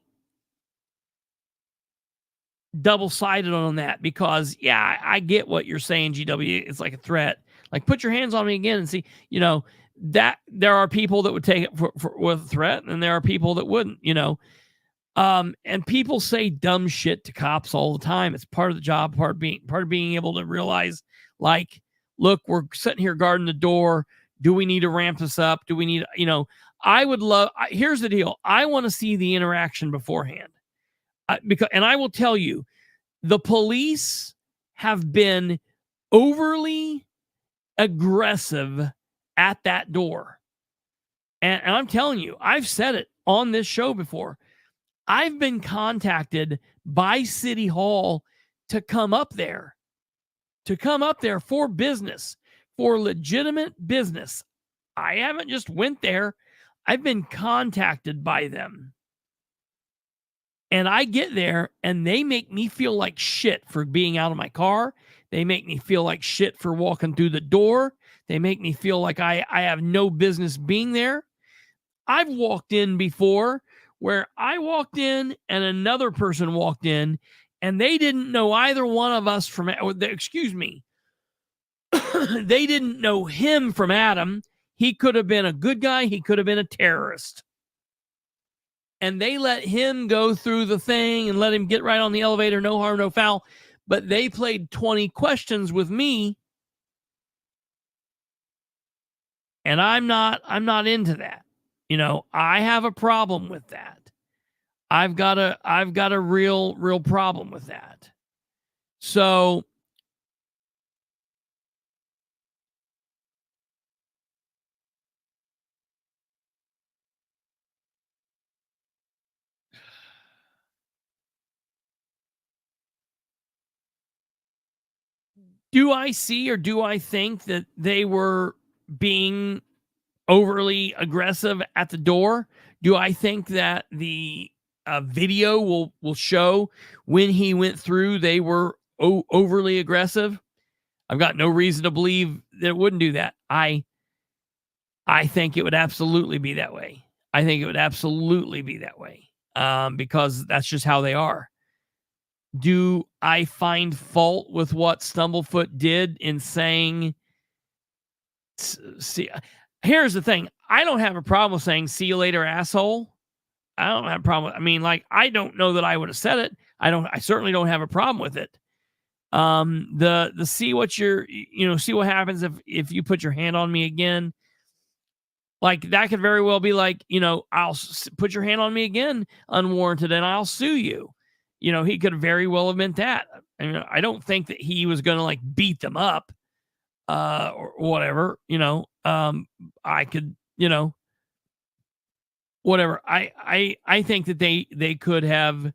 double-sided on that because, yeah, I get what you're saying, GW. It's like a threat. Like, put your hands on me again and see, that there are people that would take it for with a threat, and there are people that wouldn't, and people say dumb shit to cops all the time. It's part of the job, part of being able to realize, like, look, we're sitting here guarding the door. Do we need to ramp this up? Do we need, here's the deal. I want to see the interaction beforehand. And I will tell you, the police have been overly aggressive at that door. And I'm telling you, I've said it on this show before. I've been contacted by City Hall to come up there for business, for legitimate business. I haven't just went there. I've been contacted by them. And I get there and they make me feel like shit for being out of my car. They make me feel like shit for walking through the door. They make me feel like I have no business being there. I've walked in before where I walked in and another person walked in and they didn't know either one of us from, excuse me, they didn't know him from Adam. He could have been a good guy. He could have been a terrorist. And they let him go through the thing and let him get right on the elevator, no harm, no foul. But they played 20 questions with me. And I'm not into that. You know, I have a problem with that. I've got a real problem with that. So do I see or do I think that they were being overly aggressive at the door? Do I think that the video will show when he went through they were overly aggressive? I've got no reason to believe that it wouldn't do that. I think it would absolutely be that way. I think it would absolutely be that way because that's just how they are. Do I find fault with what Stumblefoot did in saying, see, here's the thing. I don't have a problem with saying, see you later, asshole. I don't have a problem. I mean, like, I don't know that I would have said it. I certainly don't have a problem with it. The see what see what happens if you put your hand on me again. Like, that could very well be like, I'll put your hand on me again unwarranted and I'll sue you. He could very well have meant that. I mean, I don't think that he was going to like beat them up or whatever, I could, whatever. I think that they could have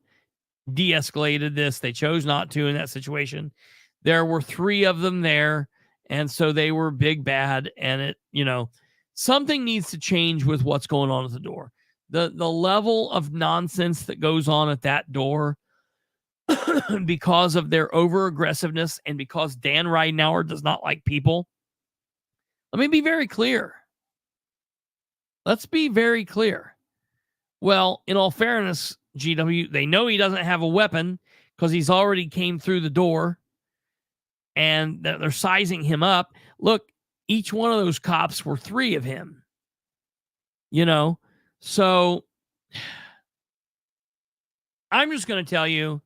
de-escalated this. They chose not to in that situation. There were 3 of them there. And so they were big bad. And it, something needs to change with what's going on at the door. The level of nonsense that goes on at that door because of their over aggressiveness and because Dan Ridenour does not like people. Let me be very clear. Let's be very clear. Well, in all fairness, GW, they know he doesn't have a weapon because he's already came through the door and they're sizing him up. Look, each one of those cops were 3 of him, so I'm just going to tell you,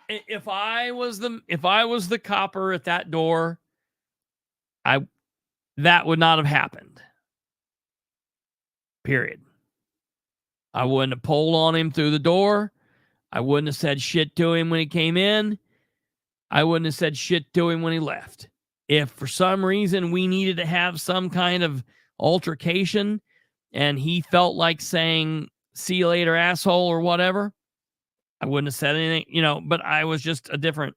if I was the copper at that door, that would not have happened. Period. I wouldn't have pulled on him through the door. I wouldn't have said shit to him when he came in. I wouldn't have said shit to him when he left. If for some reason we needed to have some kind of altercation and he felt like saying, see you later, asshole, or whatever, I wouldn't have said anything, but I was just different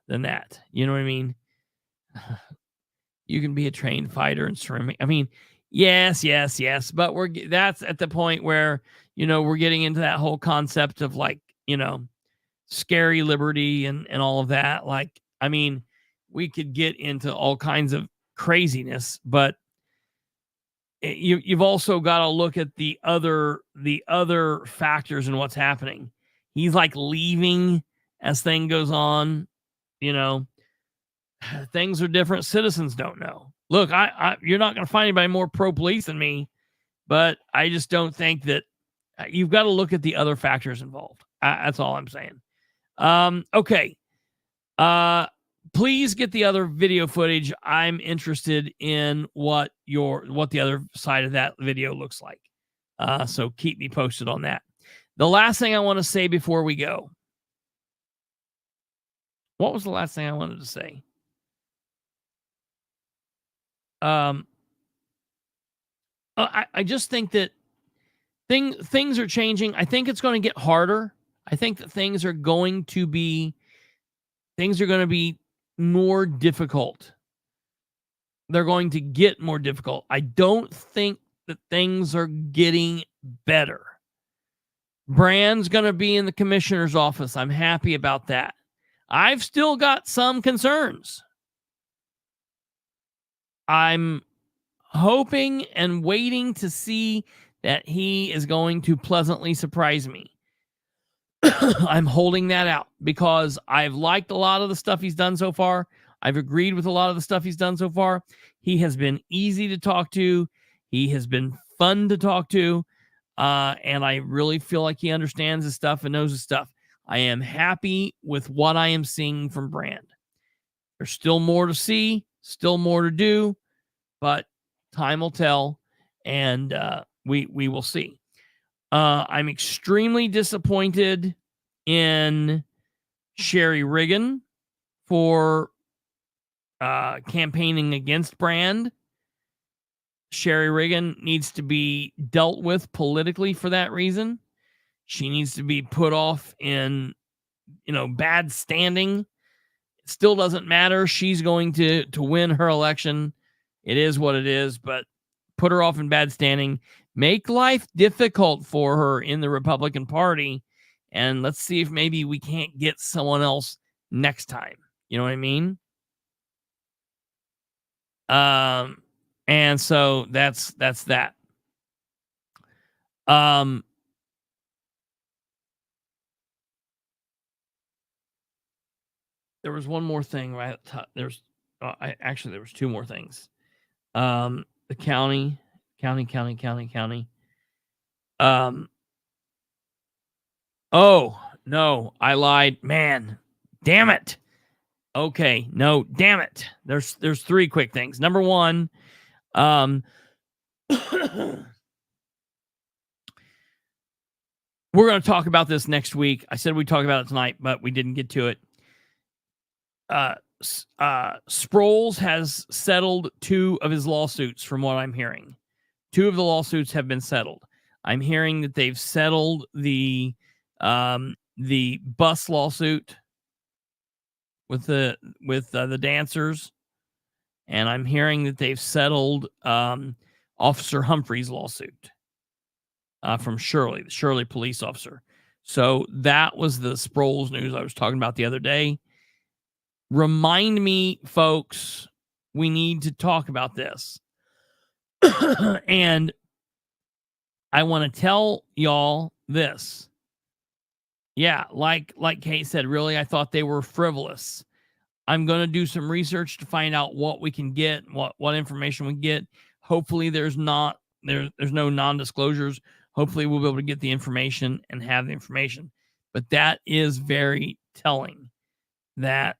than that. You know what I mean? You can be a trained fighter and swimming. I mean, yes. But that's at the point where, we're getting into that whole concept of like, scary liberty and all of that. Like, I mean, we could get into all kinds of craziness, but you've also got to look at the other factors and what's happening. He's like leaving as thing goes on, things are different. Citizens don't know. Look, you're not going to find anybody more pro-police than me, but I just don't think that you've got to look at the other factors involved. That's all I'm saying. Okay. Please get the other video footage. I'm interested in what the other side of that video looks like. So keep me posted on that. The last thing I want to say before we go. What was the last thing I wanted to say? I just think that things are changing. I think it's going to get harder. I think that things are going to be more difficult. They're going to get more difficult. I don't think that things are getting better. Brand's going to be in the commissioner's office. I'm happy about that. I've still got some concerns. I'm hoping and waiting to see that he is going to pleasantly surprise me. I'm holding that out because I've liked a lot of the stuff he's done so far. I've agreed with a lot of the stuff he's done so far. He has been easy to talk to. He has been fun to talk to. And I really feel like he understands his stuff and knows his stuff. I am happy with what I am seeing from Brand. There's still more to see, still more to do, but time will tell, and we will see. I'm extremely disappointed in Sherry Riggin for campaigning against Brand. Sherry Riggin needs to be dealt with politically for that reason. She needs to be put off in, bad standing. It still doesn't matter. She's going to win her election. It is what it is, but put her off in bad standing. Make life difficult for her in the Republican Party, and let's see if maybe we can't get someone else next time. You know what I mean? And so that's that. There was one more thing right at the top. There was two more things. The county. Oh no, I lied, man. Damn it. Okay, no, damn it. There's three quick things. Number one, we're going to talk about this next week. I said we'd talk about it tonight, but we didn't get to it. Sproles has settled 2 of his lawsuits from what I'm hearing. 2 of the lawsuits have been settled. I'm hearing that they've settled the bus lawsuit with the dancers, and I'm hearing that they've settled Officer Humphrey's lawsuit from Shirley, the Shirley police officer. So that was the Sproles news I was talking about the other day. Remind me, folks, we need to talk about this. And I want to tell y'all this. Yeah, like Kate said, really, I thought they were frivolous. I'm going to do some research to find out what we can get, what information we get. Hopefully there's no non-disclosures. Hopefully we'll be able to get the information and have the information. But that is very telling that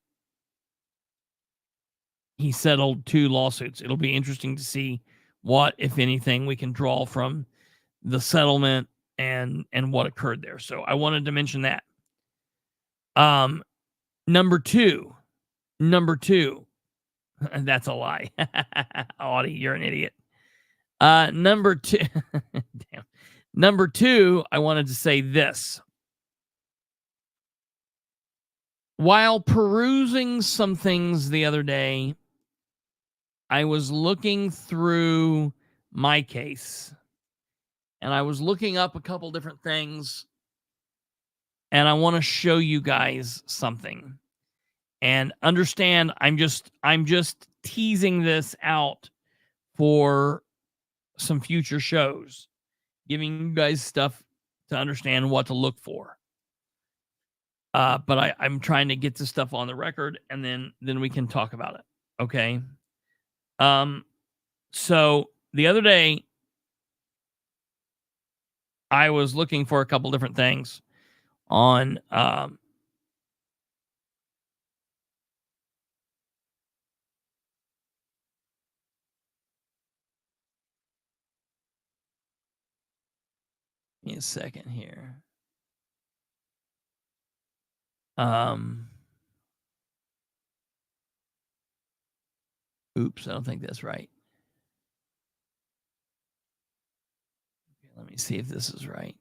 he settled 2 lawsuits. It'll be interesting to see what, if anything, we can draw from the settlement and what occurred there. So I wanted to mention that. Number two, that's a lie. Audie, you're an idiot. Number 2, damn. Number 2, I wanted to say this. While perusing some things the other day, I was looking through my case, and I was looking up a couple different things, and I want to show you guys something. And understand, I'm just teasing this out for some future shows, giving you guys stuff to understand what to look for. But I'm trying to get this stuff on the record, and then we can talk about it. Okay. So the other day, I was looking for a couple different things on give me a second here. Oops, I don't think that's right. Okay, let me see if this is right.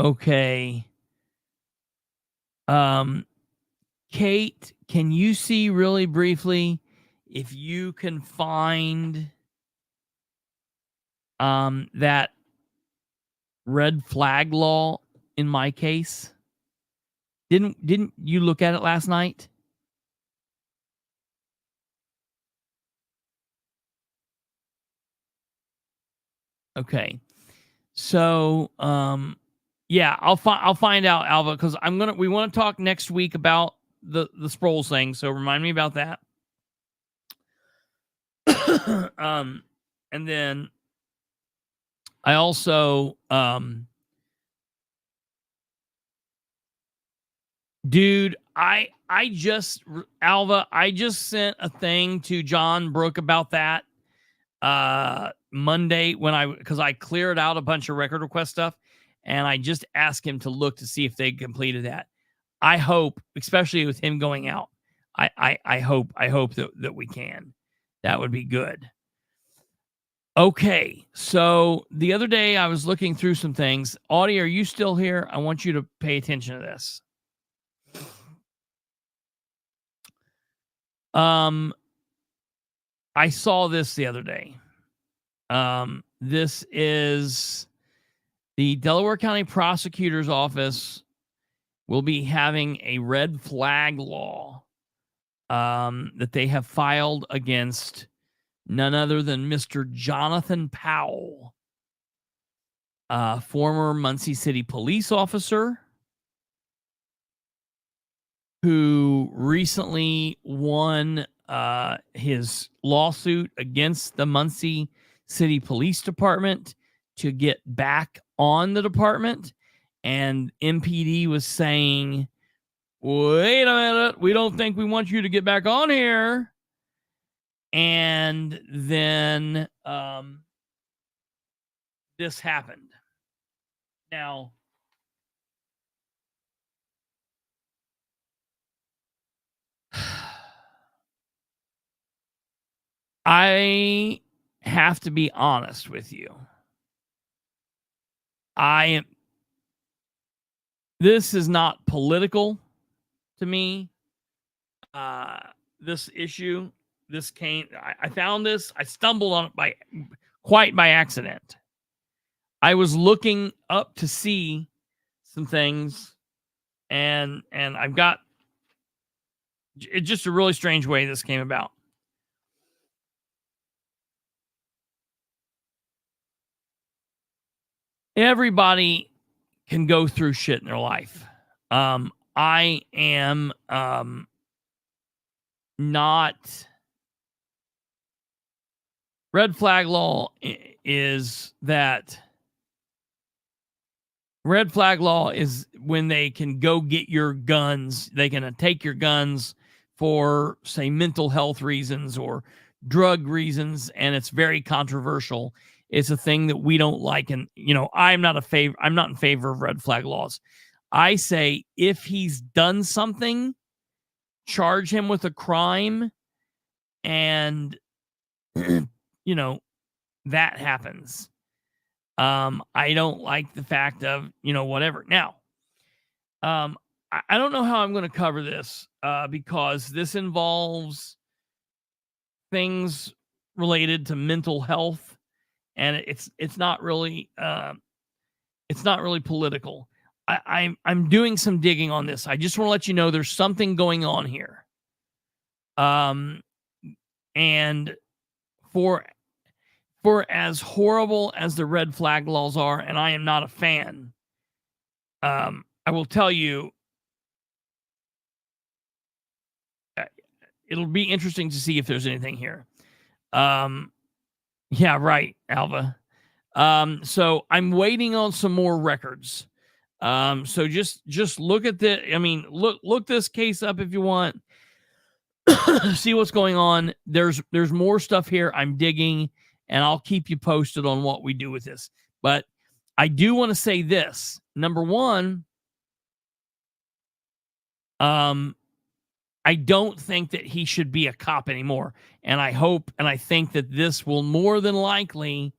Okay. Kate, can you see really briefly if you can find that red flag law in my case? Didn't you look at it last night? Okay. So, yeah, I'll find out, Alva, because we want to talk next week about the Sproles thing. So remind me about that. And then I also, dude, I just sent a thing to John Brook about that Monday because I cleared out a bunch of record request stuff, and I just asked him to look to see if they completed that. I hope, especially with him going out, I hope that we can. That would be good. Okay, so the other day I was looking through some things. Audie, are you still here? I want you to pay attention to this. I saw this the other day. This is the Delaware County Prosecutor's Office will be having a red flag law that they have filed against none other than Mr. Jonathan Powell, former Muncie City police officer who recently won his lawsuit against the Muncie City Police Department to get back on the department. And MPD was saying, wait a minute, we don't think we want you to get back on here. And then this happened. Now, I have to be honest with you. This is not political to me. This issue, I found this, I stumbled on it quite by accident. I was looking up to see some things, and I've got, it's just a really strange way this came about. Everybody can go through shit in their life. I am not. Red flag law is that. Red flag law is when they can go get your guns. They can take your guns for, say, mental health reasons or drug reasons, and it's very controversial. It's a thing that we don't like, and I'm not in favor of red flag laws. I say if he's done something, charge him with a crime, and that happens. I don't like the fact of whatever. Now, I don't know how I'm going to cover this because this involves things related to mental health. And it's not really political. I'm doing some digging on this. I just want to let you know there's something going on here. And for as horrible as the red flag laws are, and I am not a fan, I will tell you, it'll be interesting to see if there's anything here. Yeah, right, Alva. So I'm waiting on some more records. So just look at look this case up if you want. See what's going on. There's more stuff here. I'm digging, and I'll keep you posted on what we do with this. But I do want to say this. Number one, I don't think that he should be a cop anymore. And I hope and I think that this will more than likely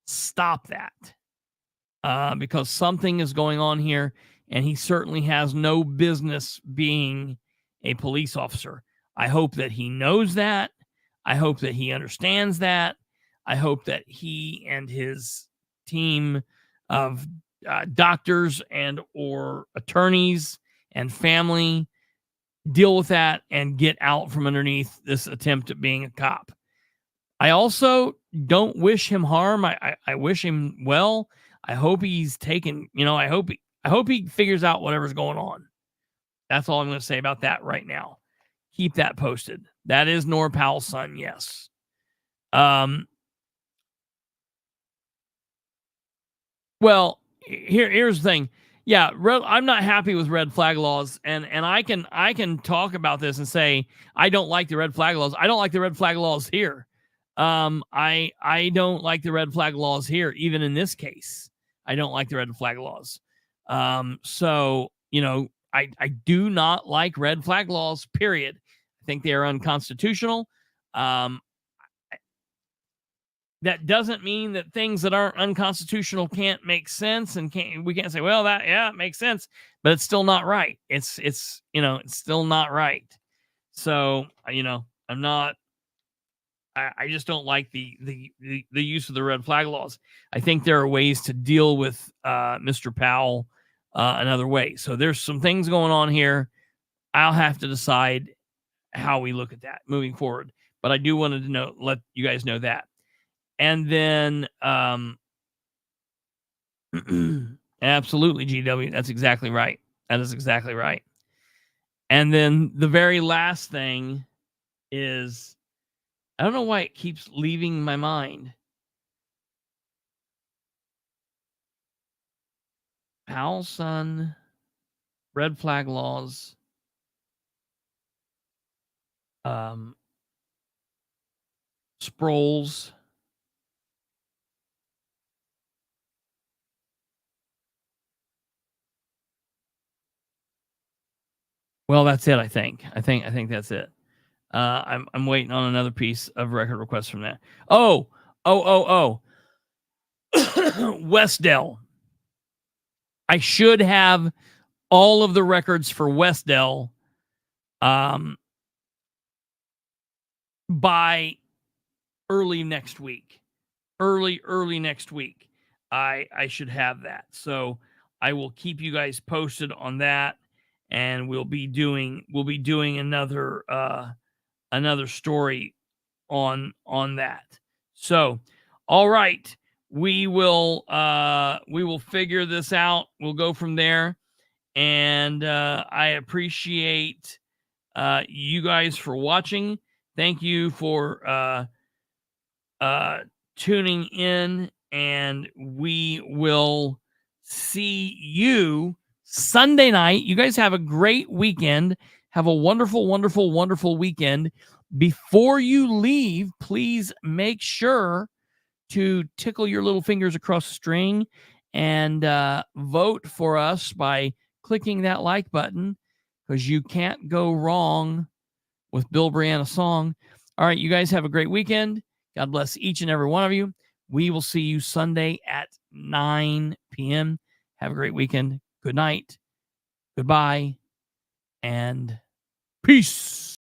stop that. because something is going on here, and he certainly has no business being a police officer. I hope that he knows that. I hope that he understands that. I hope that he and his team of doctors and or attorneys and family deal with that and get out from underneath this attempt at being a cop. I also don't wish him harm. I wish him well. I hope he's taken, I hope he figures out whatever's going on. That's all I'm going to say about that right now. Keep that posted. That is Nora Powell's son, yes. Well, here's the thing. Yeah, I'm not happy with red flag laws, and I can talk about this and say I don't like the red flag laws. I don't like the red flag laws here. I don't like the red flag laws here, even in this case. I don't like the red flag laws. So, I do not like red flag laws, period. I think they are unconstitutional. That doesn't mean that things that aren't unconstitutional can't make sense, and we can't say, well, it makes sense, but it's still not right. It's still not right. So, I'm not, I just don't like the use of the red flag laws. I think there are ways to deal with Mr. Powell another way. So there's some things going on here. I'll have to decide how we look at that moving forward. But I do want to let you guys know that. And then absolutely, GW. That's exactly right. That is exactly right. And then the very last thing is, I don't know why it keeps leaving my mind. Powell's son, red flag laws, Sproles. Well, that's it. I think that's it. I'm waiting on another piece of record requests from that. Oh. Westdell. I should have all of the records for Westdell by early next week. Early next week. I should have that. So I will keep you guys posted on that. And we'll be doing another story on that. So, all right, we will figure this out. We'll go from there. And I appreciate you guys for watching. Thank you for tuning in, and we will see you Sunday night. You guys have a great weekend. Have a wonderful, wonderful, wonderful weekend. Before you leave, please make sure to tickle your little fingers across the string and vote for us by clicking that like button, because you can't go wrong with Bilbrey and a song. All right, you guys have a great weekend. God bless each and every one of you. We will see you Sunday at 9 p.m. Have a great weekend. Good night, goodbye, and peace.